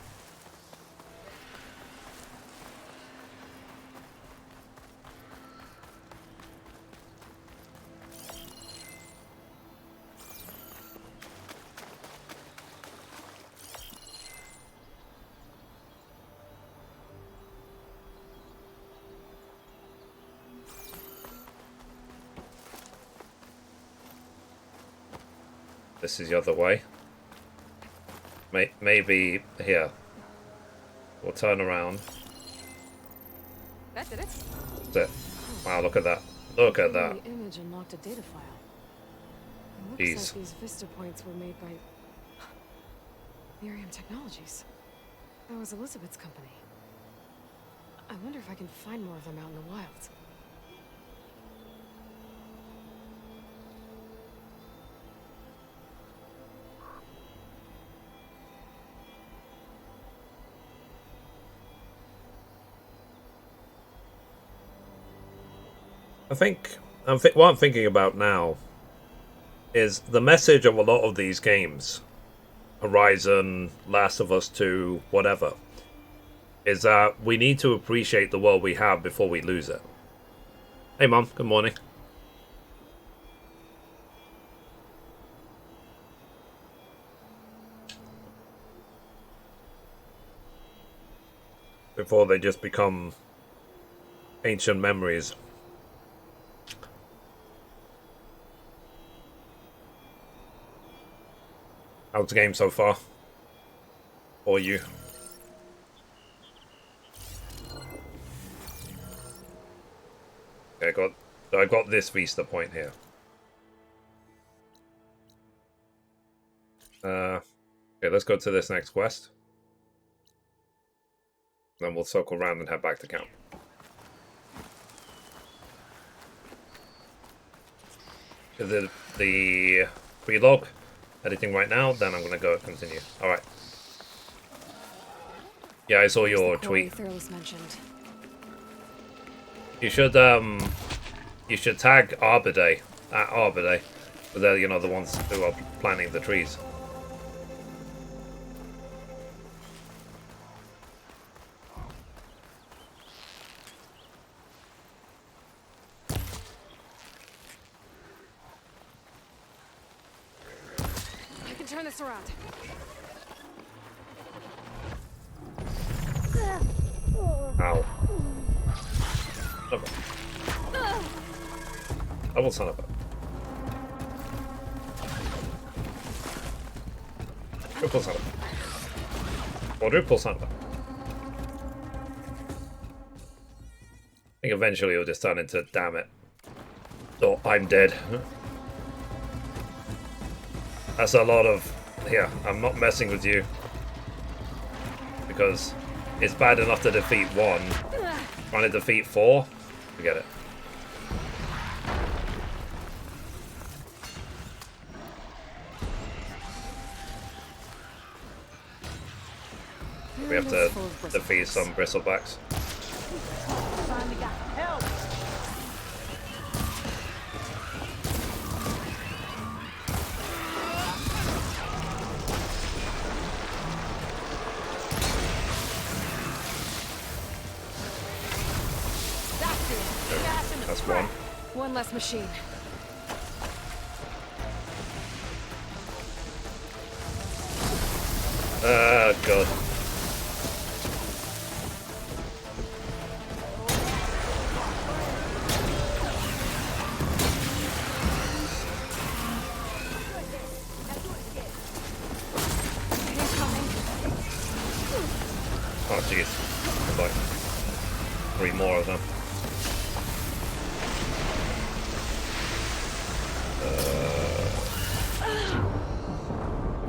This is the other way. Maybe here. We'll turn around. That did it. That's it. Wow, look at that. Look at that. The image unlocked a data file. It Jeez. looks like these Vista points were made by Miriam Technologies. That was Elizabeth's company. I wonder if I can find more of them out in the wild. I think what I'm thinking about now is the message of a lot of these games, Horizon, Last of Us 2, whatever, is that we need to appreciate the world we have before we lose it. Hey Mom, good morning. Before they just become ancient memories. How's the game so far? Or you? Okay, I got this Vista point here. Okay, let's go to this next quest. Then we'll circle around and head back to camp. Is the pre-log editing right now? Then I'm gonna go continue. All right. Yeah, I saw your tweet. You should tag Arbor Day at Arbor Day, but they're the ones who are planting the trees. I can turn this around. Ow. Double son of a. Triple son of a. Quadruple son of a. I think eventually it'll just turn into damn it. Oh, I'm dead. That's a lot of. Here, I'm not messing with you. Because it's bad enough to defeat one. Trying to defeat four? Forget it. We have to defeat some bristlebacks. That's one. One less machine. God. Oh jeez. There's like 3 more of them.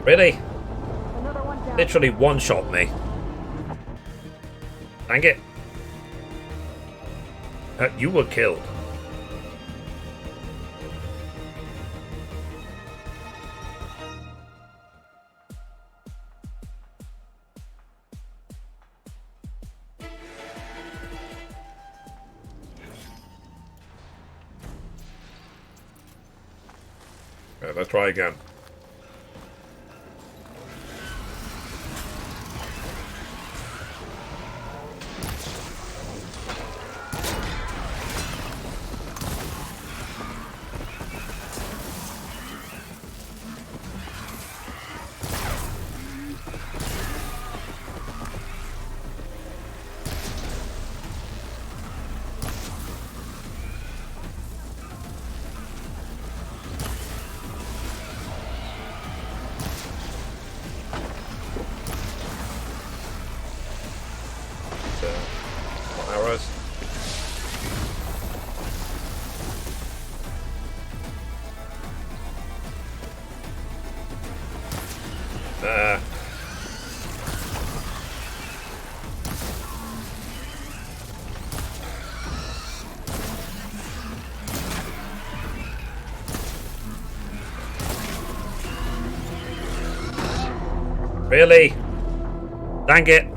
Really? Literally one-shot me. Dang it. You were killed. Okay, let's try again. Really? Dang it.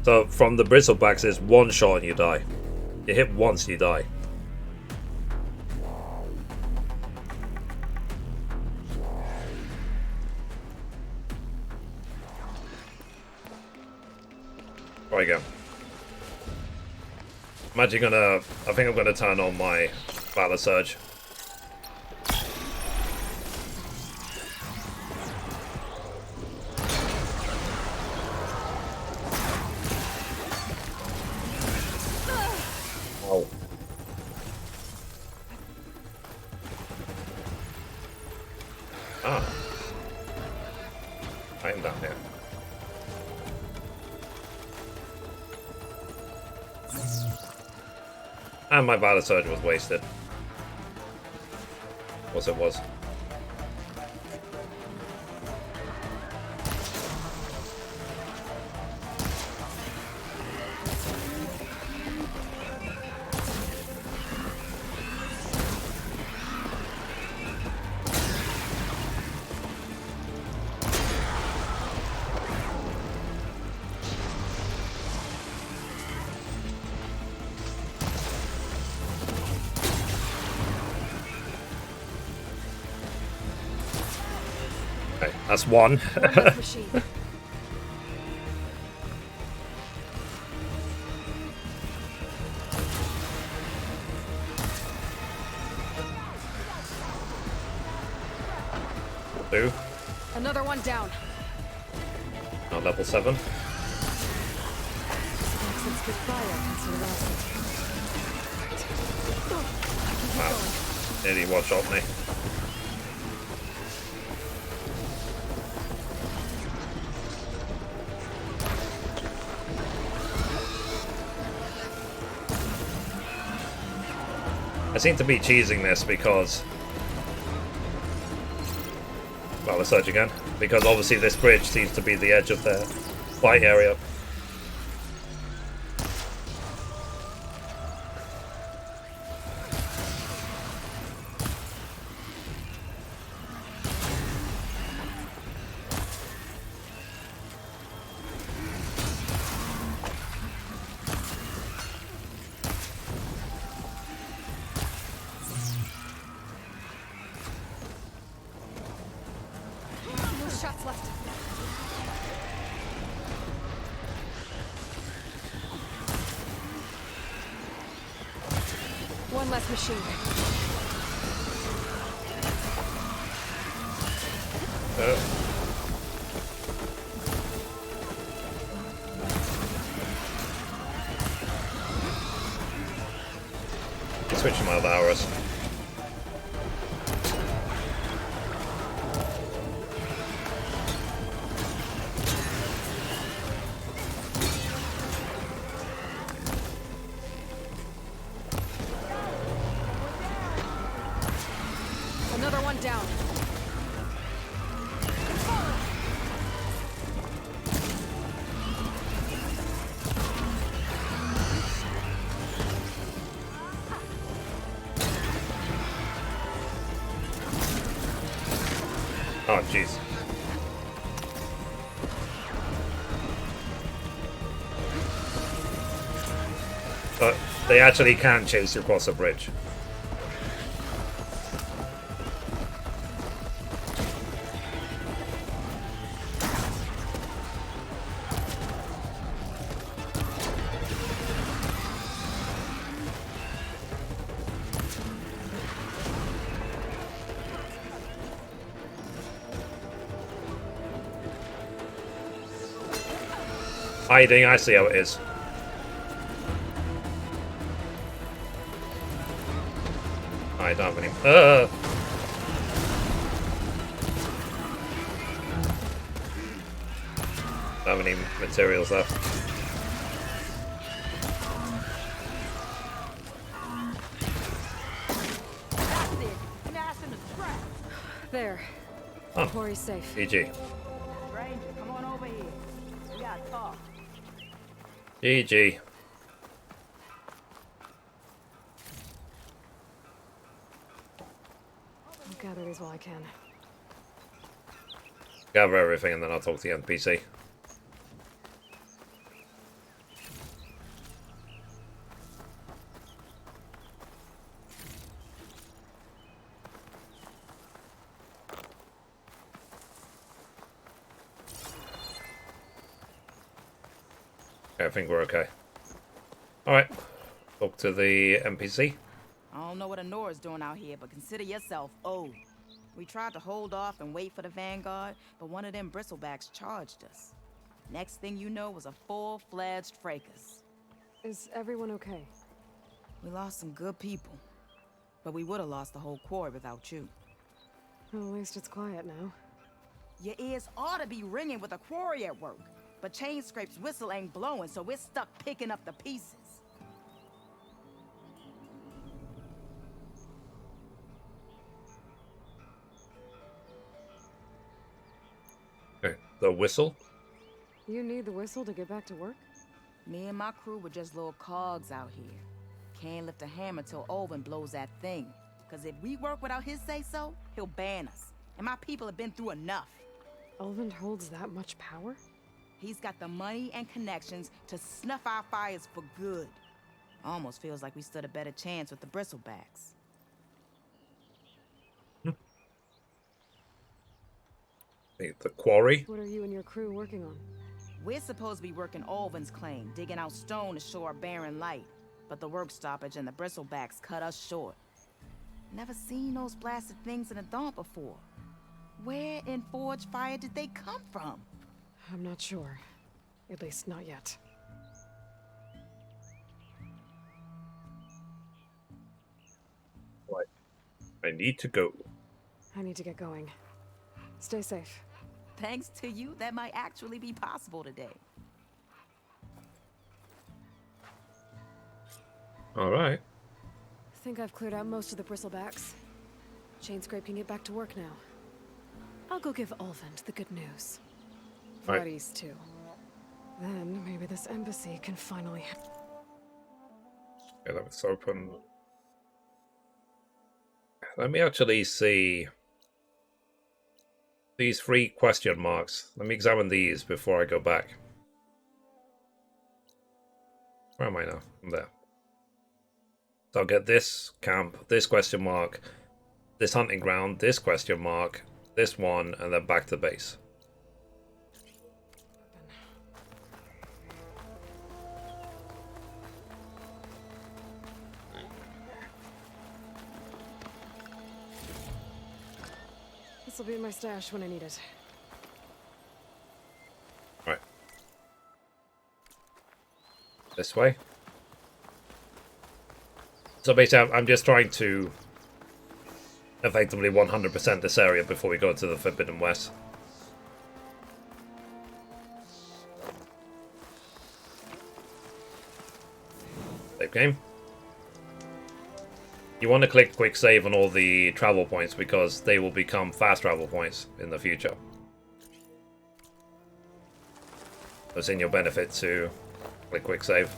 So from the bristlebacks, it's one shot and you die. You hit once, you die. There we go. I'm actually gonna... I think I'm gonna turn on my Valor Surge. Oh. Ah. I am down here. And my Valor Surge was wasted. Of course it was. That's one. Two. Another one down. Not level 7. Wow. Nearly one-shot me. I seem to be cheesing this because... Well, let's search again. Because obviously this bridge seems to be the edge of the fight area. Shots left. One less machine. Switching my other arrows. Another one down. Oh, jeez. But they actually can chase you across a bridge. Hiding, I see how it is. I don't have any. Don't have any materials left. There. Oh, Quarry's safe. GG. Stranger, come on over here. We gotta talk. GG. I'll gather these while I can. Gather everything and then I'll talk to the NPC. I think we're okay. Alright. Talk to the NPC. I don't know what Anora's doing out here, but consider yourself owed. We tried to hold off and wait for the Vanguard, but one of them bristlebacks charged us. Next thing you know was a full-fledged fracas. Is everyone okay? We lost some good people, but we would have lost the whole quarry without you. Well, at least it's quiet now. Your ears ought to be ringing with a quarry at work, but Chainscrape's whistle ain't blowing, so we're stuck picking up the pieces. Okay. The whistle? You need the whistle to get back to work? Me and my crew were just little cogs out here. Can't lift a hammer till Olvin blows that thing. Cause if we work without his say-so, he'll ban us. And my people have been through enough. Olvin holds that much power? He's got the money and connections to snuff our fires for good. Almost feels like we stood a better chance with the bristlebacks. The quarry? What are you and your crew working on? We're supposed to be working Olvin's claim, digging out stone to show our barren light. But the work stoppage and the bristlebacks cut us short. Never seen those blasted things in a dawn before. Where in Forge Fire did they come from? I'm not sure. At least not yet. Right. I need to go. I need to get going. Stay safe. Thanks to you, that might actually be possible today. Alright. Think I've cleared out most of the bristlebacks. Chainscrape can get back to work now. I'll go give Olvin the good news. Right. Freddy's too. Then maybe this embassy can finally... Okay, let's open. Let me actually see these 3 question marks. Let me examine these before I go back. Where am I now? I'm there. So I'll get this camp, this question mark, this hunting ground, this question mark, this one, and then back to base. This will be in my stash when I need it. Right. This way. So basically, I'm just trying to effectively 100% this area before we go to the Forbidden West. Save game. You want to click quick save on all the travel points because they will become fast travel points in the future. So it's in your benefit to click quick save.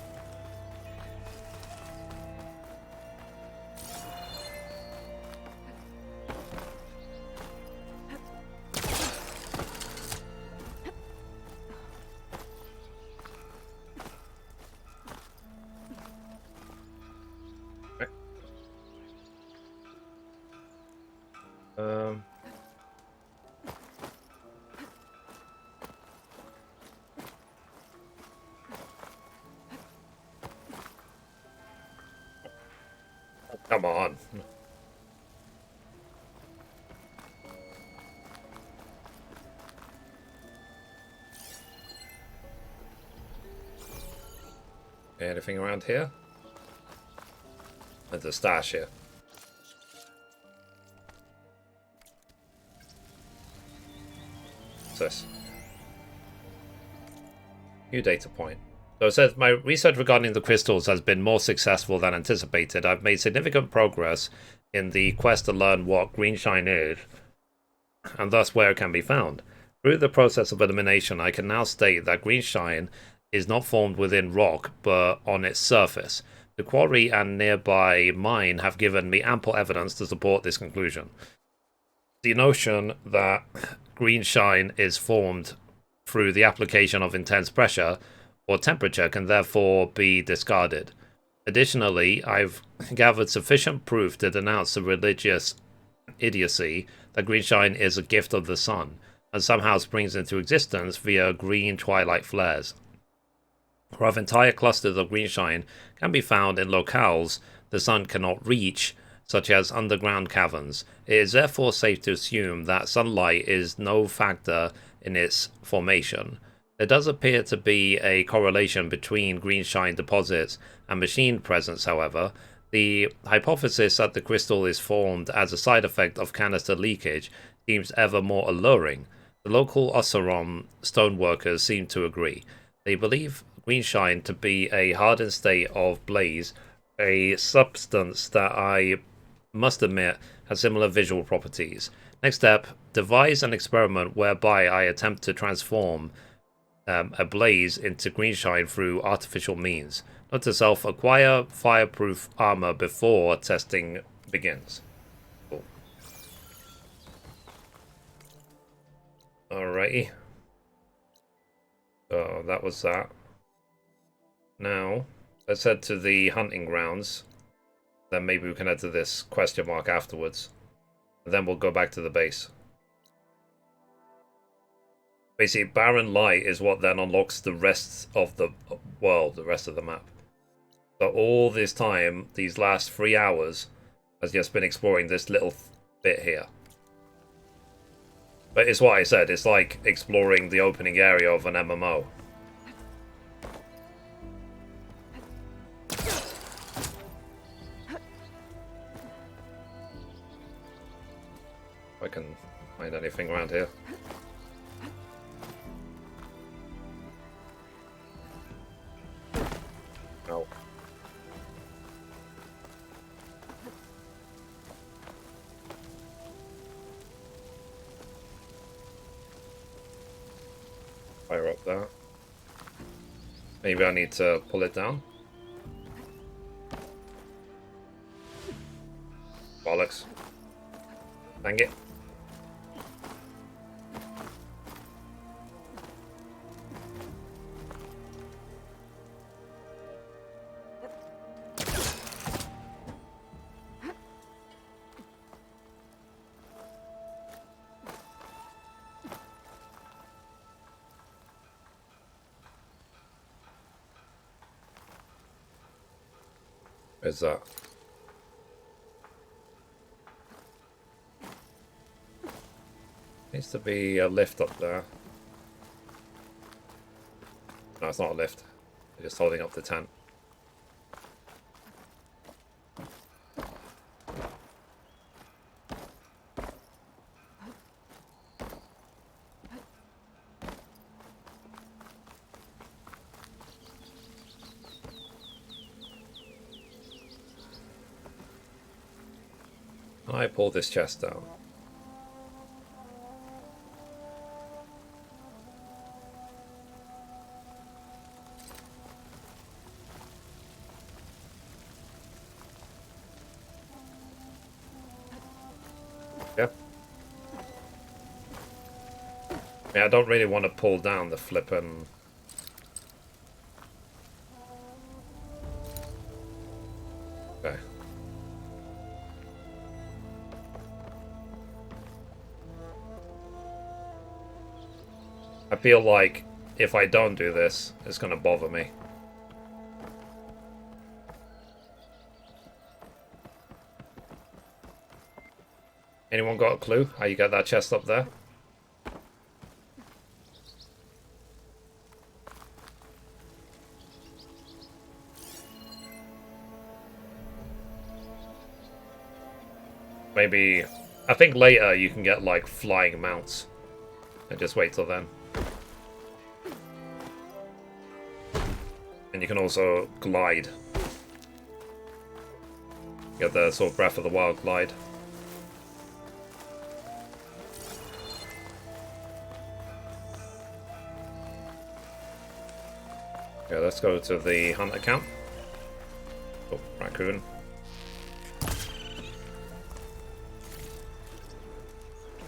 Come on. Anything around here? There's a stash here. What's this? New data point. So it says, my research regarding the crystals has been more successful than anticipated. I've made significant progress in the quest to learn what green shine is and thus where it can be found. Through the process of elimination, I can now state that green shine is not formed within rock, but on its surface. The quarry and nearby mine have given me ample evidence to support this conclusion. The notion that green shine is formed through the application of intense pressure or temperature can therefore be discarded. Additionally, I've gathered sufficient proof to denounce the religious idiocy that green shine is a gift of the sun, and somehow springs into existence via green twilight flares. Whereas entire clusters of green shine can be found in locales the sun cannot reach, such as underground caverns, it is therefore safe to assume that sunlight is no factor in its formation. There does appear to be a correlation between green shine deposits and machine presence, however. The hypothesis that the crystal is formed as a side effect of canister leakage seems ever more alluring. The local Oseram stoneworkers seem to agree. They believe green shine to be a hardened state of blaze, a substance that I must admit has similar visual properties. Next step, devise an experiment whereby I attempt to transform a blaze into green shine through artificial means. Note to self, acquire fireproof armor before testing begins. Cool. Alrighty. So that was that. Now, let's head to the hunting grounds. Then maybe we can head to this question mark afterwards. And then we'll go back to the base. Basically, barren light is what then unlocks the rest of the world, the rest of the map. So all this time, these last 3 hours, has just been exploring this little bit here. But it's what I said, it's like exploring the opening area of an MMO. If I can find anything around here. No. Fire up there. Maybe I need to pull it down. Bollocks. Dang it. Where's that? Needs to be a lift up there. No, it's not a lift. They're just holding up the tent. I pull this chest down. Yeah. Yeah, I don't really want to pull down the flippin'... Okay. I feel like if I don't do this, it's going to bother me. Anyone got a clue how you get that chest up there? Maybe... I think later you can get like flying mounts. And just wait till then. And you can also glide. Get the sort of Breath of the Wild glide. Okay, let's go to the hunter camp. Oh, raccoon. Get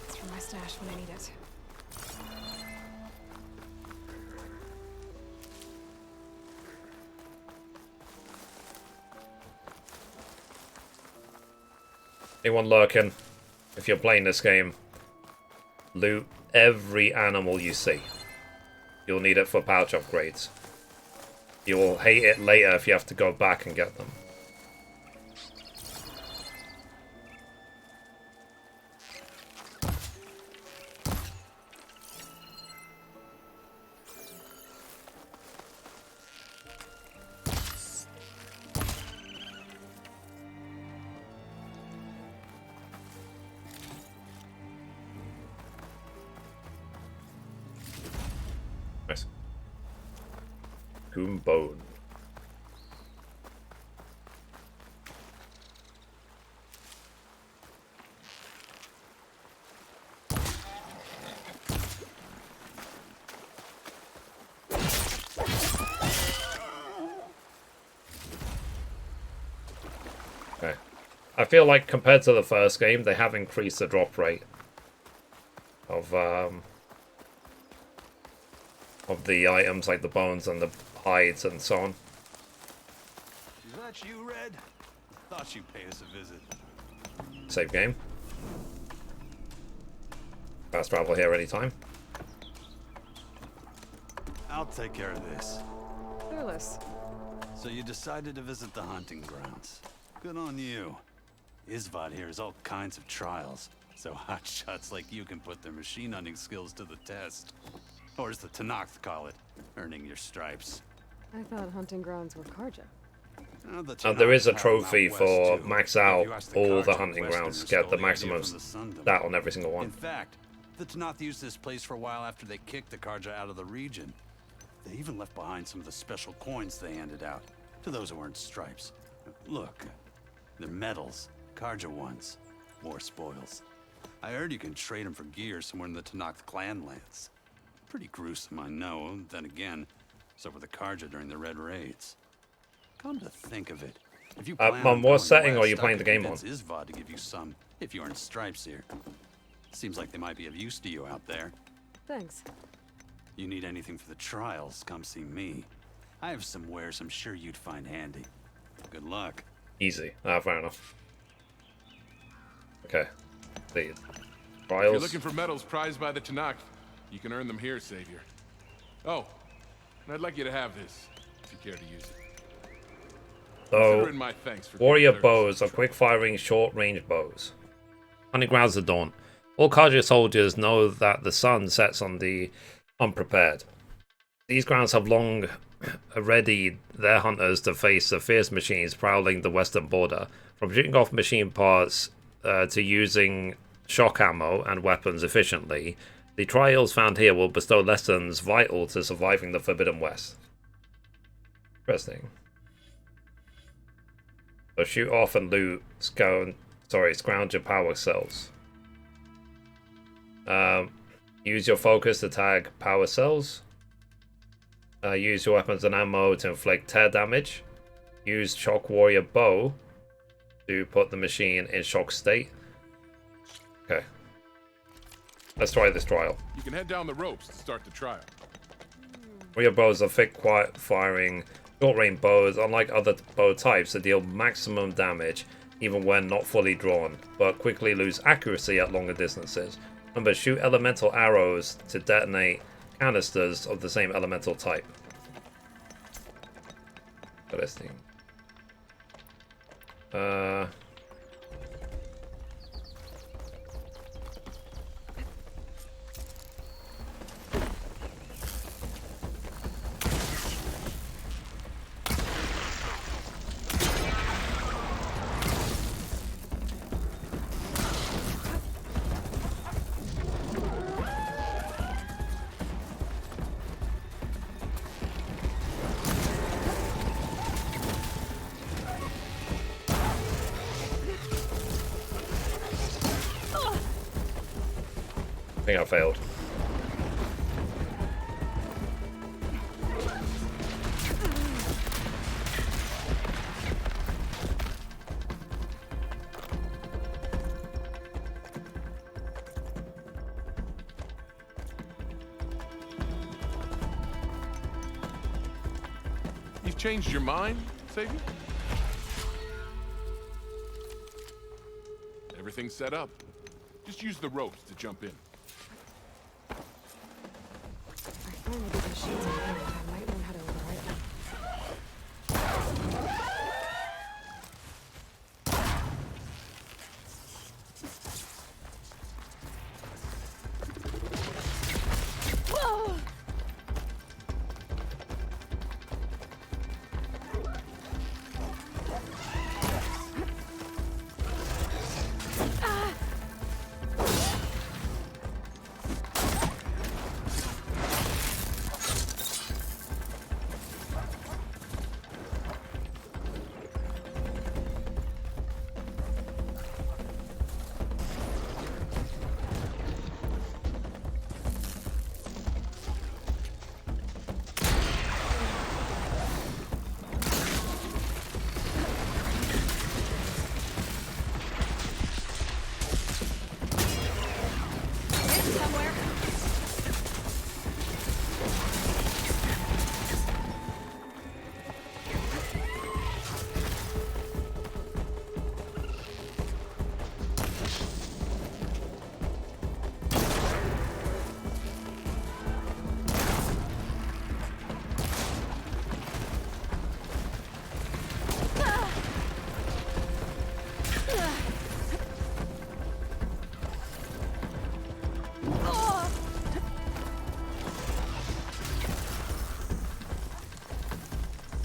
this from my stash when I need it. Anyone lurking? If you're playing this game, loot every animal you see. You'll need it for pouch upgrades. You will hate it later if you have to go back and get them. Nice. Coon bone. Okay. I feel like compared to the first game, they have increased the drop rate of the items, like the bones and the hides and so on. Is that you, Red? Thought you'd pay us a visit. Save game. Fast travel here anytime. I'll take care of this. Fearless. So you decided to visit the hunting grounds. Good on you. Isvad here has all kinds of trials, so hotshots like you can put their machine hunting skills to the test. Or as the Tenakth call it, earning your stripes. I thought hunting grounds were Karja. There is a trophy for max out all the hunting grounds, get the maximum stat on every single one. In fact, the Tenakth used this place for a while after they kicked the Karja out of the region. They even left behind some of the special coins they handed out to those who earned stripes. Look, they're medals, Karja ones, more spoils. I heard you can trade them for gear somewhere in the Tenakth clan lands. Pretty gruesome, I know. Then again, so were the Karja during the Red Raids. Come to think of it, if you plan on what going setting west, are you playing I the could game on? convince Isvad to give you some, if you earn stripes here. Seems like they might be of use to you out there. Thanks. You need anything for the trials, come see me. I have some wares I'm sure you'd find handy. Good luck. Easy. Ah, fair enough. Okay. The If trials. you're looking for medals prized by the Tenakth, you can earn them here, Savior. Oh, and I'd like you to have this, if you care to use it. Consider So, it my thanks for warrior doing bows are quick-firing, short-range bows. Hunting grounds of dawn. All Karja soldiers know that the sun sets on the unprepared. These grounds have long readied their hunters to face the fierce machines prowling the western border. From shooting off machine parts to using shock ammo and weapons efficiently, the trials found here will bestow lessons vital to surviving the Forbidden West. Interesting. So shoot off and loot, scrounge your power cells. Use your focus to tag power cells. Use your weapons and ammo to inflict tear damage. Use shock warrior bow to put the machine in shock state. Okay. Let's try this trial. You can head down the ropes to start the trial. Warrior bows are thick, quiet-firing, short-range bows. Unlike other bow types, that deal maximum damage even when not fully drawn, but quickly lose accuracy at longer distances. Remember, shoot elemental arrows to detonate canisters of the same elemental type. Got this thing. I think I failed. changed your mind, Savior? Everything's set up. Just use the ropes to jump in. I finally get these sheets on hand. I might learn how to override them.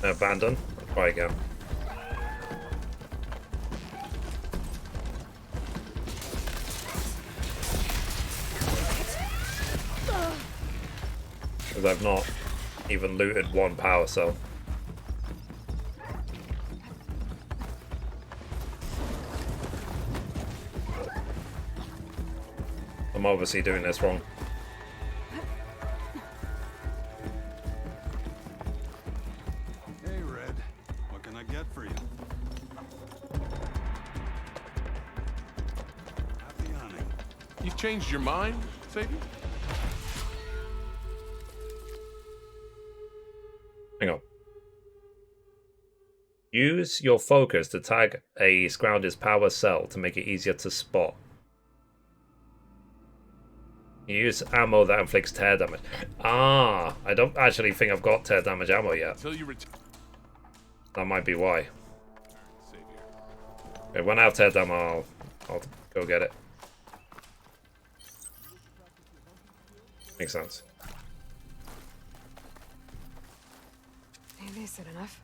Abandon. I'll try again. Because I've not even looted one power cell. I'm obviously doing this wrong. Changed your mind, Savior? Hang on. Use your focus to tag a Scrounger's power cell to make it easier to spot. Use ammo that inflicts tear damage. Ah, I don't actually think I've got tear damage ammo yet. That might be why. Okay, when I have tear damage, I'll go get it. Makes sense. Maybe is it enough?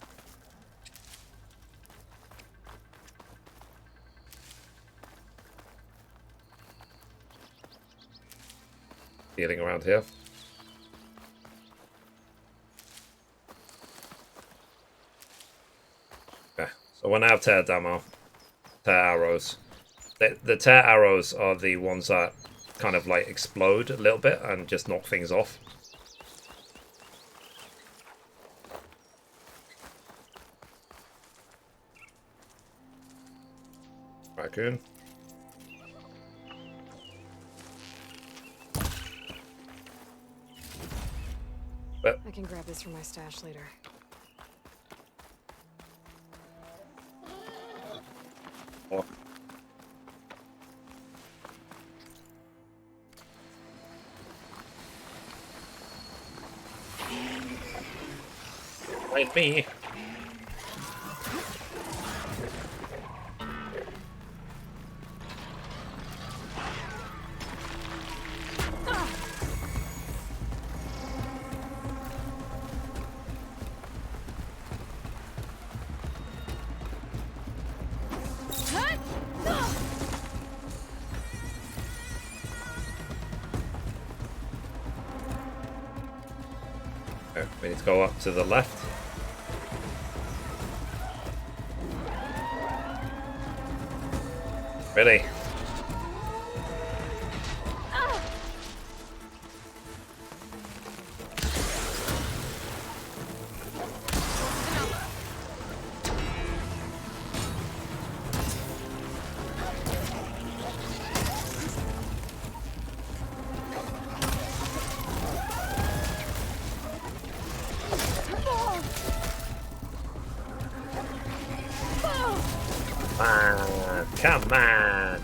Feeling around here. Okay, so when I have tear arrows, the tear arrows are the ones that kind of like explode a little bit and just knock things off. Raccoon. But I can grab this from my stash later. Oh. Find me. Okay, we need to go up to the left. Really? Man.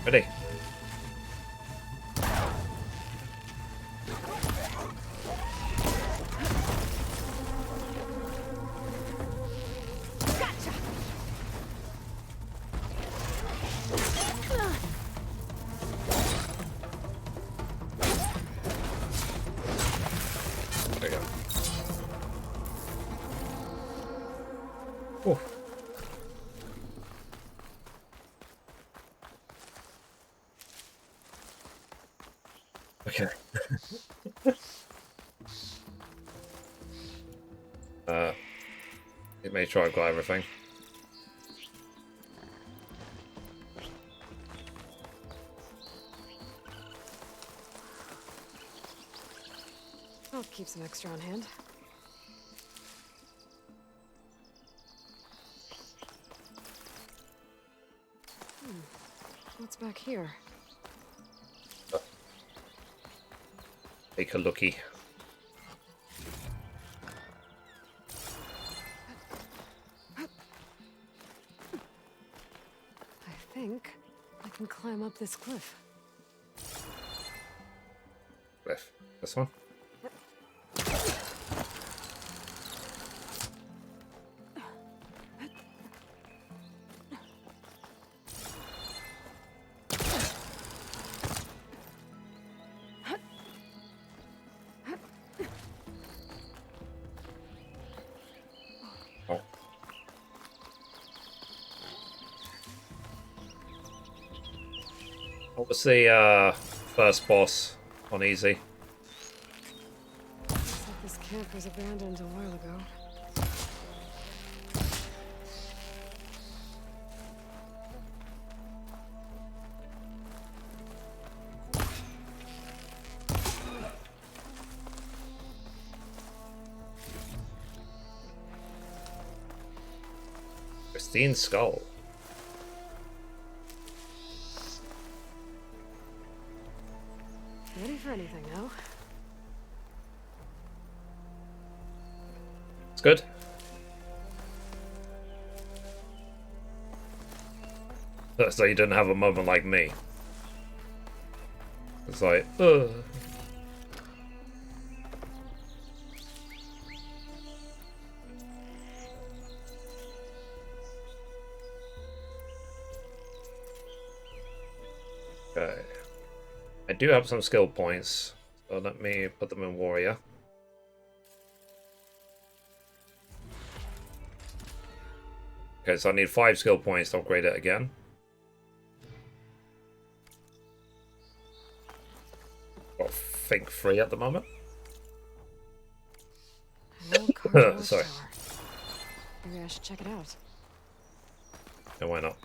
Ready? There you go. Ooh. Okay. It may try to got everything. I'll keep some extra on hand. What's back here? Take a looky. I think I can climb up this cliff. Cliff. This one? What was the first boss on easy? Looks like this camp was abandoned a while ago. Pristine skull. Ready for anything now? It's good. So you didn't have a moment like me. It's like, ugh. Okay. I do have some skill points, so let me put them in warrior. Okay, so I need 5 skill points to upgrade it again. Got I think 3 at the moment. Sorry. Maybe I should check it out. No, why not?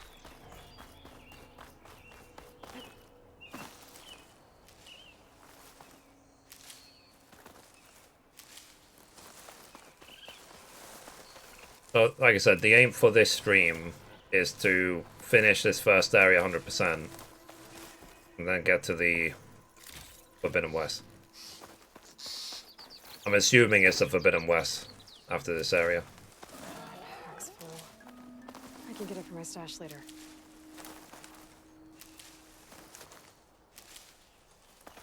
So, like I said, the aim for this stream is to finish this first area 100% and then get to the Forbidden West. I'm assuming it's the Forbidden West after this area. Pack's full. I can get it for my stash later.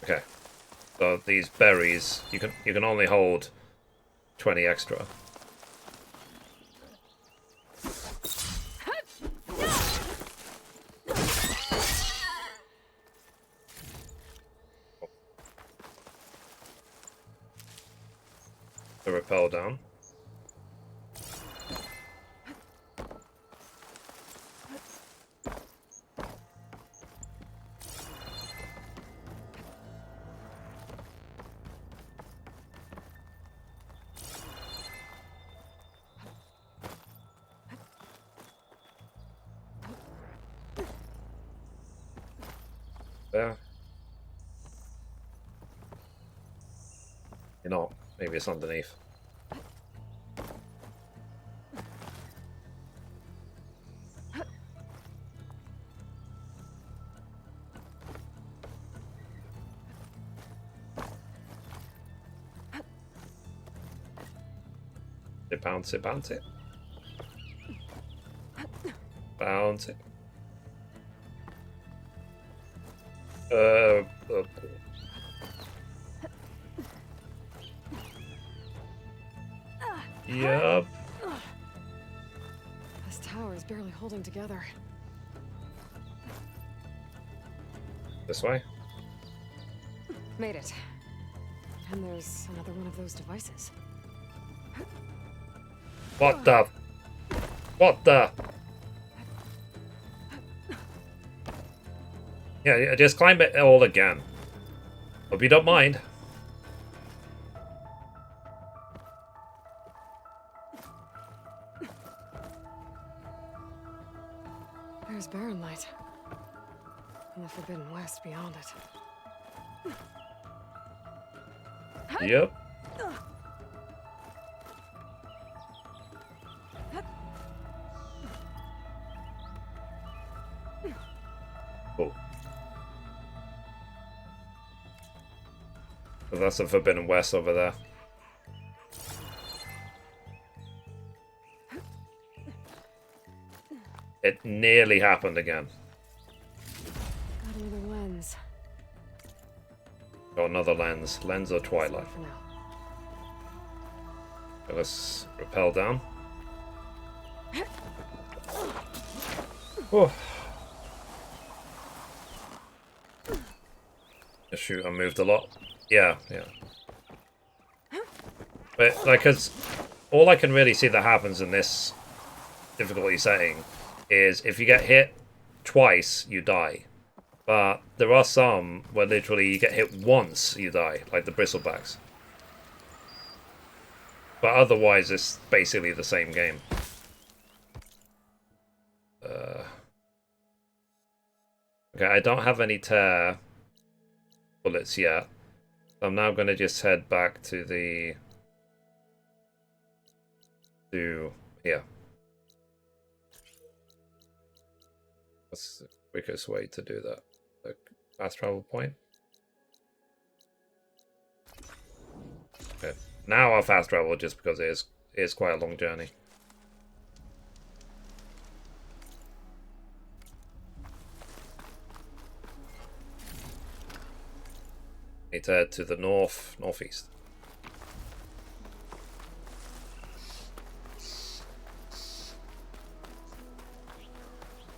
Okay. So these berries, you can only hold 20 extra. The rappel down. There. You know, maybe it's underneath. Bounce it, bounce it. Bounce it. Yup. This tower is barely holding together. This way. Made it. And there's another one of those devices. What the? What the? Yeah, just climb it all again. Hope you don't mind. There's Barren Light. And the Forbidden West beyond it. Yep. Cool. So that's the Forbidden West over there. It nearly happened again. Got another lens. Got another lens. Lens of Twilight. For now. Okay, let's rappel down. Oh. Shoot, I moved a lot. Yeah. But, like, cause all I can really see that happens in this difficulty setting is if you get hit twice, you die. But there are some where literally you get hit once, you die, like the bristlebacks. But otherwise, it's basically the same game. Okay, I don't have any tear bullets yet. So I'm now going to just head back to the... here. What's the quickest way to do that? The fast travel point? Okay. Now I'll fast travel just because it is quite a long journey. Need to head to the northeast.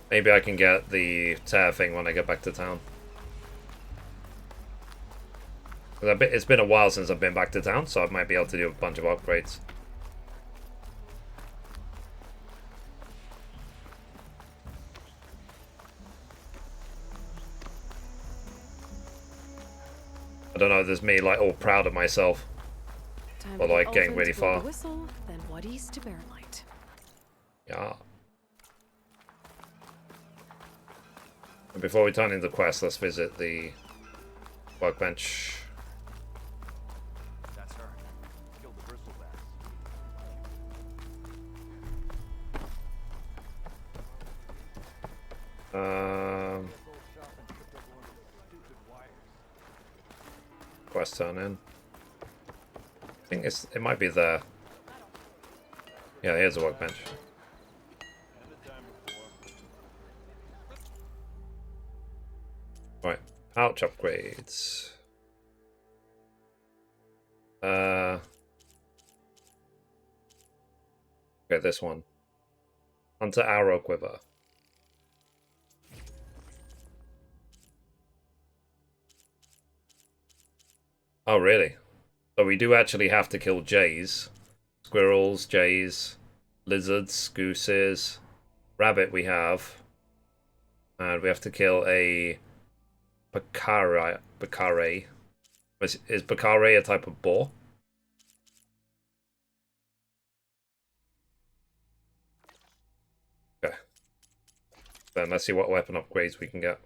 Maybe I can get the tear thing when I get back to town. It's been a while since I've been back to town, so I might be able to do a bunch of upgrades. I don't know, there's me like all proud of myself. Or like getting really far. Whistle, then what east to Barren Light. Yeah. And before we turn into the quest, let's visit the workbench. That's her. Killed the bristlebacks. Quest turn in. I think it might be there. Yeah, here's a workbench. Right, pouch upgrades. Okay, this one. Hunter arrow quiver. Oh, really? So we do actually have to kill jays. Squirrels, jays, lizards, gooses, rabbit we have. And we have to kill a Bacare. Is Bacare a type of boar? Okay. Then let's see what weapon upgrades we can get.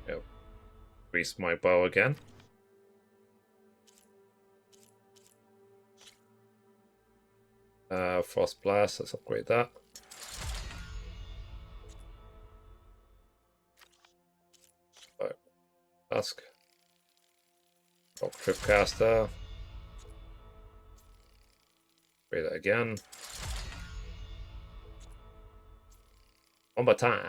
Yep. Increase my bow again. Frost Blast, let's upgrade that. Right. Dusk. Rock Tripcaster. Read it again. One more time.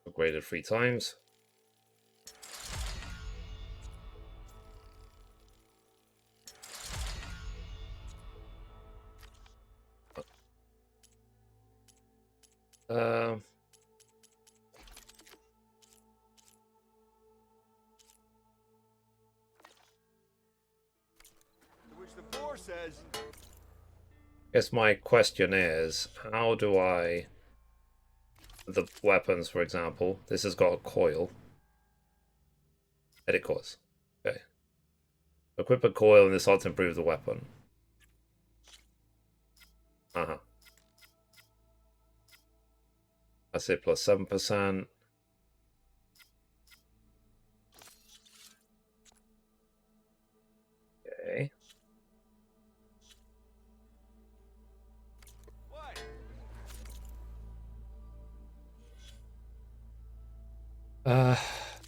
Upgraded 3 times. Which the boar says. Guess my question is, how do I... The weapons, for example, this has got a coil. Edit course. Okay. Equip a coil and this ought to improve the weapon. Uh-huh. That's it, plus 7%. Okay.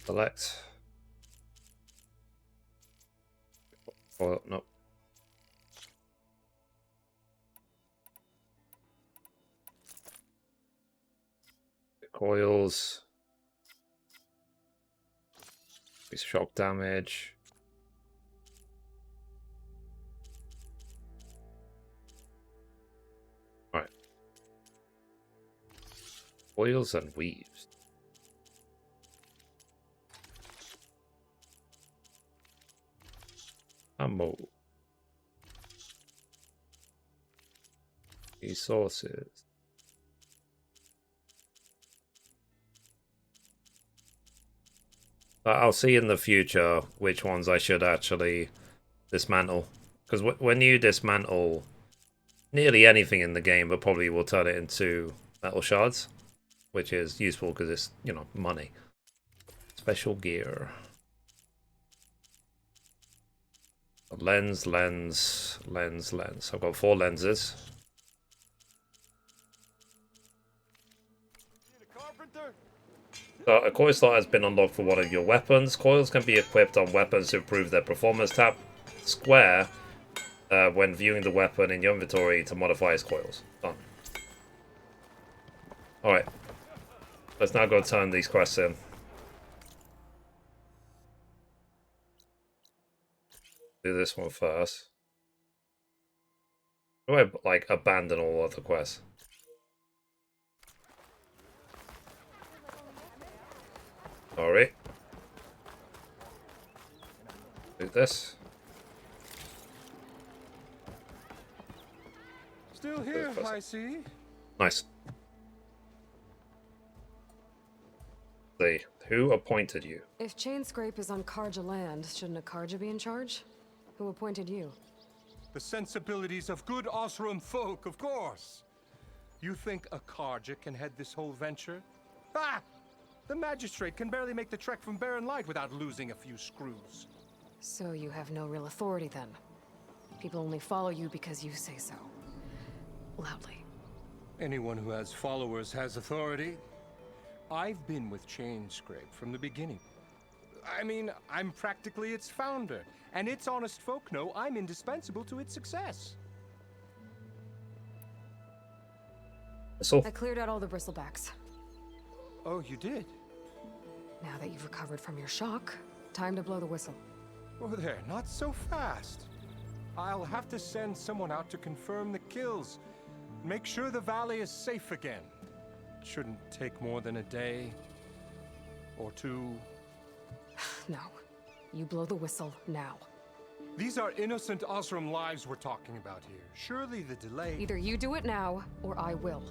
Select. Oh, no. Coils. Increase shock damage. Alright. Coils and weaves. Ammo. Resources. I'll see in the future which ones I should actually dismantle. Because when you dismantle nearly anything in the game, but probably will turn it into metal shards, which is useful because it's, you know, money. Special gear. Lens, lens, lens, lens. I've got 4 lenses. So a coil slot has been unlocked for one of your weapons. Coils can be equipped on weapons to improve their performance. Tap square when viewing the weapon in your inventory to modify its coils. Done. Alright. Let's now go turn these quests in. Do this one first. Do I, like, abandon all other quests? Alright. Do this. Still here, I see. Nice. See, who appointed you? If chain scrape is on Karja land, shouldn't a Karja be in charge? Who appointed you? The sensibilities of good Osram folk, of course. You think a Karja can head this whole venture? Ah! The magistrate can barely make the trek from Barren Light without losing a few screws. So you have no real authority then? People only follow you because you say so. Loudly. Anyone who has followers has authority. I've been with Chain Scrape from the beginning. I mean, I'm practically its founder, and its honest folk know I'm indispensable to its success. So I cleared out all the bristlebacks. Oh, you did? Now that you've recovered from your shock, time to blow the whistle. Oh there, not so fast. I'll have to send someone out to confirm the kills. Make sure the valley is safe again. Shouldn't take more than a day or 2. No. You blow the whistle now. These are innocent Osram lives we're talking about here. Surely the delay... Either you do it now, or I will.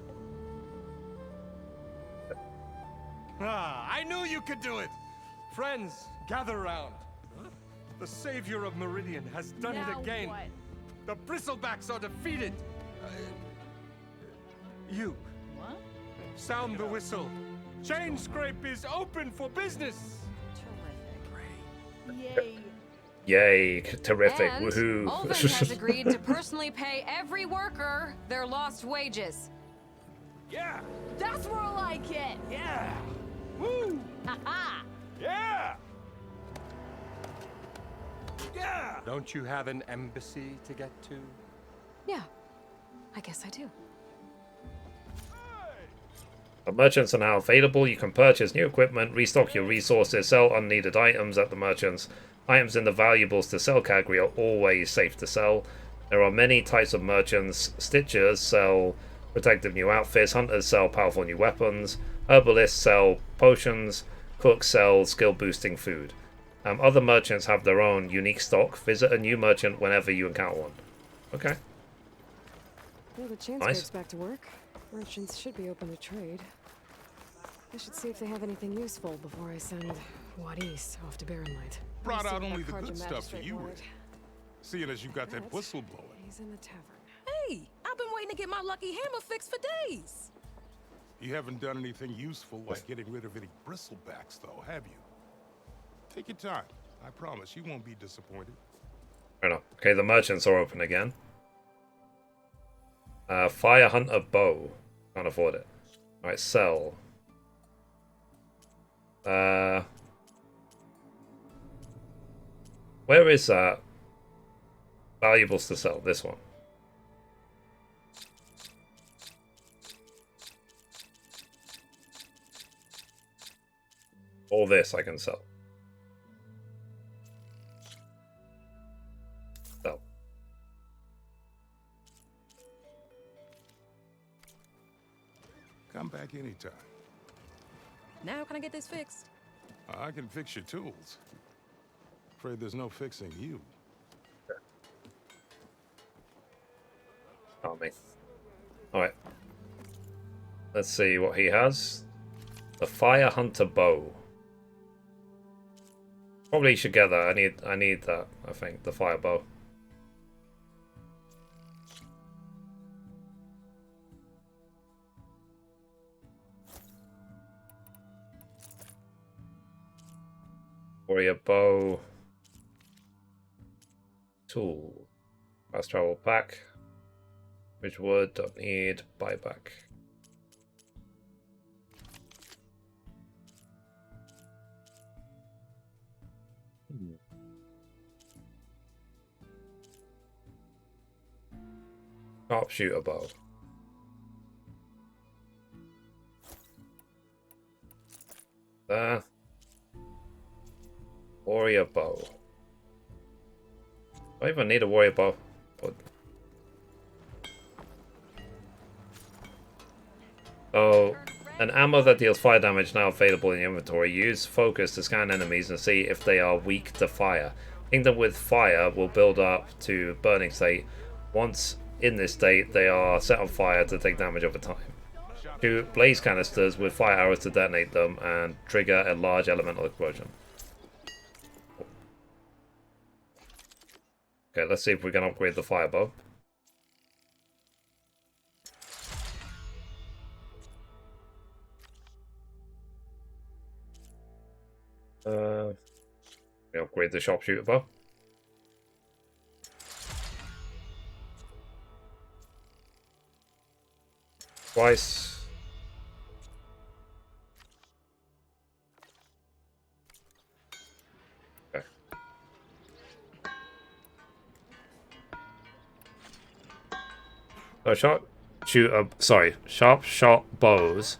Ah, I knew you could do it! Friends, gather round. The savior of Meridian has done it again. What? The bristlebacks are defeated. You. What? Sound the whistle. Chain Scrape is open for business. Yay. Yay, terrific, And woohoo. Ulvin has agreed to personally pay every worker their lost wages. Yeah! That's more like it! Yeah! Woo! Ha-ha! Yeah! Yeah! Don't you have an embassy to get to? Yeah, I guess I do. The merchants are now available. You can purchase new equipment, restock your resources, sell unneeded items at the merchants. Items in the valuables to sell category are always safe to sell. There are many types of merchants. Stitchers sell protective new outfits, hunters sell powerful new weapons, herbalists sell potions, cooks sell skill boosting food. Other merchants have their own unique stock. Visit a new merchant whenever you encounter one. Okay. Well, the chance Nice. goes back to work. Merchants should be open to trade. I should see if they have anything useful before I send Wadis off to Barren Light. Brought I'll see out what only that the Carja good stuff for magistrate you, wanted. Rick. Seeing as you got that whistle blowing. He's in the tavern. Hey, I've been waiting to get my lucky hammer fixed for days. You haven't done anything useful like getting rid of any bristlebacks, though, have you? Take your time. I promise you won't be disappointed. Fair enough. Okay, the merchants are open again. Fire hunter bow. Can't afford it. Alright, sell. Where is that? Valuables to sell. This one. All this I can sell. Sell. Come back anytime. Now can I get this fixed? I can fix your tools. Afraid there's no fixing you. Oh, me. Alright. Let's see what he has. The Fire Hunter bow. Probably should get that. I need that, I think. The fire bow. Warrior bow. Tool. Fast travel pack. Which wood, don't need, buyback. Sharpshooter bow. There. Warrior bow. I don't even need a warrior bow, but oh, an ammo that deals fire damage now available in the inventory. Use focus to scan enemies and see if they are weak to fire. Kingdom with fire will build up to burning state. Once in this state, they are set on fire to take damage over time. Shoot blaze canisters with fire arrows to detonate them and trigger a large elemental explosion. Okay, let's see if we can upgrade the fire bow. We upgrade the sharpshooter bow. Twice. Okay. So sharp shot bows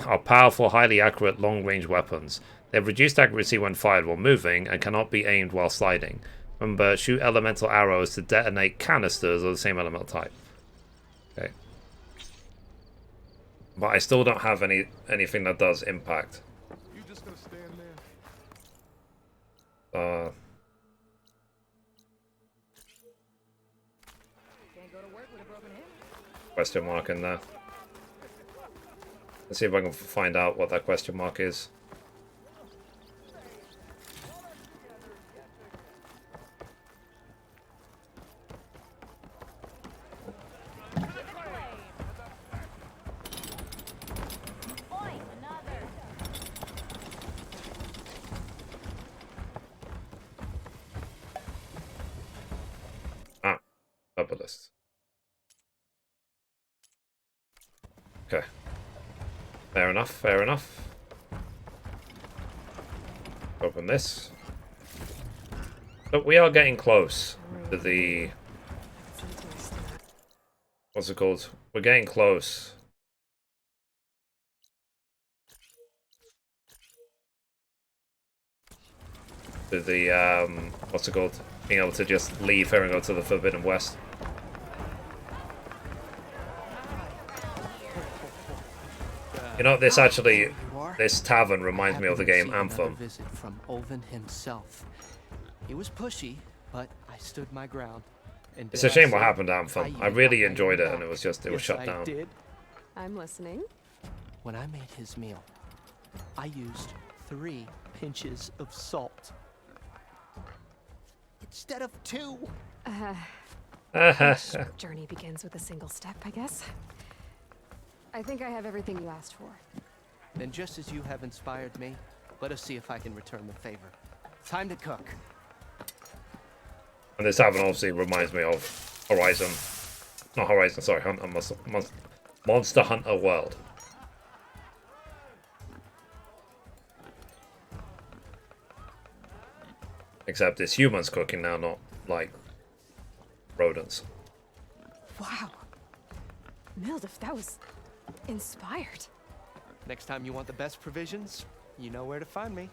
are powerful, highly accurate, long-range weapons. They have reduced accuracy when fired while moving and cannot be aimed while sliding. Remember, shoot elemental arrows to detonate canisters of the same elemental type. Okay. But I still don't have anything that does impact. You just gonna stand there? Question mark in there. Let's see if I can find out what that question mark is. Ah, herbalist. Okay. Fair enough, fair enough. Open this. But we are getting close to the... What's it called? We're getting close. To the, what's it called? Being able to just leave here and go to the Forbidden West. You know, this actually, this tavern reminds me of the game Anthem. Visit from Olvin himself. He was pushy, but I stood my ground. And It's a shame what happened to Anthem. I really enjoyed it, and it was shut down. Did. I'm listening. When I made his meal, I used 3 pinches of salt instead of 2. Each journey begins with a single step, I guess. I think I have everything you asked for. Then just as you have inspired me, let us see if I can return the favor. Time to cook. And this tavern obviously reminds me of Horizon. Not Horizon, sorry, Monster Hunter World. Except it's humans cooking now, not like rodents. Wow. Mildif, that was inspired. Next time you want the best provisions, you know where to find me.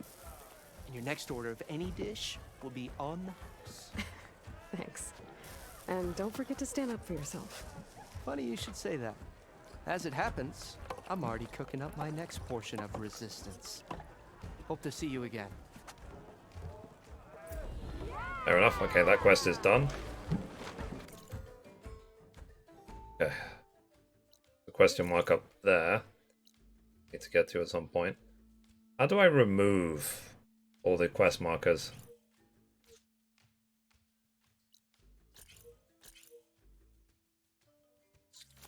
And your next order of any dish will be on the house. Thanks. And don't forget to stand up for yourself. Funny you should say that. As it happens, I'm already cooking up my next portion of resistance. Hope to see you again. Fair enough. Okay, that quest is done. Okay. The question mark up there. Need to get to at some point. How do I remove all the quest markers?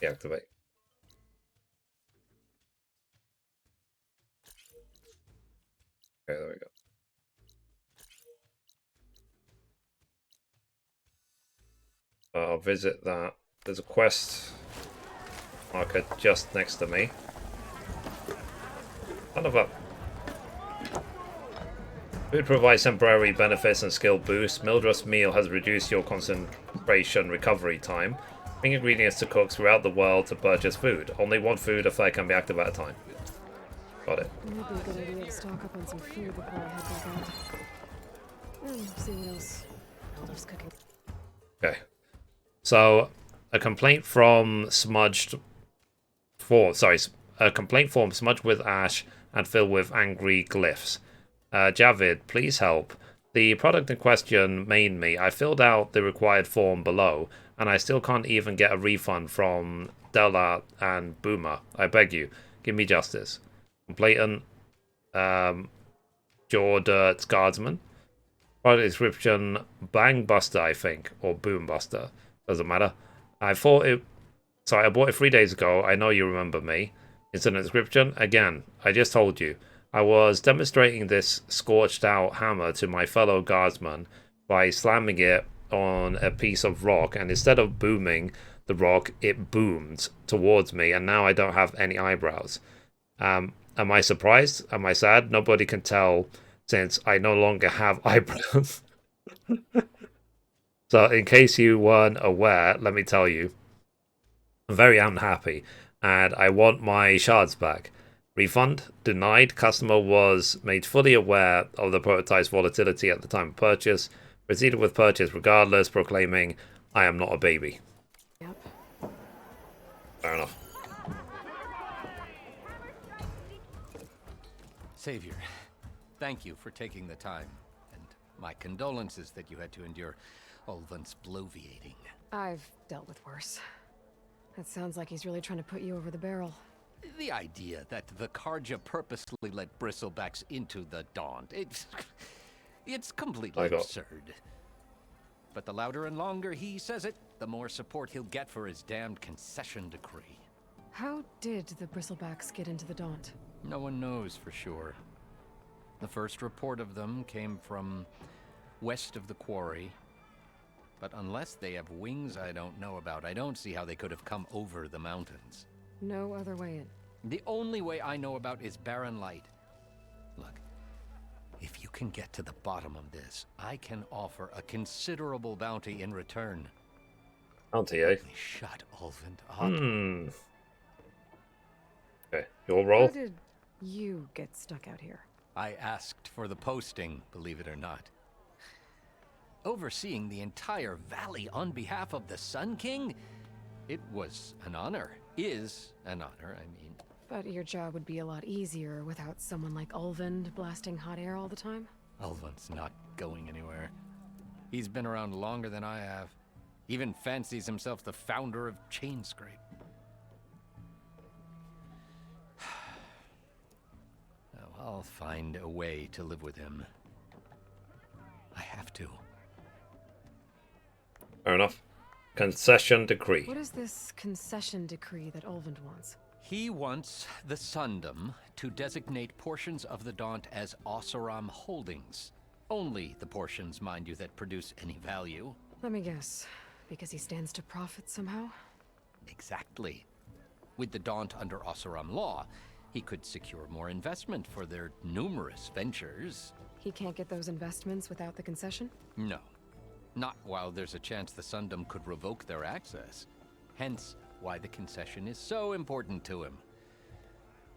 Deactivate. Okay, there we go. I'll visit that. There's a quest marker just next to me. Son of a... Food provides temporary benefits and skill boosts. Mildred's meal has reduced your concentration recovery time. Bring ingredients to cook throughout the world to purchase food. Only one food effect can be active at a time. Got it. It might be a good idea to stock up on some food before I head back out. And see what else Mildred's cooking. Okay. So, a complaint from smudged form. Sorry, a complaint form smudged with ash and filled with angry glyphs. Javid, please help. The product in question maimed me. I filled out the required form below, and I still can't even get a refund from Della and Boomer. I beg you, give me justice. Complainant, Jordirt's Guardsman. Product description, Bangbuster, I think, or Boombuster. Doesn't matter. I bought it 3 days ago. I know you remember me. It's an description. Again, I just told you. I was demonstrating this scorched out hammer to my fellow guardsman by slamming it on a piece of rock, and instead of booming the rock, it boomed towards me, and now I don't have any eyebrows. Am I surprised? Am I sad? Nobody can tell since I no longer have eyebrows. So, in case you weren't aware, let me tell you, I'm very unhappy, and I want my shards back. Refund denied. Customer was made fully aware of the prototype's volatility at the time of purchase. Proceeded with purchase regardless, proclaiming, I am not a baby. Yep. Fair enough. Savior, thank you for taking the time, and my condolences that you had to endure Olvin's bloviating. I've dealt with worse. That sounds like he's really trying to put you over the barrel. The idea that the Karja purposely let bristlebacks into the Daunt, it's completely absurd. But the louder and longer he says it, the more support he'll get for his damned Concession Decree. How did the Bristlebacks get into the Daunt? No one knows for sure. The first report of them came from west of the quarry. But unless they have wings I don't know about, I don't see how they could have come over the mountains. No other way in. The only way I know about is barren light. Look, if you can get to the bottom of this, I can offer a considerable bounty in return. Bounty, eh? Shut Ulvund up. Okay, your roll. How did you get stuck out here? I asked for the posting, believe it or not. Overseeing the entire valley on behalf of the Sun King? It was an honor. Is an honor, I mean. But your job would be a lot easier without someone like Ulvund blasting hot air all the time? Ulvund's not going anywhere. He's been around longer than I have. Even fancies himself the founder of Chainscrape. I'll find a way to live with him. I have to. Fair enough. Concession Decree. What is this Concession Decree that Ulvund wants? He wants the Sundom to designate portions of the Daunt as Oseram holdings. Only the portions, mind you, that produce any value. Let me guess. Because he stands to profit somehow? Exactly. With the Daunt under Oseram law, he could secure more investment for their numerous ventures. He can't get those investments without the concession? No. Not while there's a chance the Sundom could revoke their access. Hence, why the concession is so important to him.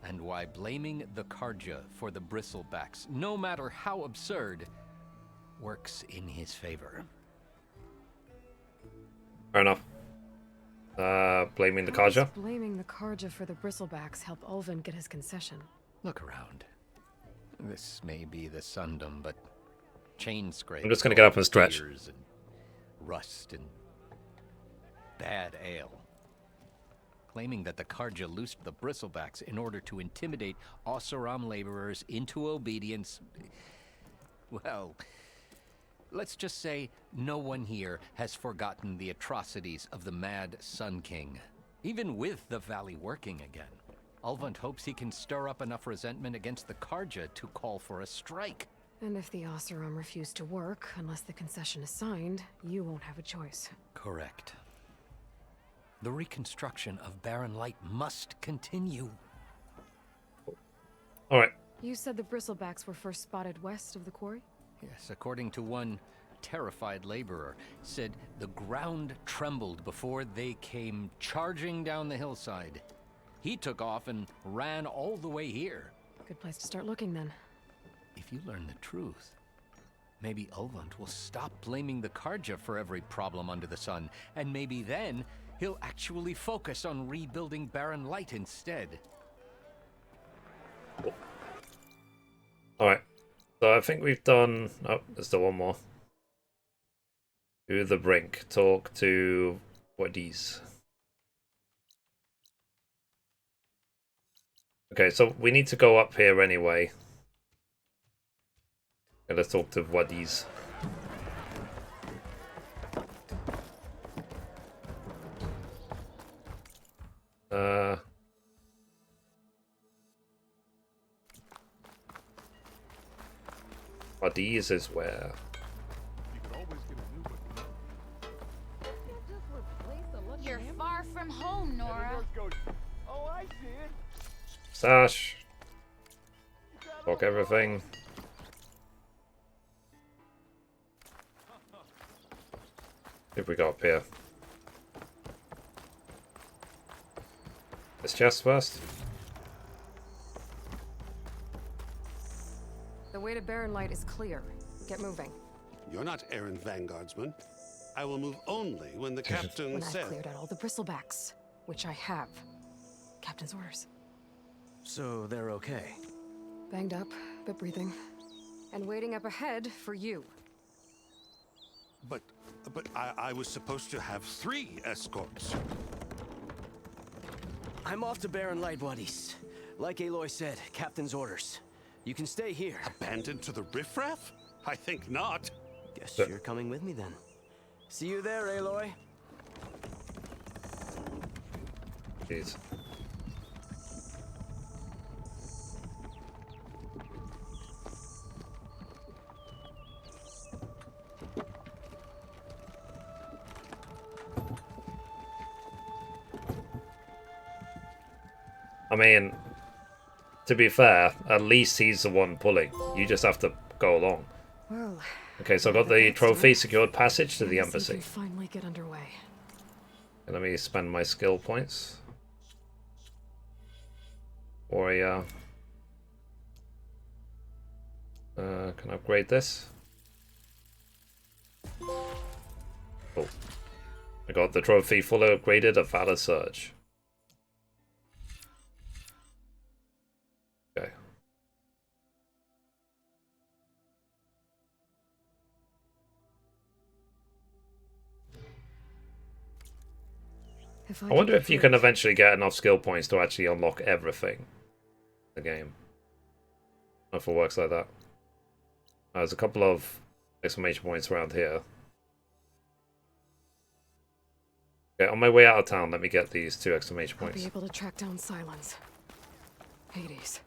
And why blaming the Karja for the bristlebacks, no matter how absurd, works in his favor. Fair enough. Blaming the How does Karja? Blaming the Karja for the bristlebacks help Ulvund get his concession. Look around. This may be the Sundom, but Chainscrape. I'm just gonna get up and stretch. And rust and bad ale. Claiming that the Karja loosed the bristlebacks in order to intimidate Oseram laborers into obedience. Well, let's just say no one here has forgotten the atrocities of the mad Sun King, even with the valley working again. Ulvund hopes he can stir up enough resentment against the Karja to call for a strike. And if the Oseram refuse to work, unless the concession is signed, you won't have a choice. Correct. The reconstruction of Barren Light must continue. Alright. You said the bristlebacks were first spotted west of the quarry? Yes, according to one terrified laborer, said the ground trembled before they came charging down the hillside. He took off and ran all the way here. Good place to start looking then. If you learn the truth, maybe Ulvund will stop blaming the Karja for every problem under the sun, and maybe then he'll actually focus on rebuilding Barren Light instead. Alright. So I think we've done... Oh, there's still one more. To the brink. Talk to Wadis. Okay, so we need to go up here anyway. Okay, let's talk to Wadis. Wadis is where? You're far from home, Nora. Oh, I see it. Sash. Talk everything. If we go up here. This chest first. The way to Barren Light is clear. Get moving. You're not errand vanguardsman. I will move only when the captain When I've says. cleared out all the bristlebacks, which I have. Captain's orders. So they're okay? Banged up, but breathing. And waiting up ahead for you. But I was supposed to have 3 escorts. I'm off to Barren Light, buddies. Like Aloy said, captain's orders. You can stay here. Abandoned to the riffraff? I think not. Guess you're coming with me then. See you there, Aloy. Jeez. I mean, to be fair, at least he's the one pulling. You just have to go along. Well, okay, so I got the trophy, secured passage to the embassy. Can finally get underway. And let me spend my skill points. Warrior. Can I upgrade this? Oh. I got the trophy fully upgraded of Valor Surge. Okay. I wonder if you can eventually get enough skill points to actually unlock everything in the game. I don't know if it works like that. There's a couple of exclamation points around here. Okay, on my way out of town, let me get these 2 exclamation points. I'll be able to track down Silence. Hades.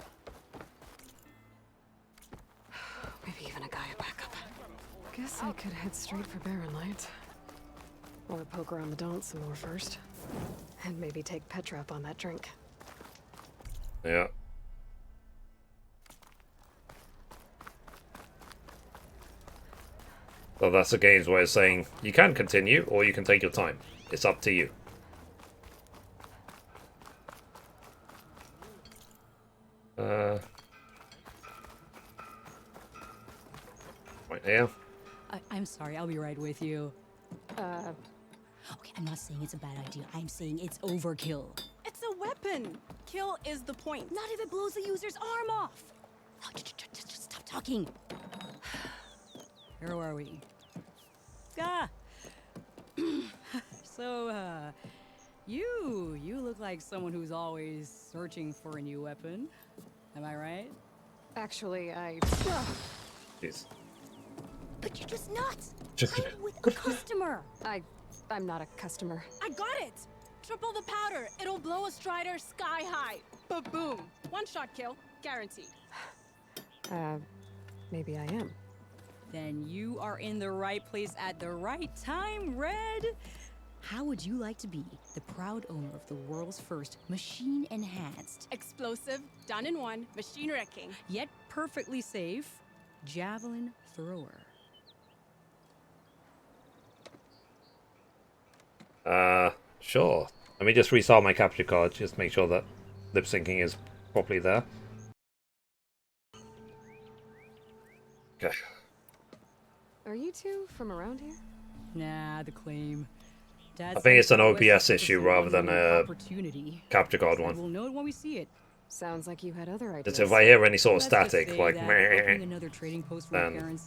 Maybe even a Gaia backup. Guess I could head straight for Barren Light. Or poke around the Daunt some more first. And maybe take Petra up on that drink. Yeah. So that's the game's way of saying you can continue or you can take your time. It's up to you. Right here. I'm sorry, I'll be right with you. Okay, I'm not saying it's a bad idea. I'm saying it's overkill. It's a weapon. Kill is the point. Not if it blows the user's arm off. Oh, just stop talking. Where are we? Ah! So, you look like someone who's always searching for a new weapon. Am I right? Actually, Jeez. But you're just nuts. I'm with a customer. I'm not a customer. I got it. Triple the powder. It'll blow a Strider sky high. Ba-boom. One shot kill. Guaranteed. Maybe I am. Then you are in the right place at the right time, Red. How would you like to be the proud owner of the world's first machine-enhanced, explosive, done in one, machine wrecking, yet perfectly safe, javelin thrower? Sure. Let me just restart my capture card, just make sure that lip syncing is properly there. Okay. Are you two from around here? Nah, the claim. I think it's an OBS issue rather than a capture card one. We'll know it when we see it. Sounds like you had other ideas. If I hear any sort of static, like meh, then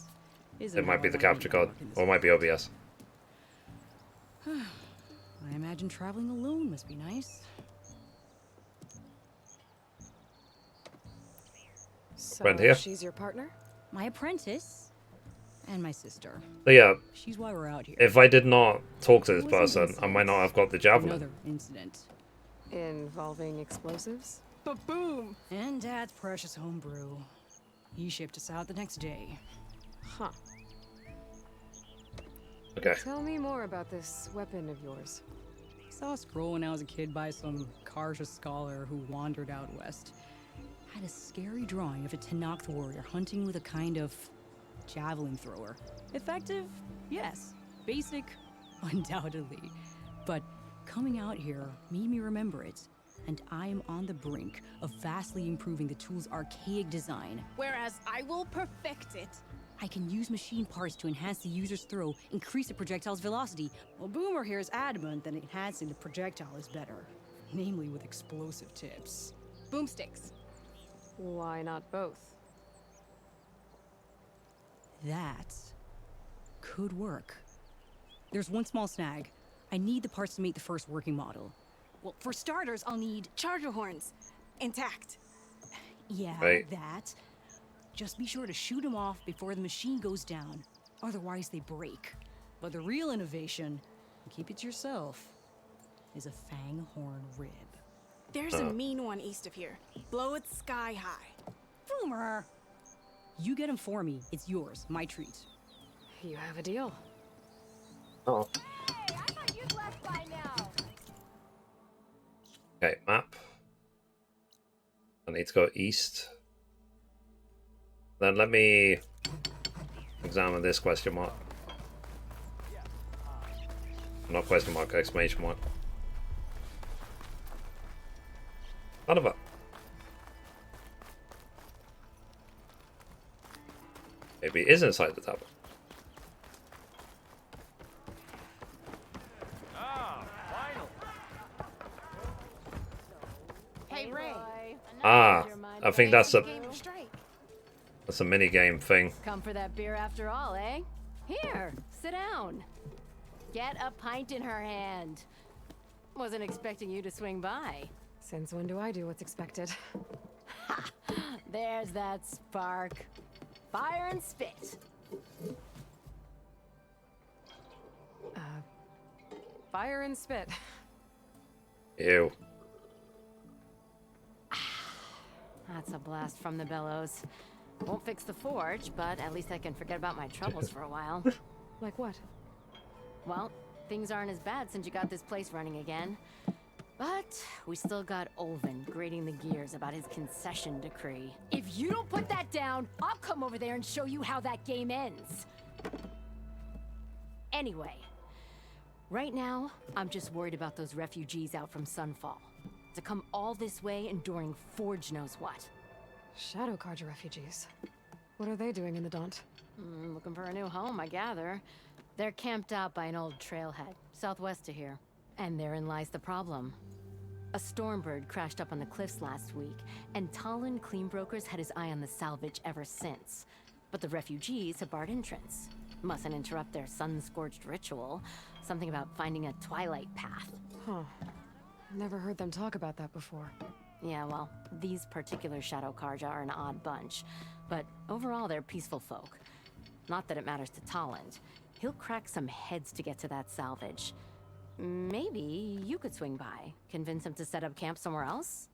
it might be the capture card, or it might be OBS. I imagine traveling alone must be nice. So Friend here? She's your partner? My apprentice? And my sister. So yeah, she's why we're out here. if I did not talk to this person, I might not have got the javelin. Another incident. Involving explosives? Ba-boom! And Dad's precious homebrew. He shipped us out the next day. Huh. Okay. Tell me more about this weapon of yours. Saw a scroll when I was a kid by some Karja scholar who wandered out west. Had a scary drawing of a Tenakth warrior hunting with a kind of javelin thrower. Effective? Yes. Basic? Undoubtedly. But coming out here made me remember it, and I am on the brink of vastly improving the tool's archaic design. Whereas I will perfect it. I can use machine parts to enhance the user's throw, increase the projectile's velocity. Well, Boomer here is adamant that enhancing the projectile is better, namely with explosive tips. Boomsticks. Why not both? That could work. There's one small snag. I need the parts to make the first working model. Well, for starters, I'll need charger horns. Intact. Yeah, right. That. Just be sure to shoot them off before the machine goes down. Otherwise, they break. But the real innovation, keep it to yourself, is a fang horn rib. There's a mean one east of here. Blow it sky high. Boomer! You get him for me. It's yours. My treat. You have a deal. Oh. Hey, I thought you'd left by now. Okay, map. need to go east. Then let me examine this question mark. Not question mark, exclamation mark. None of it. Maybe it is inside the tavern. Hey, Ray. Ah, I think that's a mini game thing. Come for that beer after all, eh? Here, sit down. Get a pint in her hand. Wasn't expecting you to swing by. Since when do I do what's expected? Ha! There's that spark. Fire and spit. Fire and spit. Ew. That's a blast from the bellows. Won't fix the forge, but at least I can forget about my troubles for a while. Like what? Well, things aren't as bad since you got this place running again. But we still got Olvin grating the gears about his Concession Decree. If you don't put that down, I'll come over there and show you how that game ends. Anyway, right now, I'm just worried about those refugees out from Sunfall. To come all this way enduring Forge knows what. Shadow Carja refugees. What are they doing in the Daunt? Looking for a new home, I gather. They're camped out by an old trailhead, southwest of here. And therein lies the problem. A Stormbird crashed up on the cliffs last week, and Talon Cleanbrokers had his eye on the salvage ever since. But the refugees have barred entrance. Mustn't interrupt their sun-scorched ritual. Something about finding a twilight path. Huh. Never heard them talk about that before. Yeah, well, these particular Shadow Carja are an odd bunch. But overall, they're peaceful folk. Not that it matters to Talland. He'll crack some heads to get to that salvage. Maybe you could swing by. Convince him to set up camp somewhere else?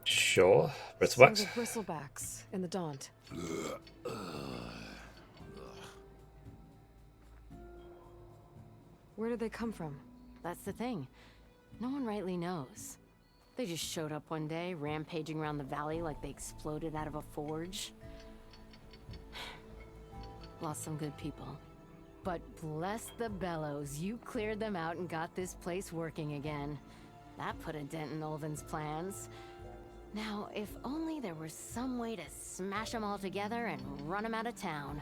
Sure. So the Bristlebacks in the Daunt. Where did they come from? That's the thing. No one rightly knows. They just showed up one day, rampaging around the valley like they exploded out of a forge. Lost some good people. But bless the bellows, you cleared them out and got this place working again. That put a dent in Olvin's plans. Now, if only there were some way to smash them all together and run them out of town.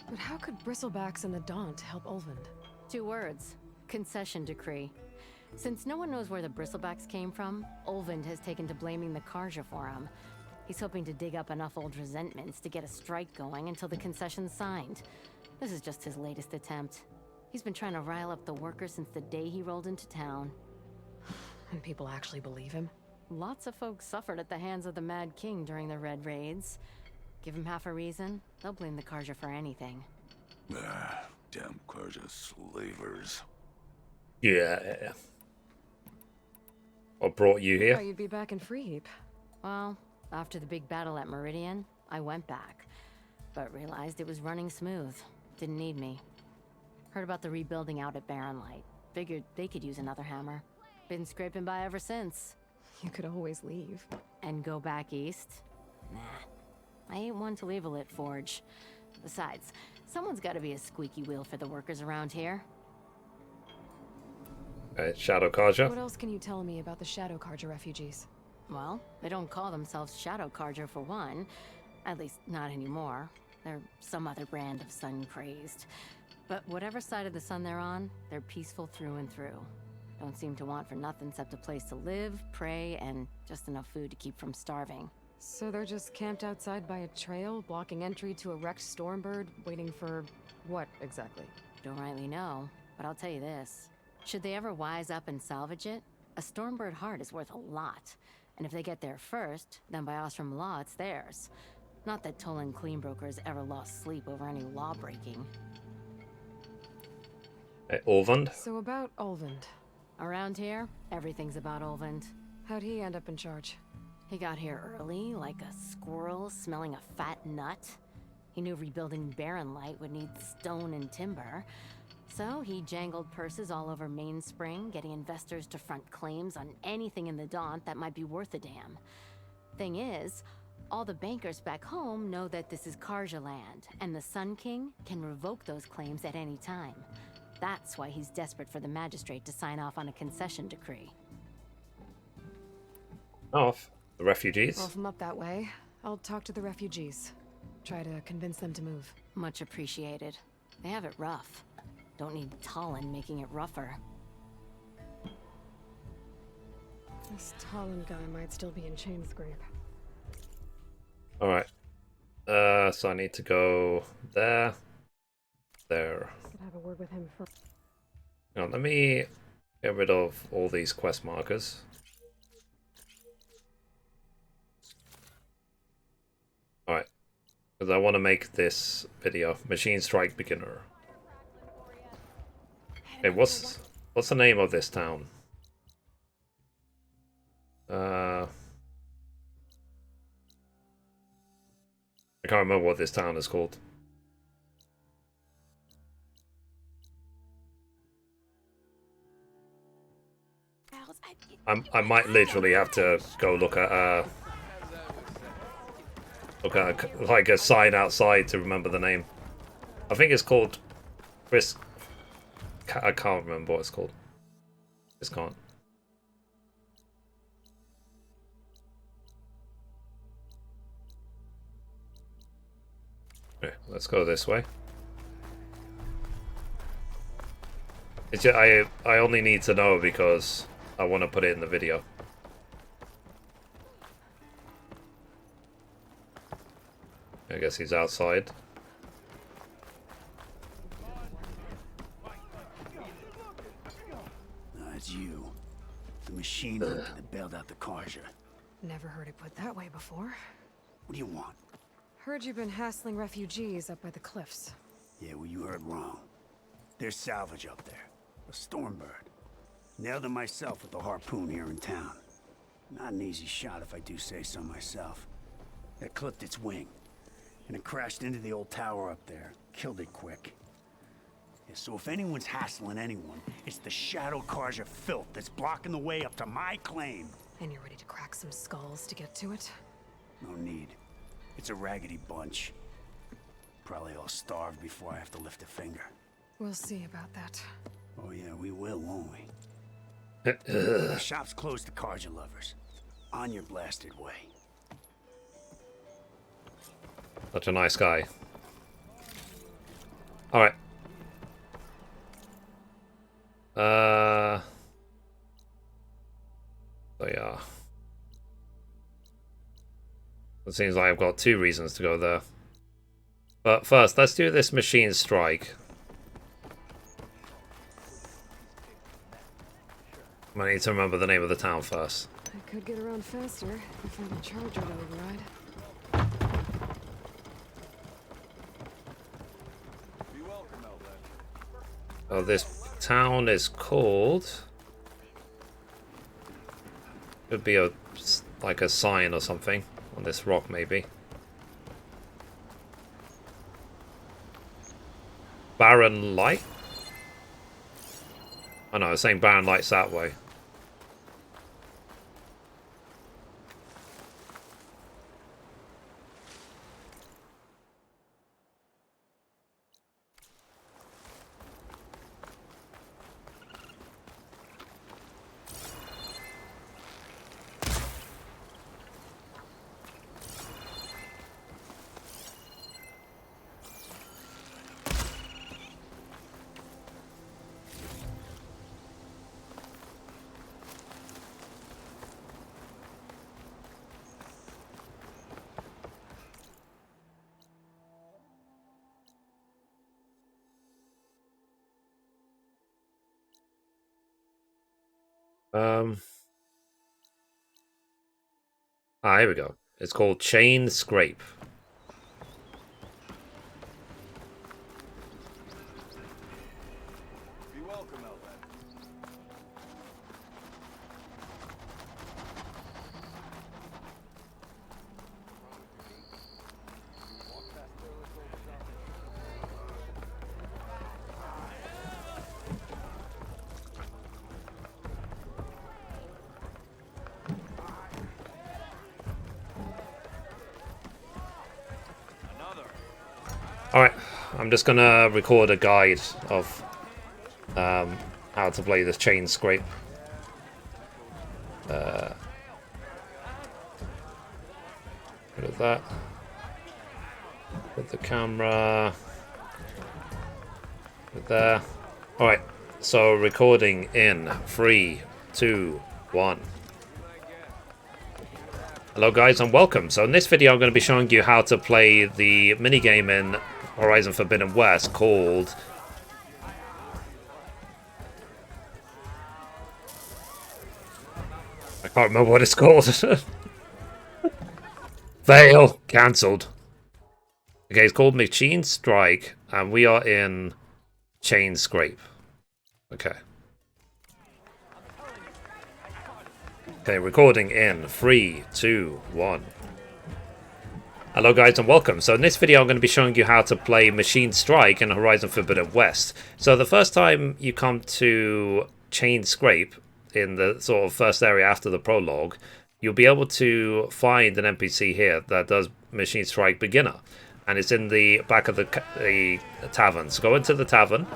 But how could Bristlebacks and the Daunt help Olvind? 2 words. Concession Decree. Since no one knows where the Bristlebacks came from, Olvind has taken to blaming the Carja for them. He's hoping to dig up enough old resentments to get a strike going until the concession's signed. This is just his latest attempt. He's been trying to rile up the workers since the day he rolled into town. And people actually believe him? Lots of folks suffered at the hands of the Mad King during the Red Raids. Give him half a reason, they'll blame the Carja for anything. Damn Carja slavers. Yeah. What brought you here? Oh, you'd be back in Freeheap. Well, after the big battle at Meridian, I went back. But realized it was running smooth. Didn't need me. Heard about the rebuilding out at Barren Light. Figured they could use another hammer. Been scraping by ever since. You could always leave. And go back east? Nah. I ain't one to leave a lit forge. Besides, someone's gotta be a squeaky wheel for the workers around here. Shadow Carja. What else can you tell me about the Shadow Carja refugees? Well, they don't call themselves Shadow Carja for one. At least, not anymore. They're some other brand of sun-crazed. But whatever side of the sun they're on, they're peaceful through and through. Don't seem to want for nothing except a place to live, pray, and just enough food to keep from starving. So they're just camped outside by a trail, blocking entry to a wrecked Stormbird, waiting for what exactly? Don't rightly know, but I'll tell you this. Should they ever wise up and salvage it, a Stormbird heart is worth a lot. And if they get there first, then by Ostrom law, it's theirs. Not that Tolan Cleanbrokers ever lost sleep over any law breaking. Olvind? So about Olvind. Around here, everything's about Olvind. How'd he end up in charge? He got here early, like a squirrel smelling a fat nut. He knew rebuilding Barren Light would need stone and timber. So he jangled purses all over Mainspring, getting investors to front claims on anything in the Daunt that might be worth a damn. Thing is, all the bankers back home know that this is Karja land, and the Sun King can revoke those claims at any time. That's why he's desperate for the magistrate to sign off on a concession decree. Off? The refugees? Well, if I'm up that way, I'll talk to the refugees. Try to convince them to move. Much appreciated. They have it rough. Don't need Talon making it rougher. This Talon guy might still be in Chainscrape. Alright. So I need to go there. There. Could have a word with him first. Now, let me get rid of all these quest markers. Alright. Because I want to make this video Machine Strike Beginner. Hey, what's the name of this town? I can't remember what this town is called. I might literally have to go look at like a sign outside to remember the name. I think it's called Chris. I can't remember what it's called. Just can't. Okay, let's go this way. It's just, I only need to know because I want to put it in the video. I guess he's outside. It's you. The machine that bailed out the Karja. Never heard it put that way before. What do you want? Heard you've been hassling refugees up by the cliffs. Yeah, well, you heard wrong. There's salvage up there. A Stormbird. Nailed them myself with the harpoon here in town. Not an easy shot if I do say so myself. It clipped its wing. And it crashed into the old tower up there. Killed it quick. Yeah, so if anyone's hassling anyone, it's the Shadow Karja filth that's blocking the way up to my claim. And you're ready to crack some skulls to get to it? No need. It's a raggedy bunch. Probably all starved before I have to lift a finger. We'll see about that. Oh yeah, we will, won't we? The shop's closed to Karja lovers. On your blasted way. Such a nice guy. Alright. So yeah. It seems like I've got 2 reasons to go there. But first, let's do this machine strike. I need to remember the name of the town first. I could get around faster if I had a charger to override. Oh, this town is called... Could be a like a sign or something on this rock, maybe. Barren Light? Oh no, I was saying Barren Light's that way. Here we go. It's called Chain Scrape. Be welcome, Aloy. Alright, I'm just gonna record a guide of how to play this chain scrape. Look at that. Put the camera there. Alright, so recording in 3, 2, 1. Hello guys and welcome. So in this video I'm going to be showing you how to play the minigame in Horizon Forbidden West called I can't remember what it's called. Fail. Cancelled. Okay, it's called Machine Strike and we are in Chain Scrape. Okay. Okay, recording in 3, 2, 1. Hello guys and welcome. So in this video I'm going to be showing you how to play Machine Strike in Horizon Forbidden West. So the first time you come to Chain Scrape, in the sort of first area after the prologue, you'll be able to find an NPC here that does Machine Strike Beginner. And it's in the back of the tavern. So go into the tavern,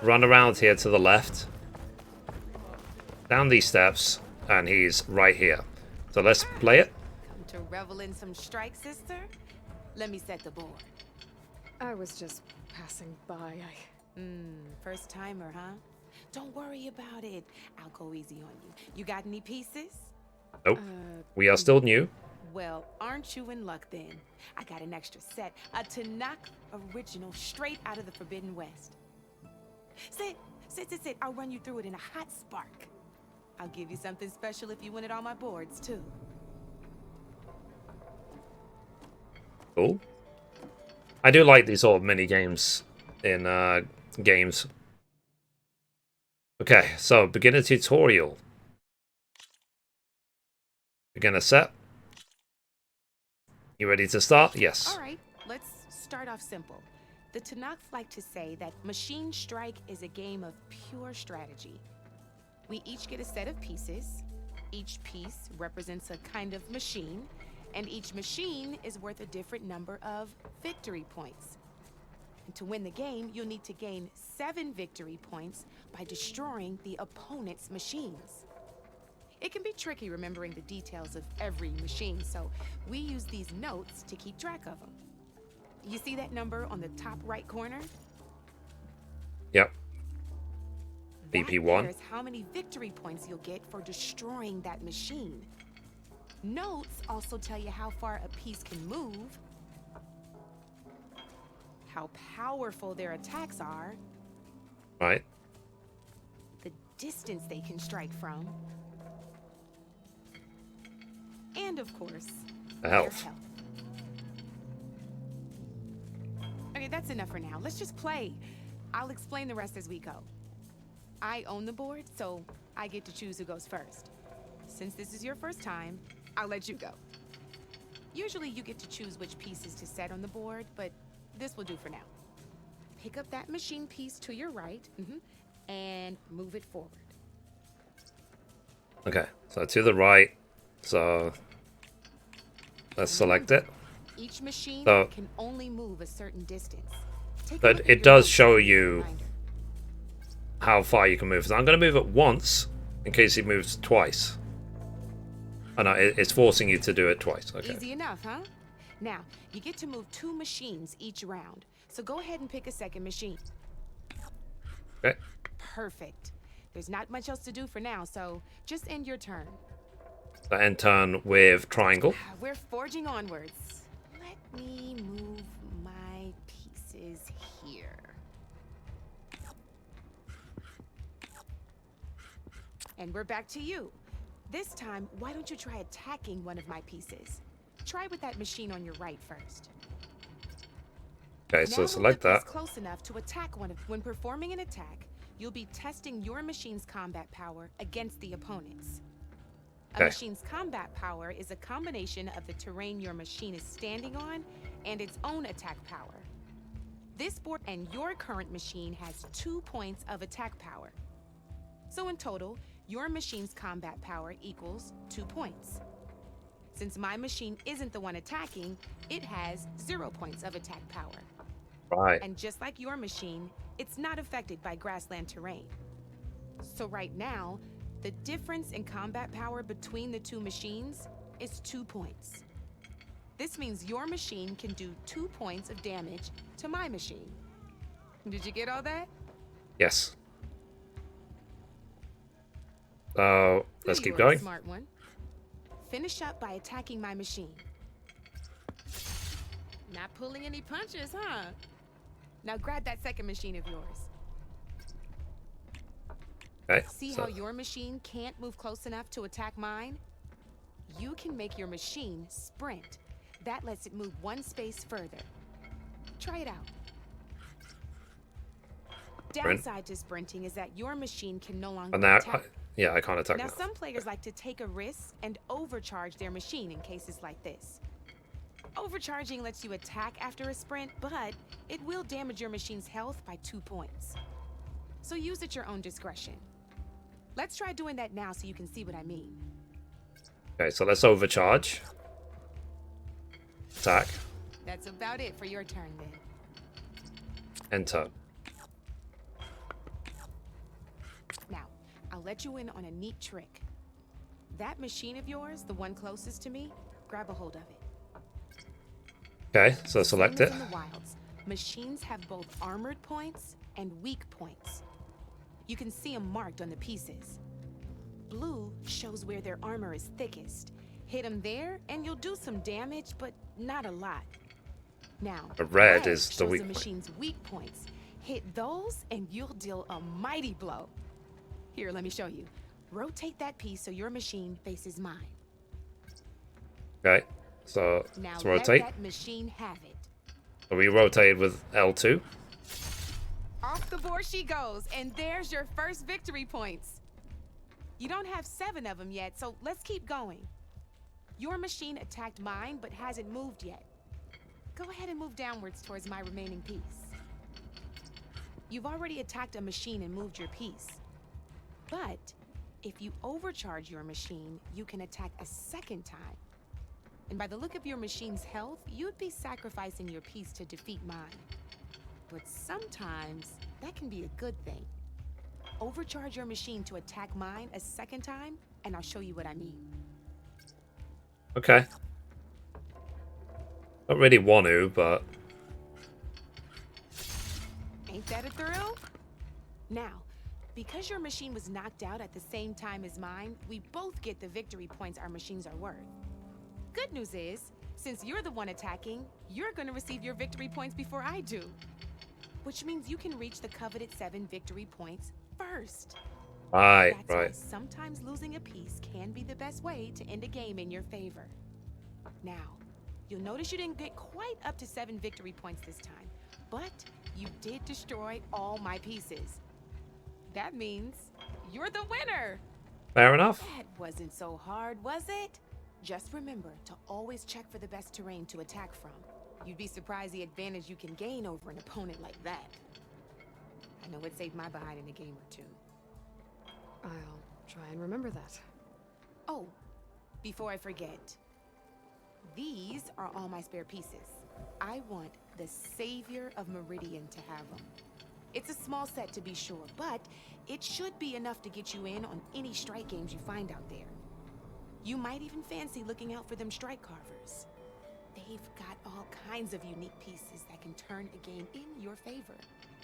run around here to the left, down these steps, and he's right here. So let's play it. Come to revel in some strike, sister? Let me set the board. I was just passing by. First timer, huh? Don't worry about it. I'll go easy on you. You got any pieces? Nope. We are still new. Well, aren't you in luck then? I got an extra set, a Tanakh original straight out of the Forbidden West. Sit. I'll run you through it in a hot spark. I'll give you something special if you win it on my boards, too. Cool. I do like these sort of mini games in games. Okay, so beginner tutorial. Beginner set. You ready to start? Yes. All right, let's start off simple. The Tanakhs like to say that Machine Strike is a game of pure strategy. We each get a set of pieces. Each piece represents a kind of machine, and each machine is worth a different number of victory points. And to win the game, you'll need to gain 7 victory points by destroying the opponent's machines. It can be tricky remembering the details of every machine, so we use these notes to keep track of them. You see that number on the top right corner? Yep. BP1. That how many victory points you'll get for destroying that machine. Notes also tell you how far a piece can move, how powerful their attacks are, right, the distance they can strike from, and of course, the health. Okay, that's enough for now. Let's just play. I'll explain the rest as we go. I own the board, so I get to choose who goes first. Since this is your first time, I'll let you go. Usually you get to choose which pieces to set on the board, but this will do for now. Pick up that machine piece to your right, and move it forward. Okay, so to the right, so let's select it. Each machine so, can only move a certain distance. But it does show you how far you can move. So I'm going to move it once in case it moves twice. Oh no, it's forcing you to do it twice. Okay. Easy enough, huh? Now, you get to move 2 machines each round. So go ahead and pick a second machine. Okay. Perfect. There's not much else to do for now, so just end your turn. So end turn with triangle. We're forging onwards. Let me move my pieces here. And we're back to you. This time, why don't you try attacking one of my pieces? Try with that machine on your right first. Okay, so select that. Close enough to attack one of. When performing an attack, you'll be testing your machine's combat power against the opponent's. A machine's combat power is a combination of the terrain your machine is standing on and its own attack power. This board and your current machine has 2 points of attack power. So in total, your machine's combat power equals 2 points. Since my machine isn't the one attacking, it has 0 points of attack power. Right. And just like your machine, it's not affected by grassland terrain. So right now, the difference in combat power between the two machines is 2 points. This means your machine can do 2 points of damage to my machine. Did you get all that? Yes. So let's keep You're a going. smart one. Finish up by attacking my machine. Not pulling any punches, huh? Now grab that second machine of yours. Okay. See how your machine can't move close enough to attack mine? You can make your machine sprint. That lets it move 1 space further. Try it out. Downside to sprinting is that your machine can no longer And now, attack. yeah, I can't attack Now, now. some players like to take a risk and overcharge their machine in cases like this. Overcharging lets you attack after a sprint, but it will damage your machine's health by 2 points. So use at your own discretion. Let's try doing that now so you can see what I mean. Okay, so let's overcharge. Attack. That's about it for your turn then. Enter. Now, I'll let you in on a neat trick. That machine of yours, the one closest to me, grab a hold of it. Okay, so select Same as it. in the wilds, machines have both armored points and weak points. You can see them marked on the pieces. Blue shows where their armor is thickest. Hit them there, and you'll do some damage, but not a lot. Now, Red is the shows weak the point. machine's weak points. Hit those, and you'll deal a mighty blow. Here, let me show you. Rotate that piece so your machine faces mine. Okay, so Now let's let rotate. that machine have it. So we rotated with L2. Off the board she goes, and there's your first victory points. You don't have 7 of them yet, so let's keep going. Your machine attacked mine, but hasn't moved yet. Go ahead and move downwards towards my remaining piece. You've already attacked a machine and moved your piece. But if you overcharge your machine, you can attack a second time. And by the look of your machine's health, you'd be sacrificing your piece to defeat mine. But sometimes that can be a good thing. Overcharge your machine to attack mine a second time, and I'll show you what I mean. Okay. Don't really want to, but Ain't that a thrill? Now, because your machine was knocked out at the same time as mine, we both get the victory points our machines are worth. Good news is, since you're the one attacking, you're gonna receive your victory points before I do. Which means you can reach the coveted 7 victory points first. right, That's why right. sometimes losing a piece can be the best way to end a game in your favor. Now, you'll notice you didn't get quite up to 7 victory points this time, but you did destroy all my pieces. That means you're the winner. Fair enough. That wasn't so hard, was it? Just remember to always check for the best terrain to attack from. You'd be surprised the advantage you can gain over an opponent like that. I know it saved my behind in a game or two. I'll try and remember that. Oh, before I forget, these are all my spare pieces. I want the Savior of Meridian to have them. It's a small set to be sure, but it should be enough to get you in on any strike games you find out there. You might even fancy looking out for them strike carvers. They've got all kinds of unique pieces that can turn a game in your favor,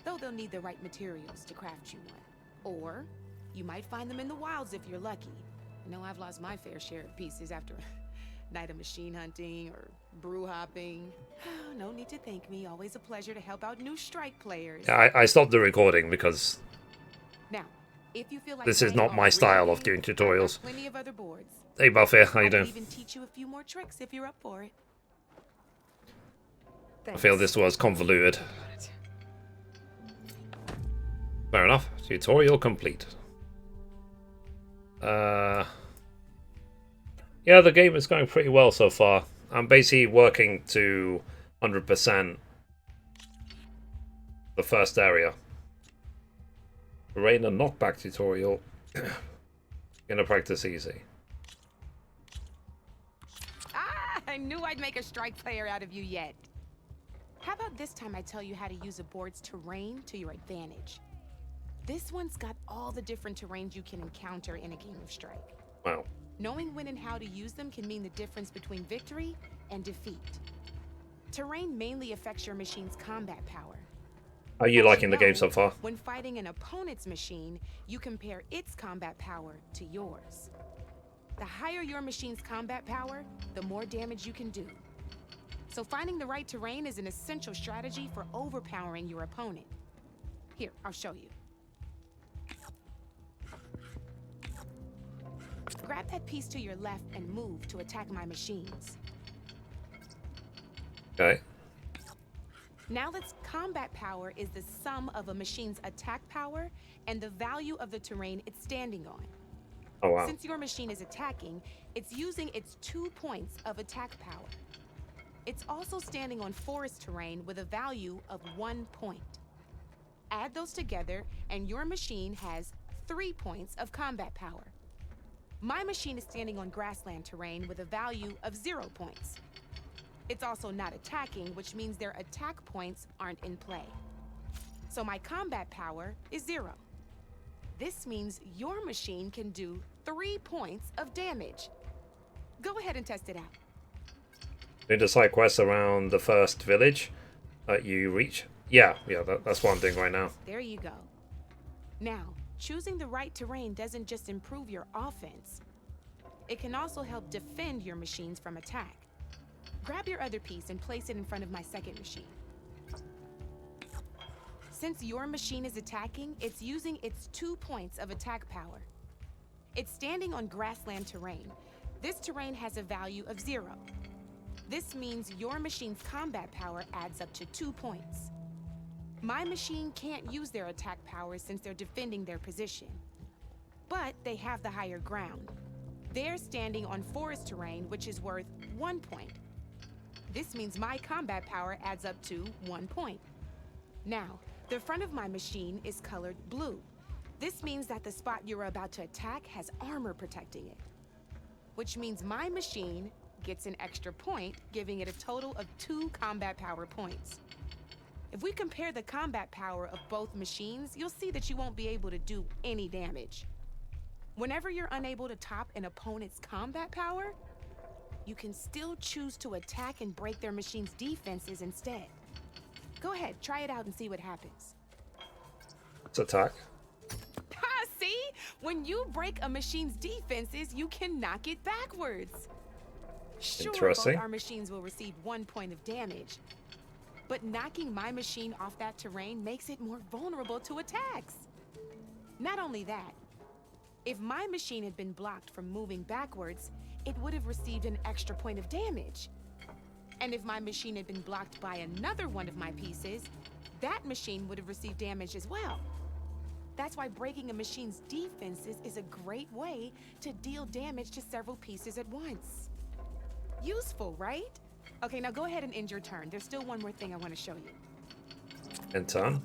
though they'll need the right materials to craft you one. Or you might find them in the wilds if you're lucky. I know I've lost my fair share of pieces after a night of machine hunting or brew hopping. No need to thank me. Always a pleasure to help out new strike players. Yeah, I stopped the recording because Now, if you feel like this is playing not my on a style real of game, doing I've got tutorials. plenty of other boards. Hey Buffy, how you I doing? can even teach you a few more tricks if you're up for it. I feel this was convoluted. Fair enough. Tutorial complete. Yeah, the game is going pretty well so far. I'm basically working to 100% the first area. Rain and knockback tutorial. Gonna practice easy. Ah, I knew I'd make a strike player out of you yet. How about this time I tell you how to use a board's terrain to your advantage? This one's got all the different terrains you can encounter in a game of Strike. Wow. Knowing when and how to use them can mean the difference between victory and defeat. Terrain mainly affects your machine's combat power. Are you liking the game so far? When fighting an opponent's machine, you compare its combat power to yours. The higher your machine's combat power, the more damage you can do. So finding the right terrain is an essential strategy for overpowering your opponent. Here, I'll show you. Grab that piece to your left and move to attack my machines. Okay. Now that's combat power is the sum of a machine's attack power and the value of the terrain it's standing on. Oh, wow. Since your machine is attacking, it's using its 2 points of attack power. It's also standing on forest terrain with a value of 1 point. Add those together and your machine has 3 points of combat power. My machine is standing on grassland terrain with a value of 0 points. It's also not attacking, which means their attack points aren't in play. So my combat power is 0. This means your machine can do 3 points of damage. Go ahead and test it out. Do the side quests around the first village that you reach? Yeah, that's what I'm doing right now. There you go. Now, choosing the right terrain doesn't just improve your offense. It can also help defend your machines from attack. Grab your other piece and place it in front of my second machine. Since your machine is attacking, it's using its 2 points of attack power. It's standing on grassland terrain. This terrain has a value of 0. This means your machine's combat power adds up to 2 points. My machine can't use their attack power since they're defending their position. But they have the higher ground. They're standing on forest terrain, which is worth 1 point. This means my combat power adds up to 1 point. Now, the front of my machine is colored blue. This means that the spot you're about to attack has armor protecting it. Which means my machine gets an extra point, giving it a total of 2 combat power points. If we compare the combat power of both machines, you'll see that you won't be able to do any damage. Whenever you're unable to top an opponent's combat power, you can still choose to attack and break their machine's defenses instead. Go ahead, try it out and see what happens. Let's attack. Ha! See? When you break a machine's defenses, you can knock it backwards. Sure, both our machines will receive 1 point of damage. But knocking my machine off that terrain makes it more vulnerable to attacks. Not only that, if my machine had been blocked from moving backwards, it would have received an extra point of damage. And if my machine had been blocked by another one of my pieces, that machine would have received damage as well. That's why breaking a machine's defenses is a great way to deal damage to several pieces at once. Useful, right? Okay, now go ahead and end your turn. There's still one more thing I want to show you. End turn.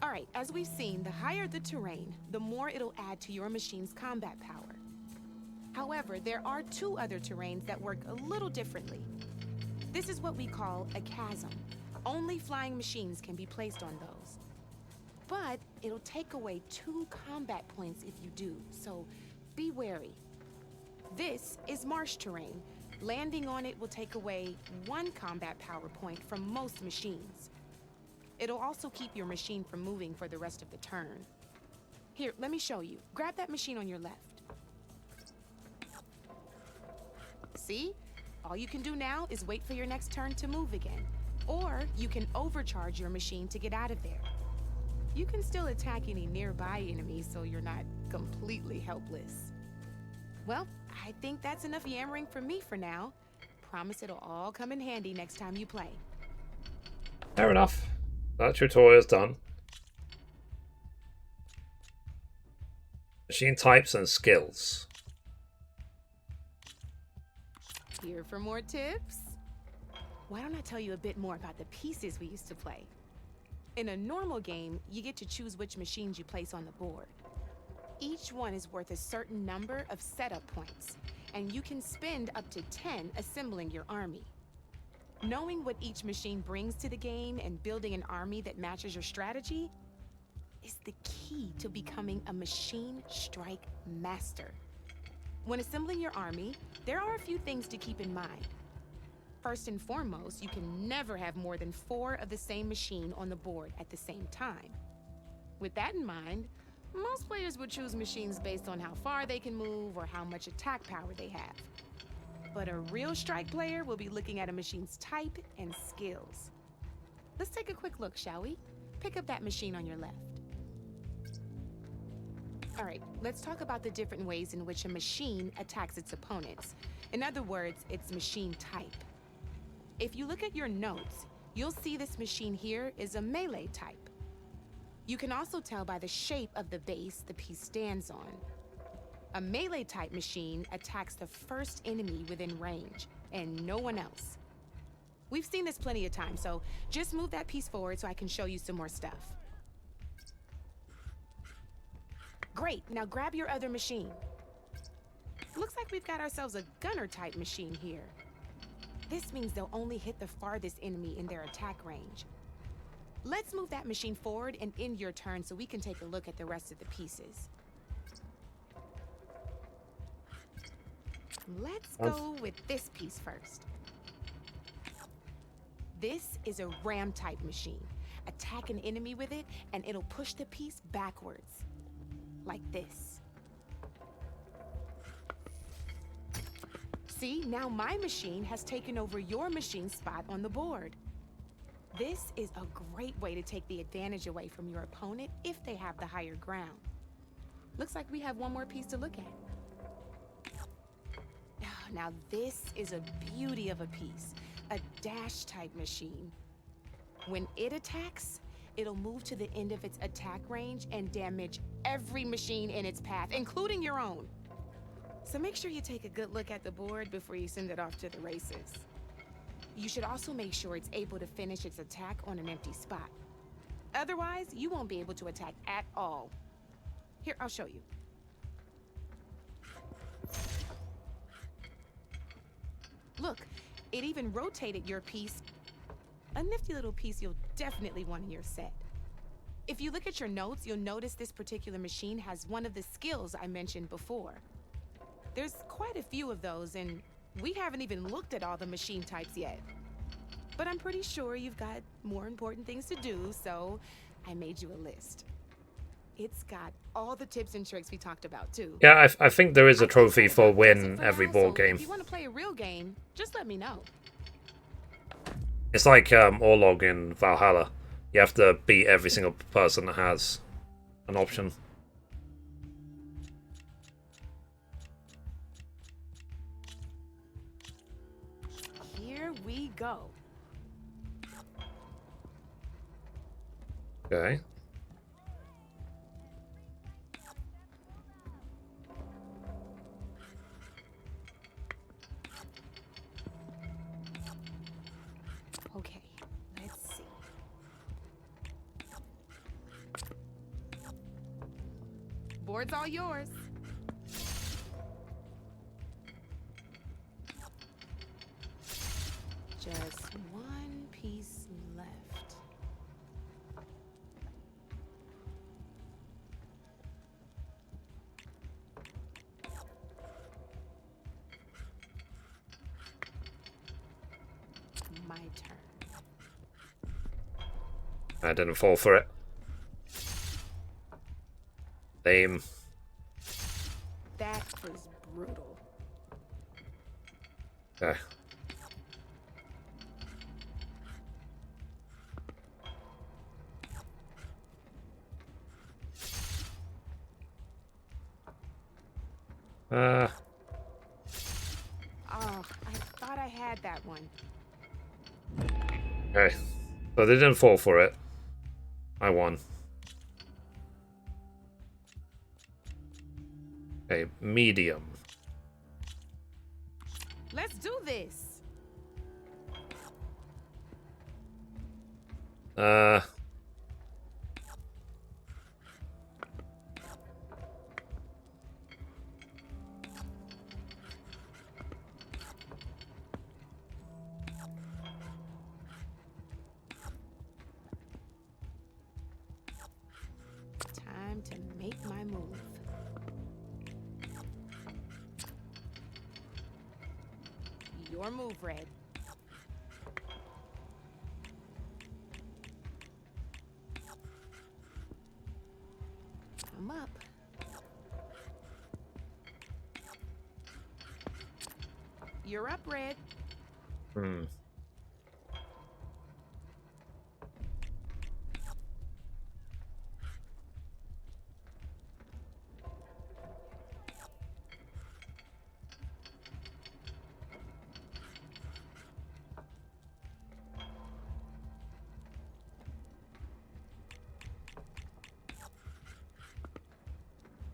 All right, as we've seen, the higher the terrain, the more it'll add to your machine's combat power. However, there are 2 other terrains that work a little differently. This is what we call a chasm. Only flying machines can be placed on those. But it'll take away 2 combat points if you do, so be wary. This is marsh terrain. Landing on it will take away 1 combat power point from most machines. It'll also keep your machine from moving for the rest of the turn. Here, let me show you. Grab that machine on your left. See? All you can do now is wait for your next turn to move again. Or you can overcharge your machine to get out of there. You can still attack any nearby enemies so you're not completely helpless. Well, I think that's enough yammering from me for now. Promise it'll all come in handy next time you play. Fair enough. That tutorial's done. Machine types and skills. Here for more tips? Why don't I tell you a bit more about the pieces we used to play? In a normal game, you get to choose which machines you place on the board. Each one is worth a certain number of setup points, and you can spend up to 10 assembling your army. Knowing what each machine brings to the game and building an army that matches your strategy is the key to becoming a machine strike master. When assembling your army, there are a few things to keep in mind. First and foremost, you can never have more than 4 of the same machine on the board at the same time. With that in mind, most players would choose machines based on how far they can move or how much attack power they have. But a real strike player will be looking at a machine's type and skills. Let's take a quick look, shall we? Pick up that machine on your left. All right, let's talk about the different ways in which a machine attacks its opponents. In other words, its machine type. If you look at your notes, you'll see this machine here is a melee type. You can also tell by the shape of the base the piece stands on. A melee type machine attacks the first enemy within range, and no one else. We've seen this plenty of times, so just move that piece forward so I can show you some more stuff. Great, now grab your other machine. Looks like we've got ourselves a gunner type machine here. This means they'll only hit the farthest enemy in their attack range. Let's move that machine forward and end your turn so we can take a look at the rest of the pieces. Let's go with this piece first. This is a ram type machine. Attack an enemy with it and it'll push the piece backwards. Like this. See, now my machine has taken over your machine's spot on the board. This is a great way to take the advantage away from your opponent if they have the higher ground. Looks like we have one more piece to look at. Now this is a beauty of a piece, a dash type machine. When it attacks, it'll move to the end of its attack range and damage every machine in its path, including your own. So make sure you take a good look at the board before you send it off to the races. You should also make sure it's able to finish its attack on an empty spot. Otherwise, you won't be able to attack at all. Here, I'll show you. Look, it even rotated your piece. A nifty little piece you'll definitely want in your set. If you look at your notes, you'll notice this particular machine has one of the skills I mentioned before. There's quite a few of those, and we haven't even looked at all the machine types yet. But I'm pretty sure you've got more important things to do, so I made you a list. It's got all the tips and tricks we talked about, too. Yeah, I think there is a trophy for win every board game. If you want to play a real game, just let me know. It's like Orlog in Valhalla. You have to beat every single person that has an option. Here we go. Okay. Okay, let's see. Board's all yours. Just one piece left. My turn. I didn't fall for it. Lame. That was brutal. Okay. Oh, I thought I had that one. Okay. So they didn't fall for it. I won. Okay, medium. Let's do this. to make my move. Your move, Red. I'm up. You're up, Red.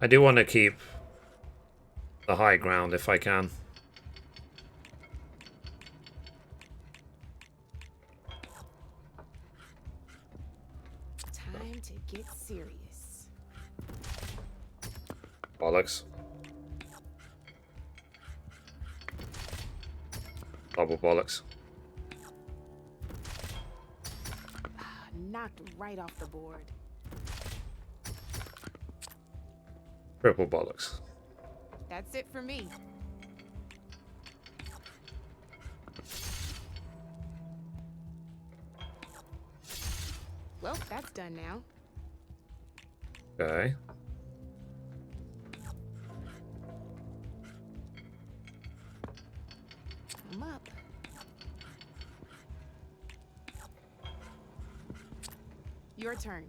I do want to keep the high ground if I can. Time to get serious. Bollocks. Double bollocks. Knocked right off the board. Triple bollocks. That's it for me. Well, that's done now. Okay. I'm up. Your turn.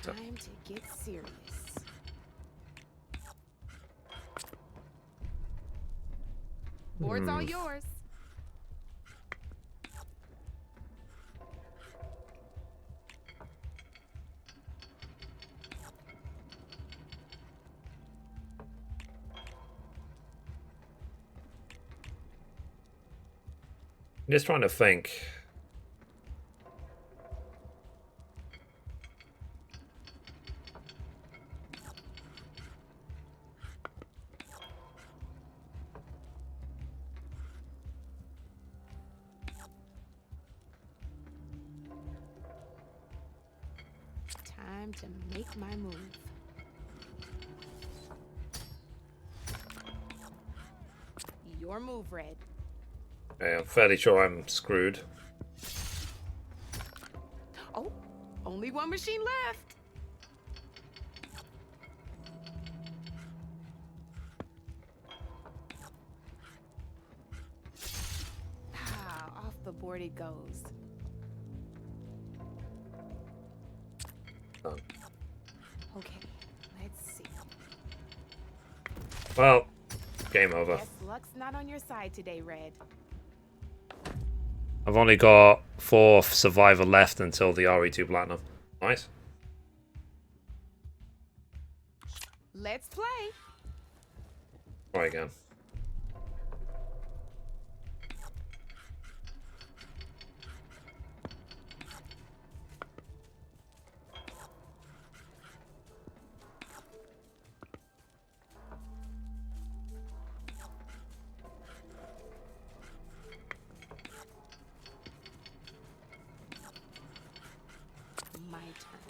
Time to get serious. Board's all yours. I'm just trying to think. Time to make my move. Your move, Red. Okay, I'm fairly sure I'm screwed. Oh, only one machine left. Off the board it goes. Done. Okay, let's see. Well, game over. Guess luck's not on your side today, Red. I've only got 4 survivor left until the RE2 Platinum. Nice. Let's play. Try again. My turn.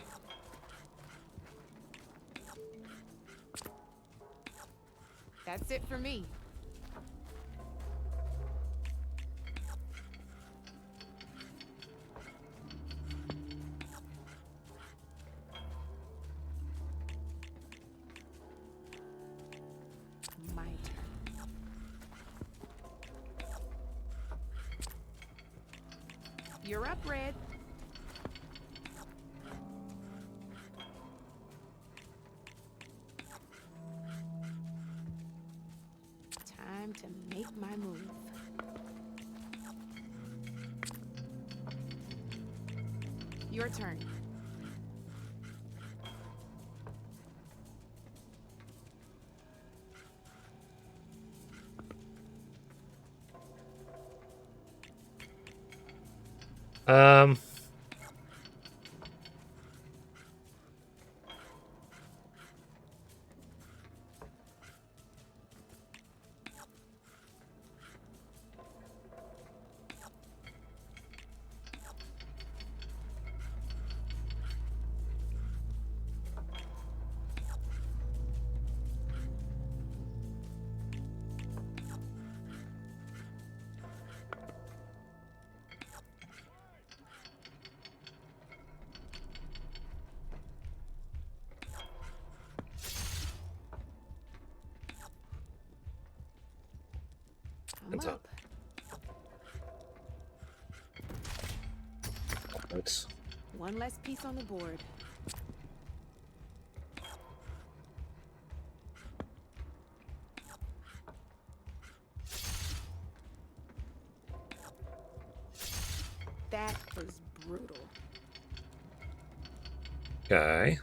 That's it for me. My turn. You're up, Red. Time to make my move. Your turn. Um, I'm up. Thanks. One less piece on the board. That was brutal. Okay.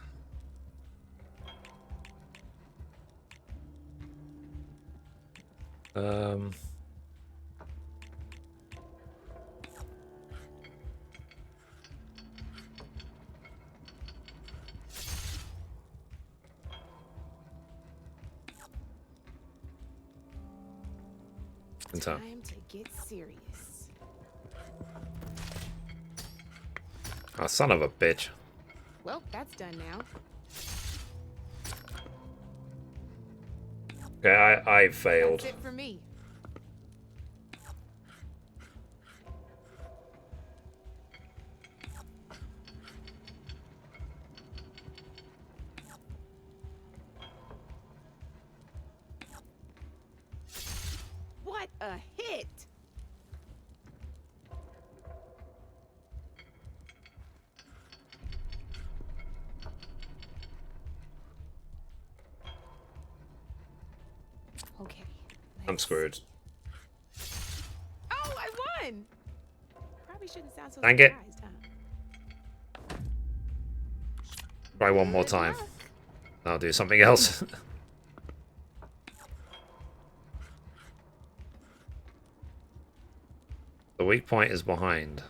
Time to get serious. Oh, son of a bitch. Well, that's done now. Okay, I failed. That's it for me. What a hit! Okay. I'm screwed. Oh, I won! Probably shouldn't sound so Dang it. surprised, huh? Try one more time. I'll do something else. The weak point is behind.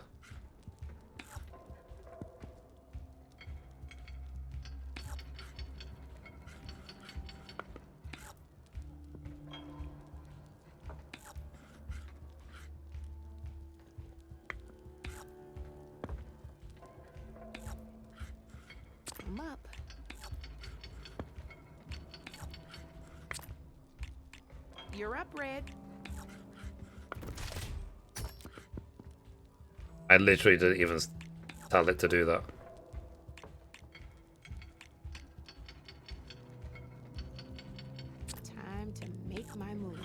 I'm up. You're up, Red. I literally didn't even tell it to do that. Time to make my move.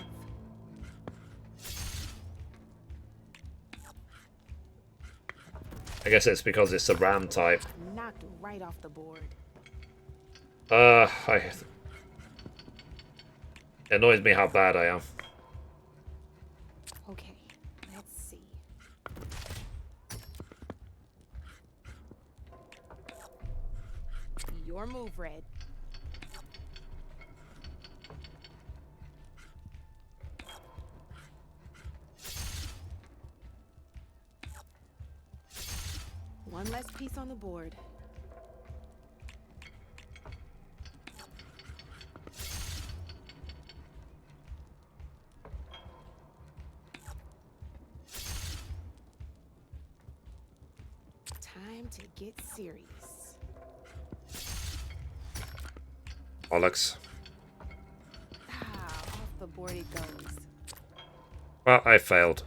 I guess it's because it's a ram type. Knocked right off the board. It annoys me how bad I am. Okay, let's see. Your move, Red. One less piece on the board. Time to get serious. Bollocks. Off the board it goes. Well, I failed.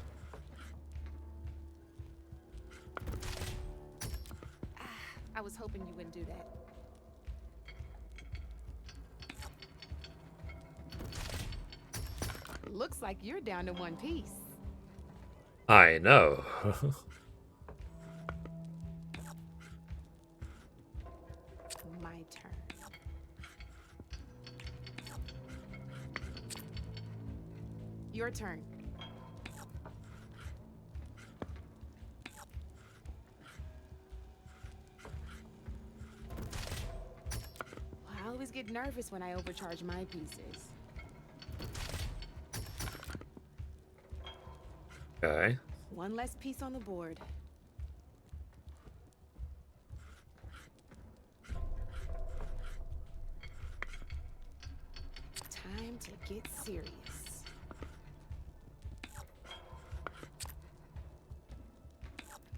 I was hoping you wouldn't do that. Looks like you're down to one piece. I know. My turn. Your turn. I always get nervous when I overcharge my pieces. Okay. One less piece on the board. Time to get serious.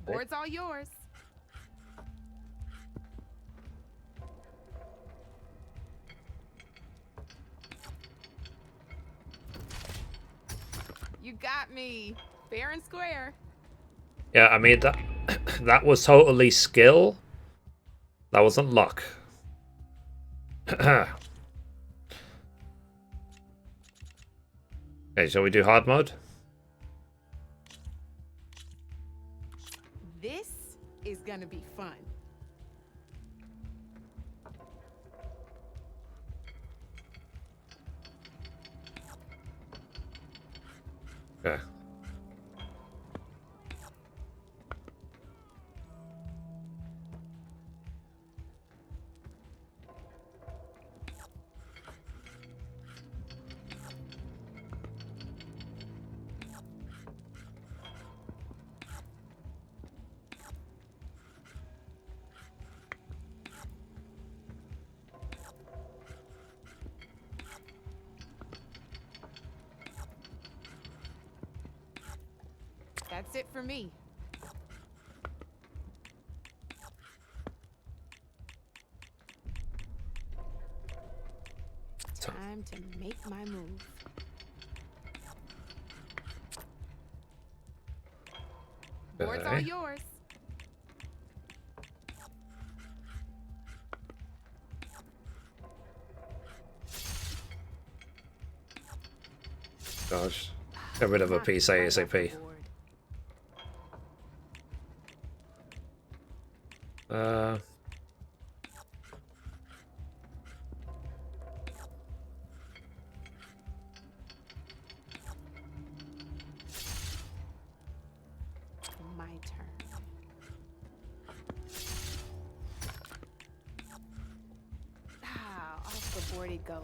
Board's all yours. You got me. Fair and square. Yeah, I mean, that that was totally skill. That wasn't luck. Okay, shall we do hard mode? This is gonna be fun. Okay. That's it for me. Time to make my move. Board's all Okay. yours. Gosh. Get rid of a piece ASAP. My turn. Off the board it goes.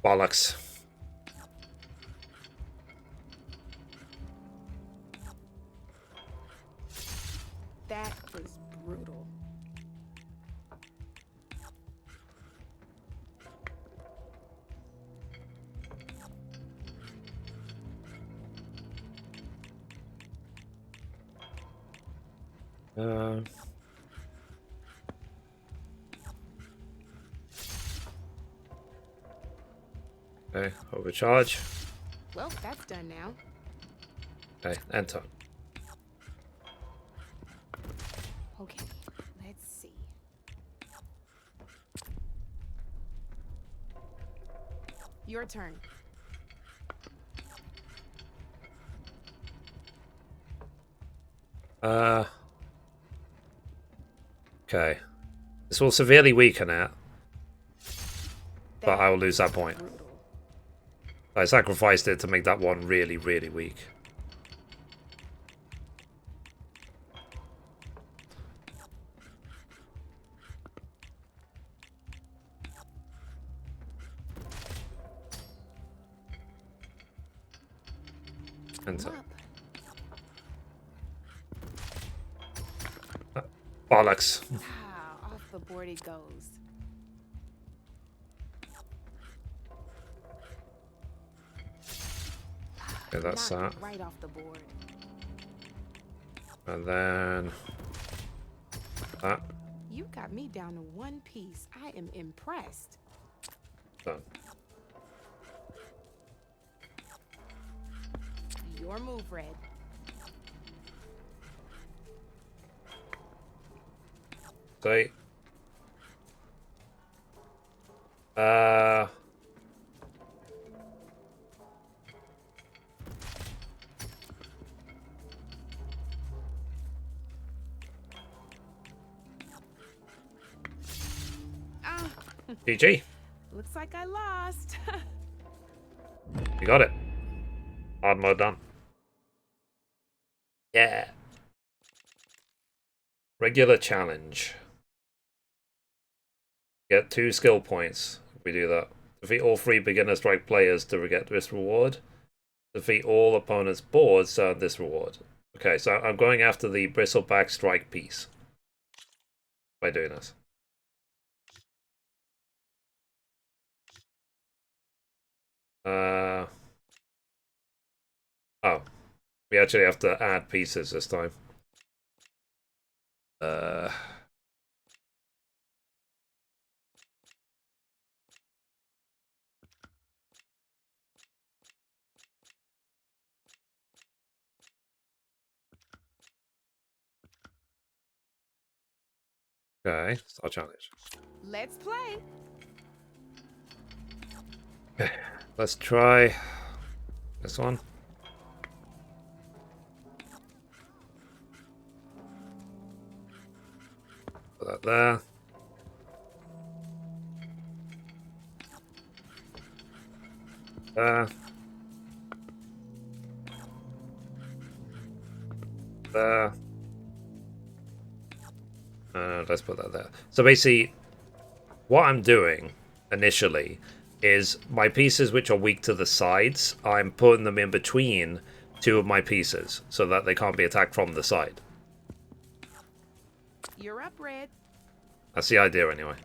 Bollocks. That was brutal. Okay, overcharge. Well, that's done now. Okay, enter. Okay, let's see. Your turn. Okay. This will severely weaken it, but I will lose that point. I sacrificed it to make that one really, really weak. Enter. Bollocks. Off the board it goes. Okay, that's that. Right off the board. And then that. You got me down to one piece. I am impressed. Done. Your move, Red. Okay. GG. Looks like I lost. You got it. Hard mode done. Yeah. Regular challenge. Get 2 skill points if we do that. Defeat all 3 beginner strike players to get this reward. Defeat all opponents' boards to earn this reward. Okay, so I'm going after the bristleback strike piece by doing this. Oh, we actually have to add pieces this time. Okay, start challenge. Let's play. Okay, let's try this one. that there. There. There. Let's put that there. So basically, what I'm doing initially is my pieces which are weak to the sides, I'm putting them in between two of my pieces so that they can't be attacked from the side. You're up, Red. That's the idea anyway.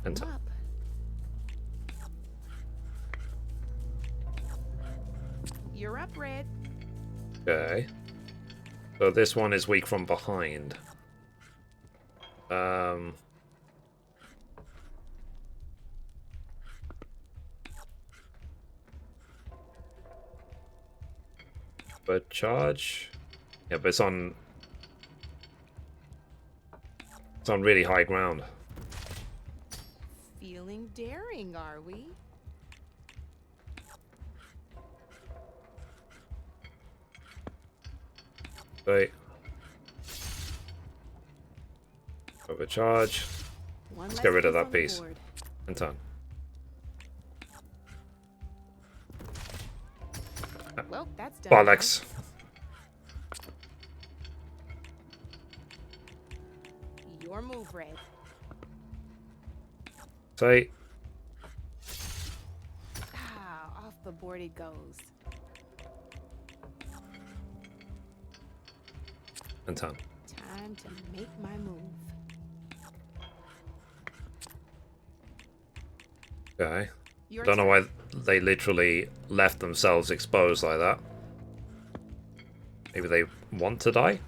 Enter. You're up, Red. Okay. So this one is weak from behind. But charge. Yeah, but it's on really high ground. Feeling daring, are we? Wait. Overcharge. Let's get rid of that piece. And turn. Well, that's done. Bollocks. Your move, Red. Say. Ah, off the board it goes. And turn. Time to make my move. Okay. Don't know why they literally left themselves exposed like that. Maybe they want to die?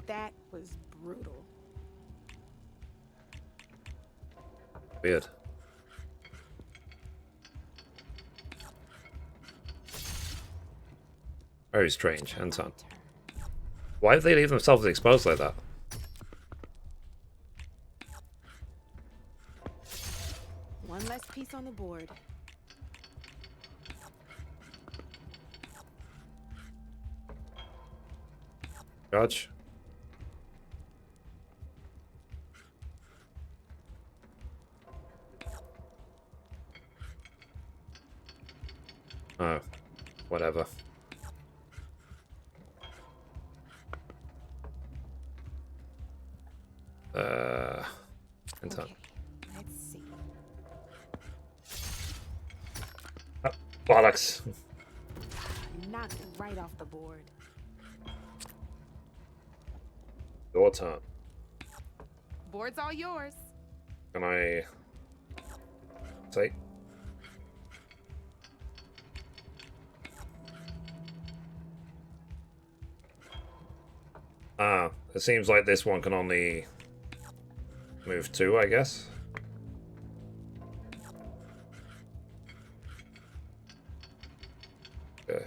That was brutal. Weird. Very strange. Hands on. Why did they leave themselves exposed like that? One less piece on the board. Judge. Oh, whatever. And okay, let's see. Oh, bollocks. Knocked right off the board. Your turn. Board's all yours. Can I say? Ah, it seems like this one can only move 2, I guess. Okay.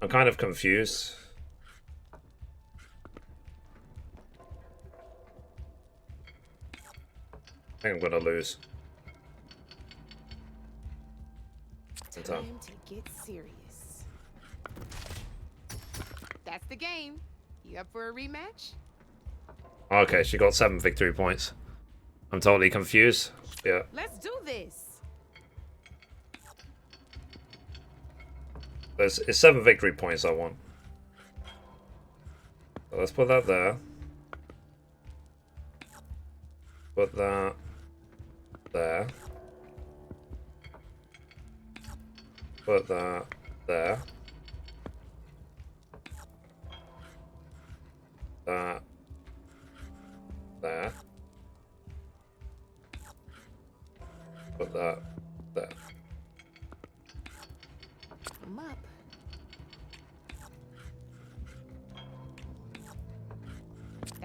I'm kind of confused. I think I'm gonna lose. Time to get serious. That's the game. You up for a rematch? Okay, she got 7 victory points. I'm totally confused. Yeah. Let's do this. It's 7 victory points I want. So let's put that there. Put that there. Put that there. That there. Put that there. I'm up.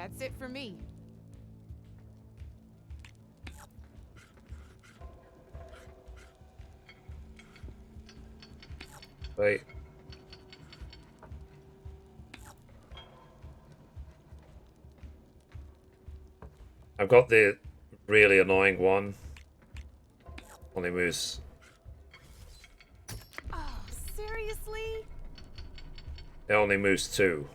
That's it for me. Wait. I've got the really annoying one. Only moves. Oh, seriously? It only moves 2.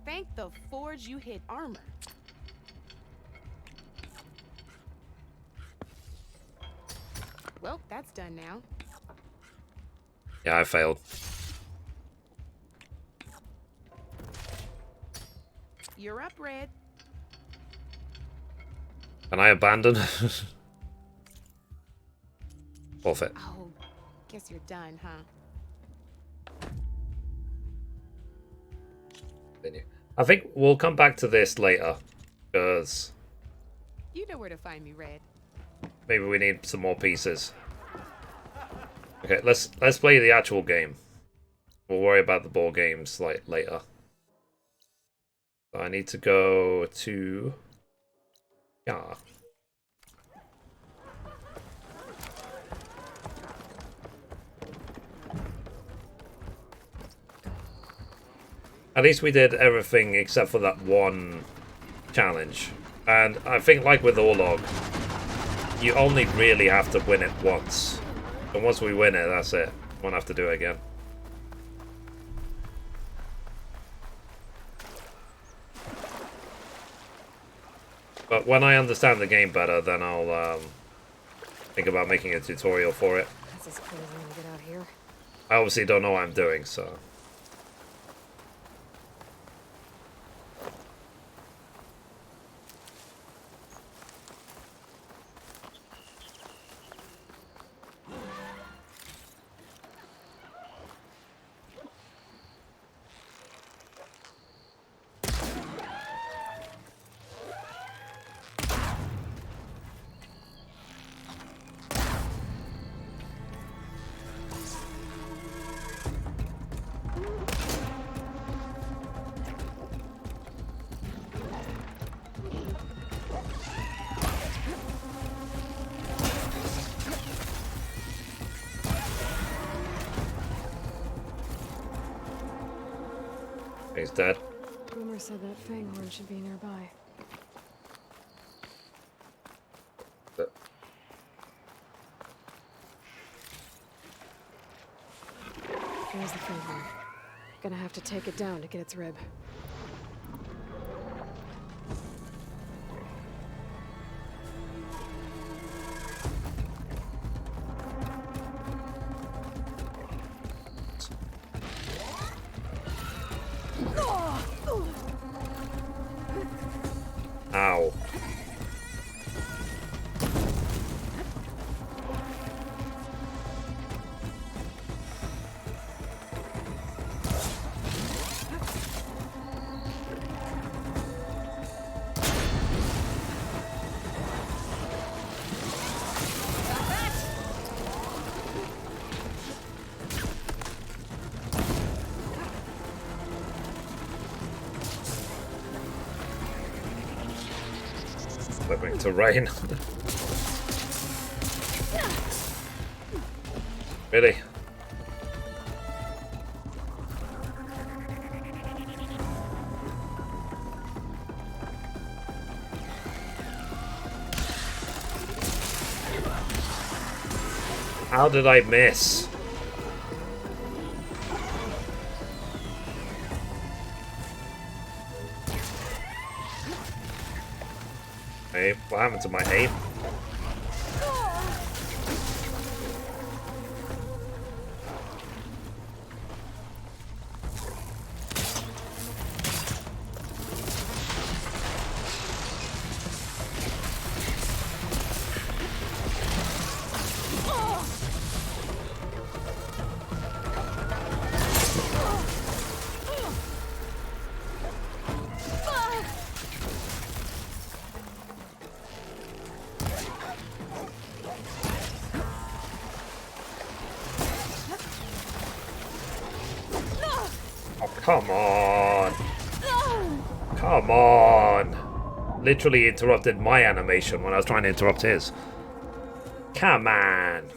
Thank the forge you hit armor. Well, that's done now. Yeah, I failed. You're up, Red. Can I abandon? Forfeit. Oh, guess you're done, huh? I think we'll come back to this later, because You know where to find me, Red. maybe we need some more pieces. Okay, let's play the actual game. We'll worry about the board games like later. So I need to go to At least we did everything except for that one challenge. And I think like with Orlog, you only really have to win it once. And once we win it, that's it. Won't have to do it again. But when I understand the game better, then I'll think about making a tutorial for it. That's as clear as I'm gonna get out here. I obviously don't know what I'm doing, so... He's dead. Boomer said that Fanghorn should be nearby. There's the Fanghorn. Gonna have to take it down to get its rib. Ow. Flipping to rain. Really? How did I miss? Hey, what happened to my aim? Come on. Come on. Literally interrupted my animation when I was trying to interrupt his. Come on.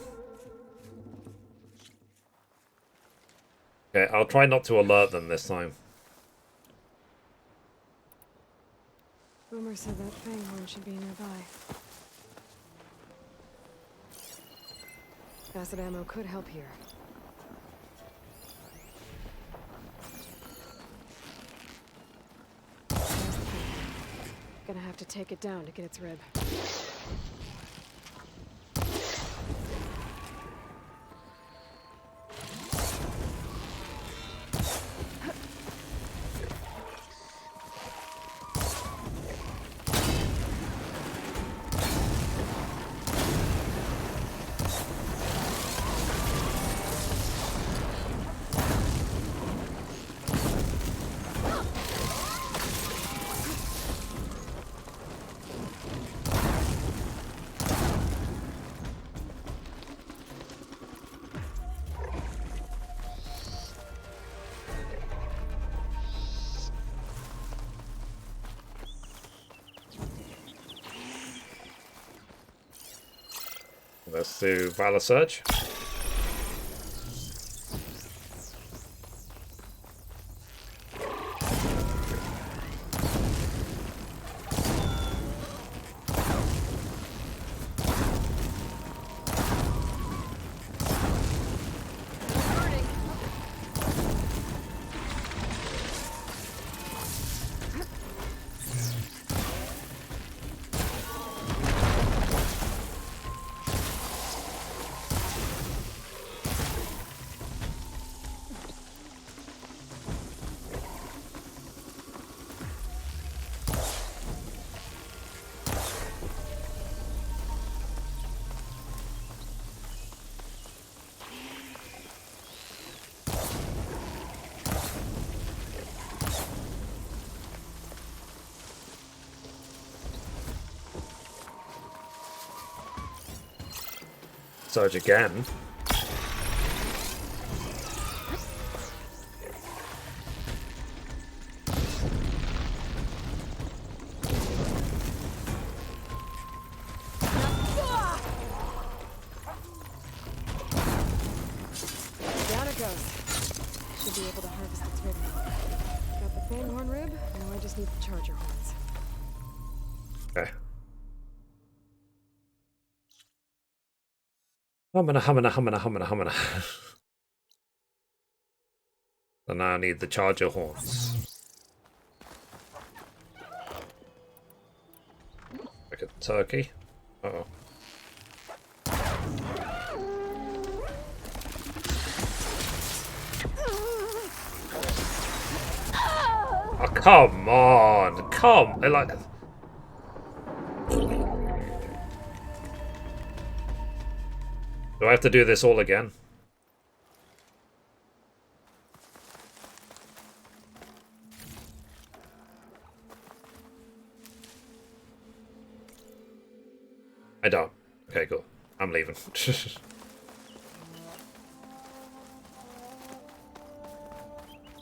Okay, I'll try not to alert them this time. Boomer said that fanghorn should be nearby. Acid ammo could help here. There's the fanghorn. Gonna have to take it down to get its rib. Let's do Valor Surge. Surge again. Down it goes. Should be able to harvest its rib now. Got the fanghorn rib, now I just need the charger horns. Okay. Humana. So now I need the charger horns. Like a turkey. Uh-oh. Oh, come on. Come. Like... Do I have to do this all again? I don't. Okay, cool. I'm leaving.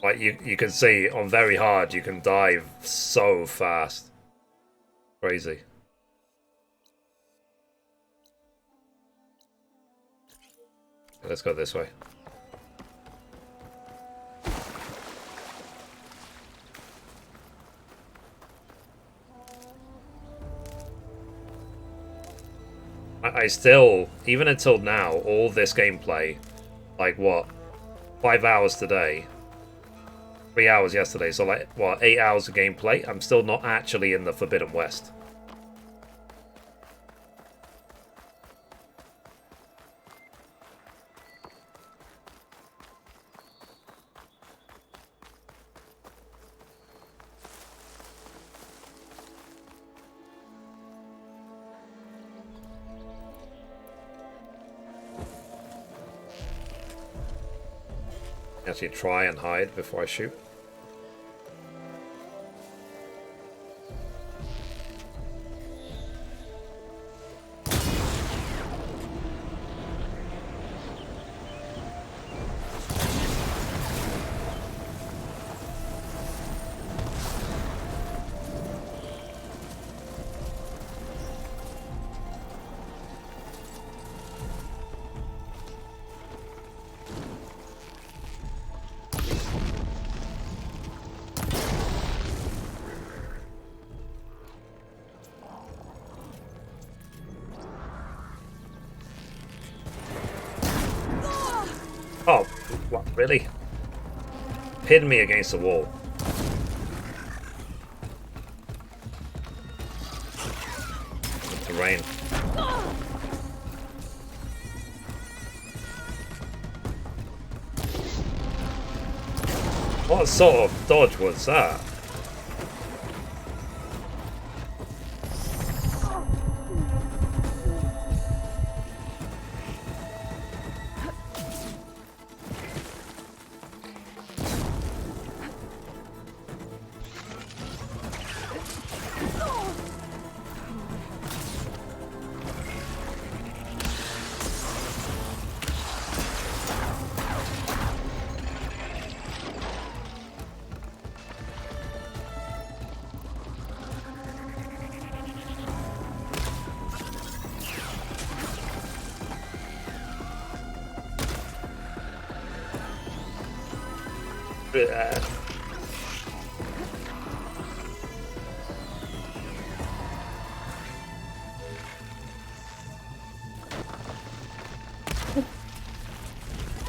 Like, you can see, on very hard, you can dive so fast. Crazy. Let's go this way. I still, even until now, all this gameplay, like what, 5 hours today, 3 hours yesterday, so like, what, 8 hours of gameplay, I'm still not actually in the Forbidden West. Actually try and hide before I shoot. Really? Pin me against the wall. The rain. What sort of dodge was that?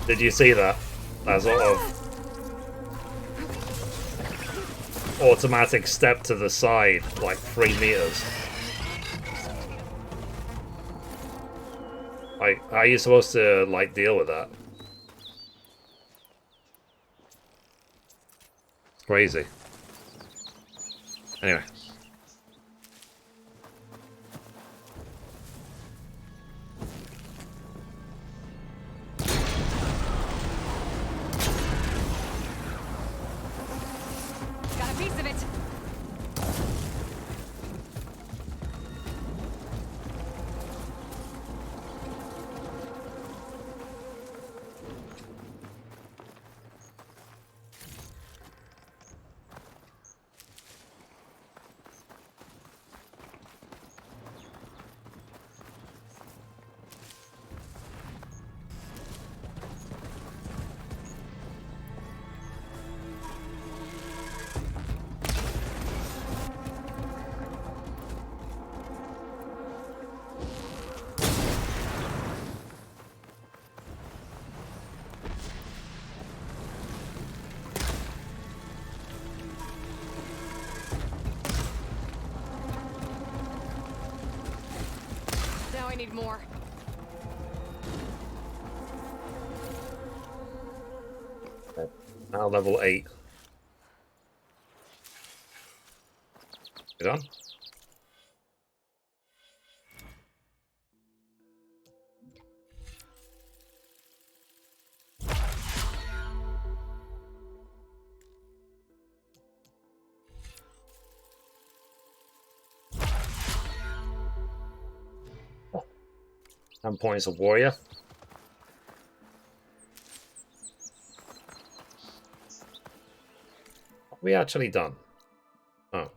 Did you see that? That sort of automatic step to the side, like 3 meters. Like, how are you supposed to, like, deal with that? It's crazy. Anyway. Got a piece of it. I need more. Now level 8. You done? And points of warrior. Are we actually done? Oh.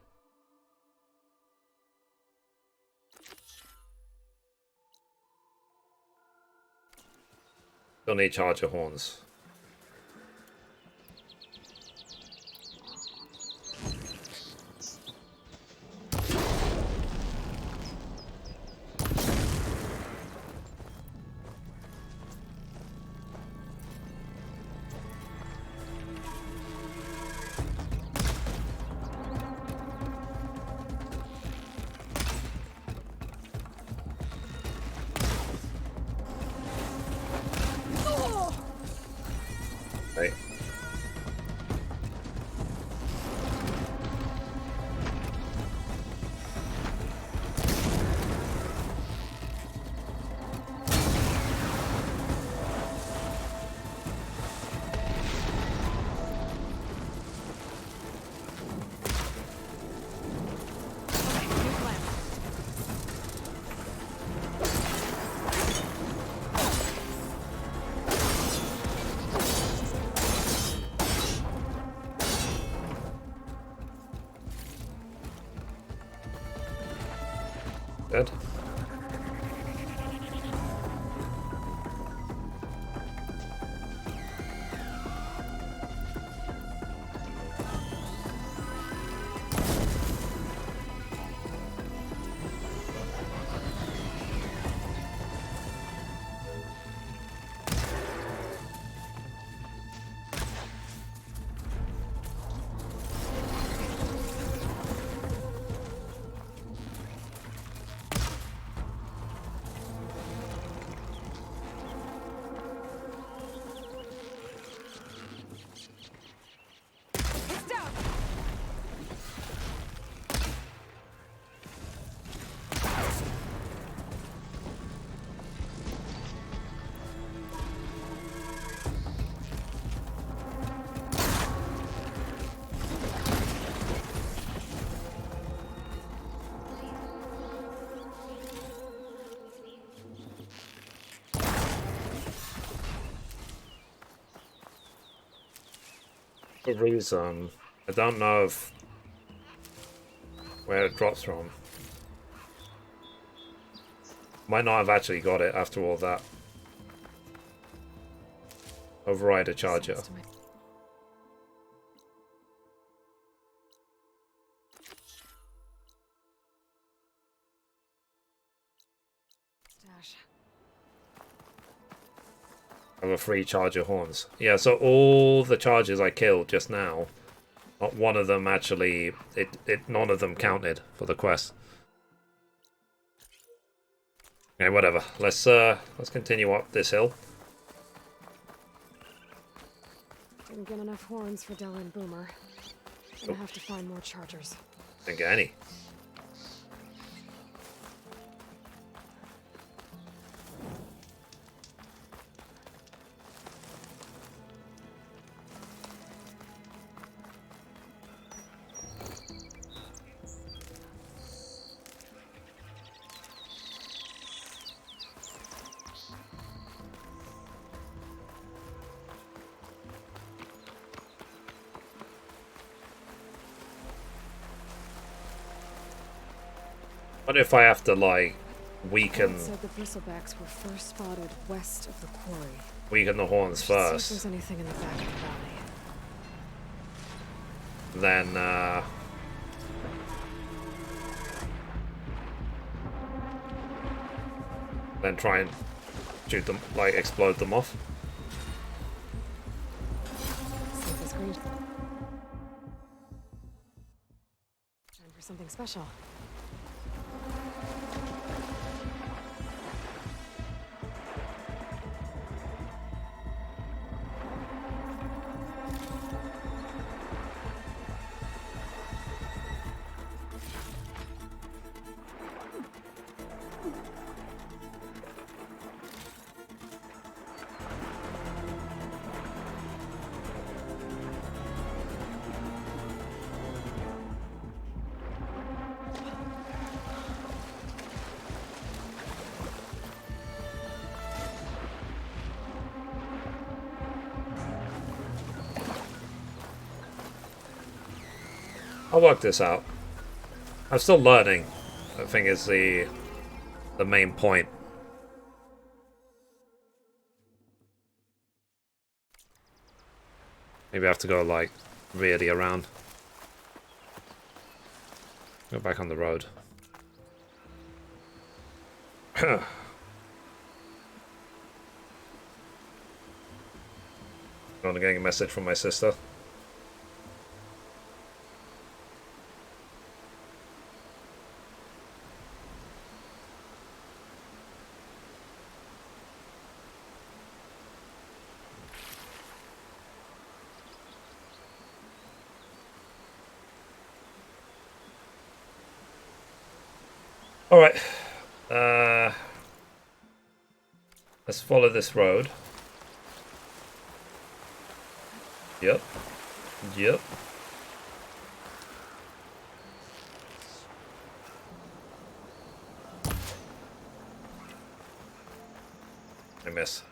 Still need charger horns. Right. Good. For reason, I don't know if where it drops from. Might not have actually got it after all that. Override a charger. Dash. Of a free charger horns. Yeah, so all the chargers I killed just now, not one of them actually, none of them counted for the quest. Okay, whatever. Let's continue up this hill. Didn't get enough horns for Della and Boomer. Gonna have to find more chargers. Didn't get any. What if I have to, like, weaken... said the bristlebacks were first spotted west of the quarry. Weaken the horns See if first. there's anything in the back of the valley. Then, then try and shoot them, like, explode them off. See if this green... Time for something special. I'll work this out. I'm still learning, I think, is the main point. Maybe I have to go, like, really around. Go back on the road. I'm getting a message from my sister. Alright, let's follow this road. Yep. Yep. I miss.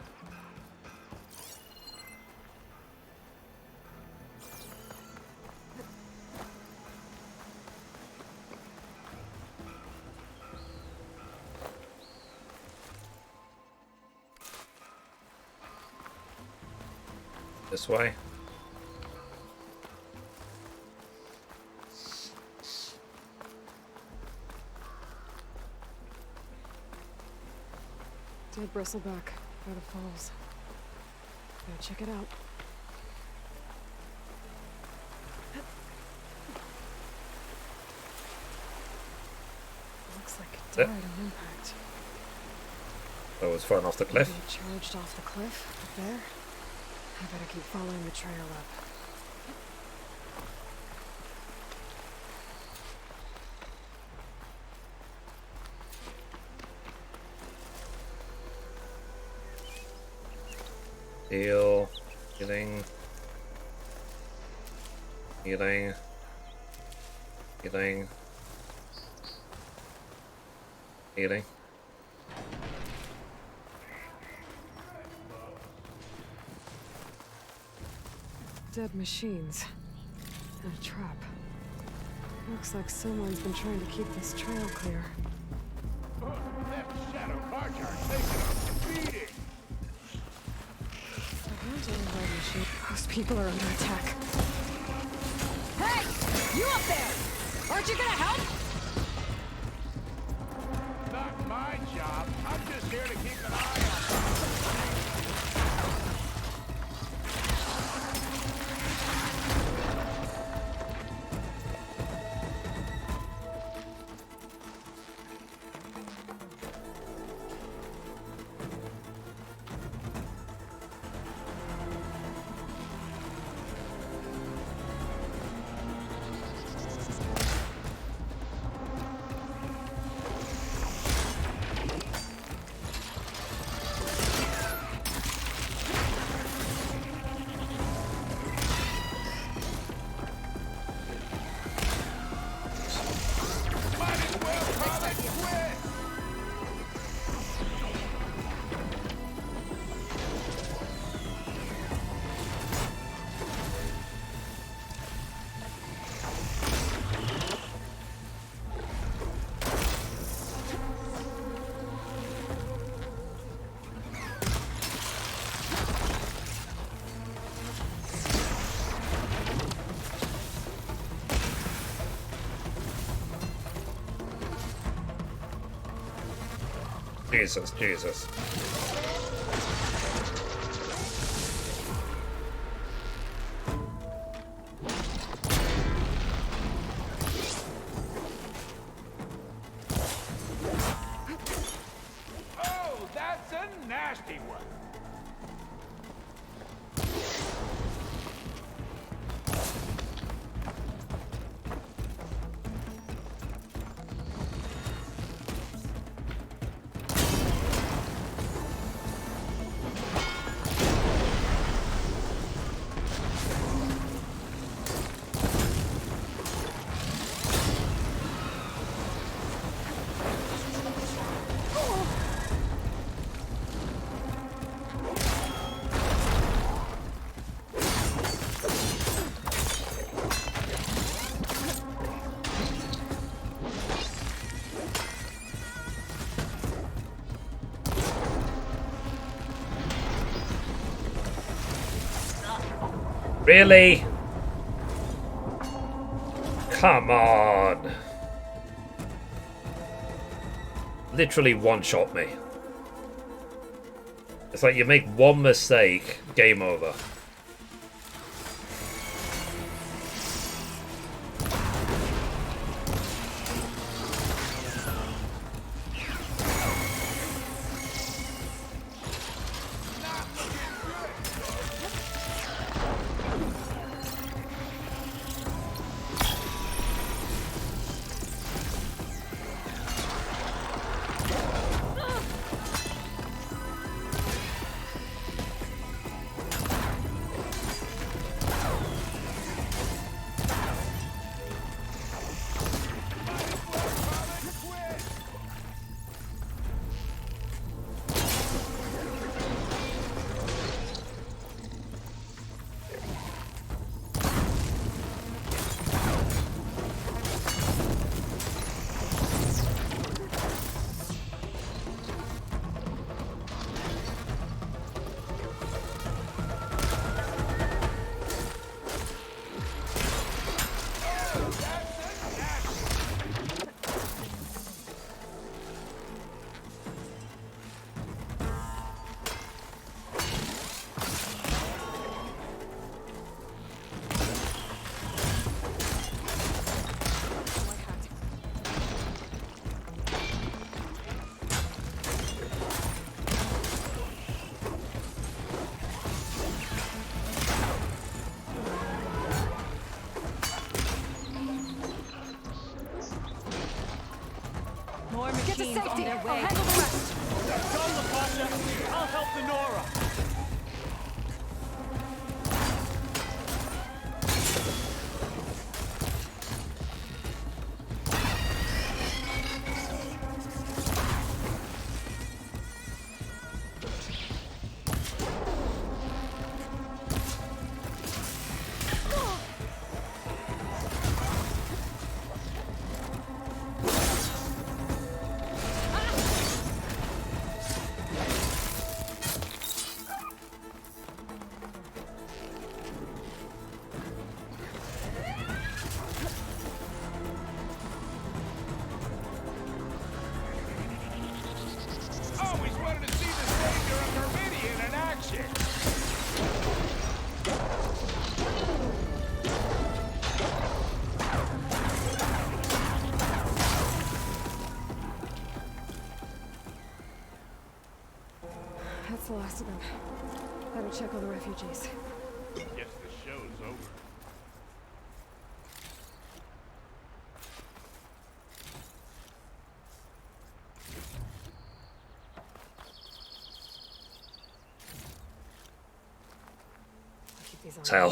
This way. Dead bristleback by the falls. Gotta check it out. Looks like it died on impact. That was thrown off the cliff. Maybe it charged off the cliff up there. I better keep following the trail up. Heal. Healing. Healing. Healing. Healing. dead machines. And a trap. Looks like someone's been trying to keep this trail clear. Shadow Carter taking a beating. Those people are under attack. Hey! You up there! Aren't you gonna help? Not my job. I'm just here to keep an eye on them. Jesus, Jesus. Oh, that's a nasty one. Really? Come on. Literally one-shot me. It's like you make one mistake, game over. More Get to machines safety. on their I'll way. handle the rest. Go, Natasha. I'll help the Nora. the last of them. Better check all the refugees. Guess the show's over. I'll keep these on. Tell.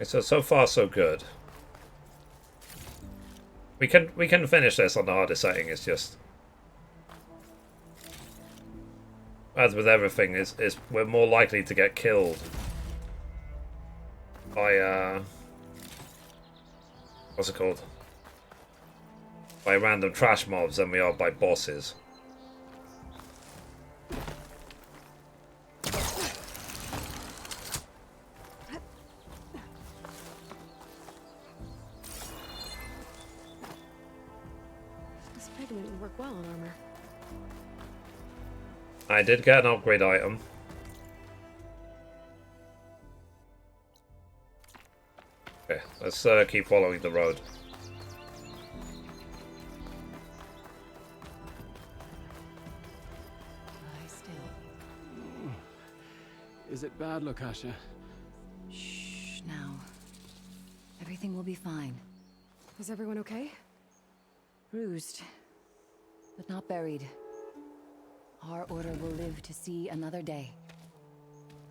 So far so good. We can finish this on the hardest setting. It's just, as with everything, is we're more likely to get killed by what's it called? By random trash mobs than we are by bosses. Work well on armor. I did get an upgrade item. Okay, let's keep following the road. Lie still. Is it bad, Lokasha? Shh, now. Everything will be fine. Is everyone okay? Bruised, but not buried. Our order will live to see another day.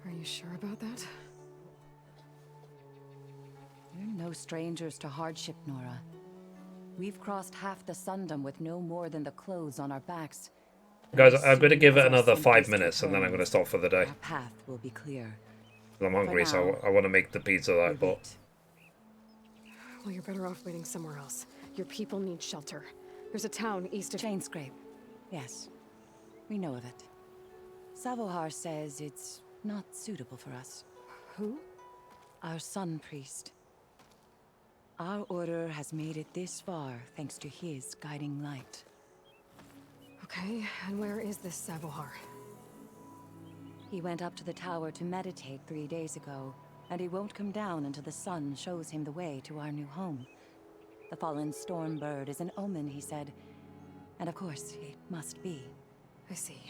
Are you sure about that? We're no strangers to hardship, Nora. We've crossed half the Sundom with no more than the clothes on our backs. Guys, I'm going to give it another 5 minutes and then I'm going to stop for the day. Our path will be clear. I'm hungry, so I want to make the pizza that I bought. Well, you're better off waiting somewhere else. Your people need shelter. There's a town east of Chainscrape. Yes, we know of it. Savohar says it's not suitable for us. Who? Our sun priest. Our order has made it this far thanks to his guiding light. Okay, and where is this Savohar? He went up to the tower to meditate 3 days ago, and he won't come down until the sun shows him the way to our new home. The fallen storm bird is an omen, he said. And of course, it must be. I see.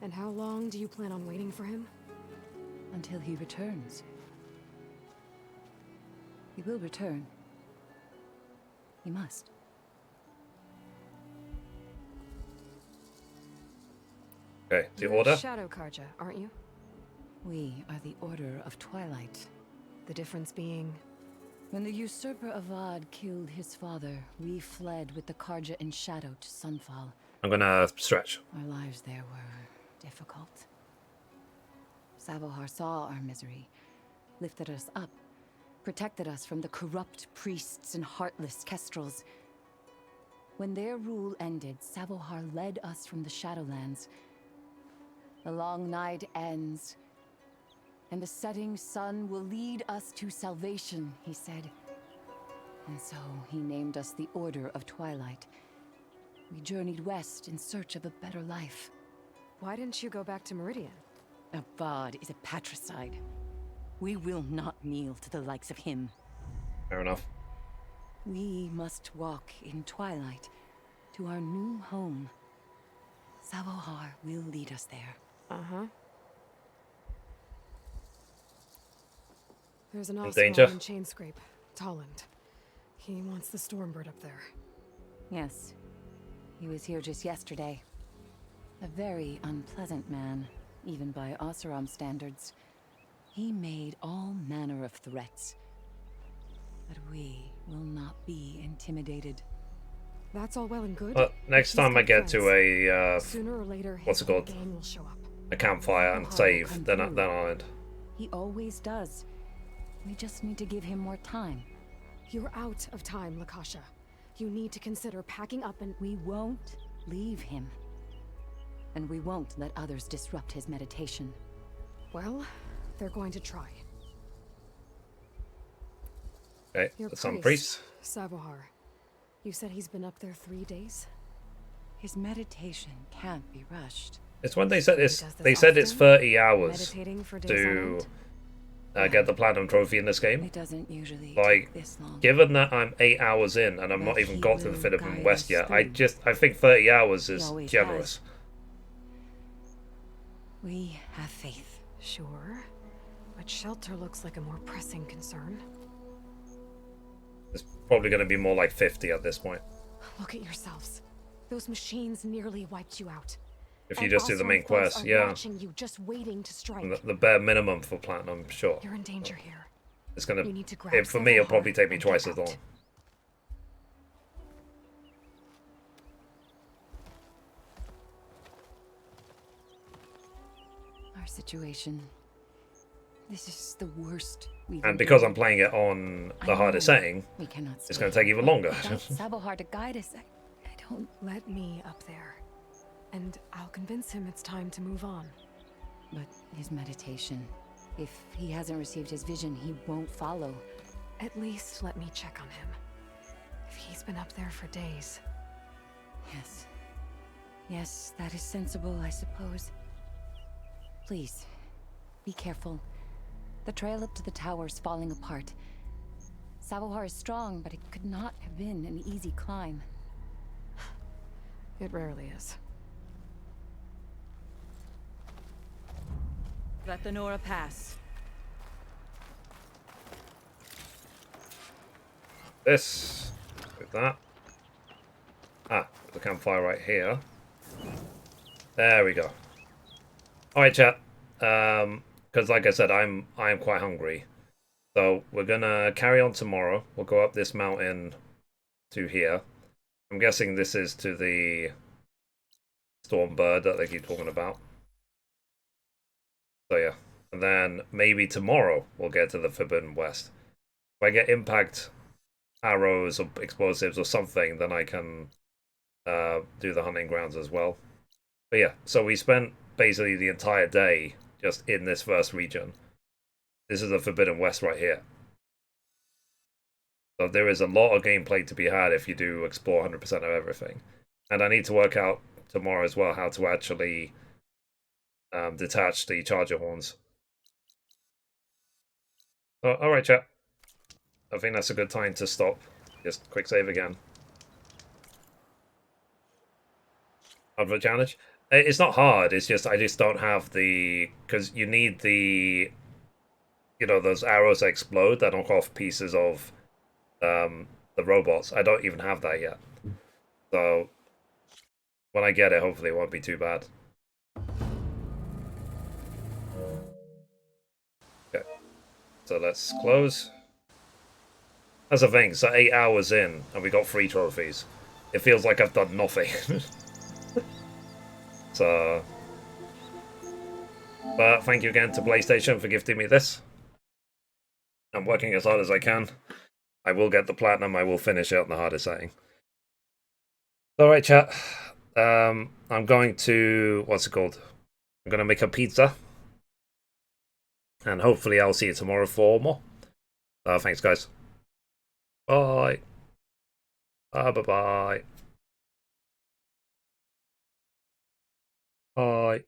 And how long do you plan on waiting for him? Until he returns. He will return. He must. Okay, the You're order? Shadow Karja, aren't you? We are the Order of Twilight. The difference being... When the usurper Avad killed his father, we fled with the Karja in shadow to Sunfall. I'm gonna stretch. Our lives there were difficult. Savohar saw our misery, lifted us up, protected us from the corrupt priests and heartless kestrels. When their rule ended, Savohar led us from the Shadowlands. The long night ends, and the setting sun will lead us to salvation, he said. And so he named us the Order of Twilight. We journeyed west in search of a better life. Why didn't you go back to Meridian? Avad is a patricide. We will not kneel to the likes of him. Fair enough. We must walk in twilight to our new home. Savohar will lead us there. Uh-huh. There's an In Oswald danger? in Chainscrape, Tolland. He wants the Stormbird up there. Yes. He was here just yesterday. A very unpleasant man, even by Oseram standards. He made all manner of threats. But we will not be intimidated. That's all well and good. Next time I get to a Sooner or later, what's it called? his gang will show up. A campfire and save, then I'll end. He always does. We just need to give him more time. You're out of time, Lakasha. You need to consider packing up and... We won't leave him. And we won't let others disrupt his meditation. Well, they're going to try. Okay, Your some priests. Savohar. You said he's been up there 3 days? His meditation can't be rushed. It's when they said it's. They said it's 30 hours Meditating for days to on end? get the platinum trophy in this game. It doesn't usually Like, take this long. given that I'm 8 hours in and I've not even got to the Forbidden West yet, I think 30 hours is generous. We have faith. Sure, but shelter looks like a more pressing concern. It's probably going to be more like 50 at this point. Look at yourselves. Those machines nearly wiped you out. If you just do the main quest, yeah. Watching you, just waiting to strike. The bare minimum for platinum, sure. You're in danger here. It's gonna. You need to grab For me, it'll probably take me twice as long. Our situation. This is the worst we've. And because I'm playing it on the hardest setting, we cannot it's going to take even longer. Savohar to guide us. I don't. Let me up there, and I'll convince him it's time to move on. But his meditation. If he hasn't received his vision, he won't follow. At least let me check on him. If he's been up there for days. Yes. Yes, that is sensible, I suppose. Please, be careful. The trail up to the tower is falling apart. Savohar is strong, but it could not have been an easy climb. It rarely is. Let the Nora pass. This. With that. Ah, the campfire right here. There we go. Alright, chat. Because like I said, I'm quite hungry. So we're gonna carry on tomorrow. We'll go up this mountain to here. I'm guessing this is to the storm bird that they keep talking about. So yeah. And then maybe tomorrow we'll get to the Forbidden West. If I get impact arrows or explosives or something, then I can do the hunting grounds as well. But yeah, so we spent basically the entire day just in this first region. This is the Forbidden West right here. So there is a lot of gameplay to be had if you do explore 100% of everything. And I need to work out tomorrow as well how to actually detach the charger horns. Oh, alright, chat. I think that's a good time to stop. Just quick save again. Hard challenge? It's not hard, it's just I just don't have the... Because you need the... You know, those arrows that explode that knock off pieces of the robots. I don't even have that yet. So, when I get it, hopefully it won't be too bad. Okay. So let's close. That's the thing, so 8 hours in, and we got 3 trophies. It feels like I've done nothing. So... But thank you again to PlayStation for gifting me this. I'm working as hard as I can. I will get the platinum, I will finish it on the hardest setting. Alright, chat. I'm going to... What's it called? I'm going to make a pizza. And hopefully I'll see you tomorrow for more. Thanks, guys. Bye. Bye-bye. Bye.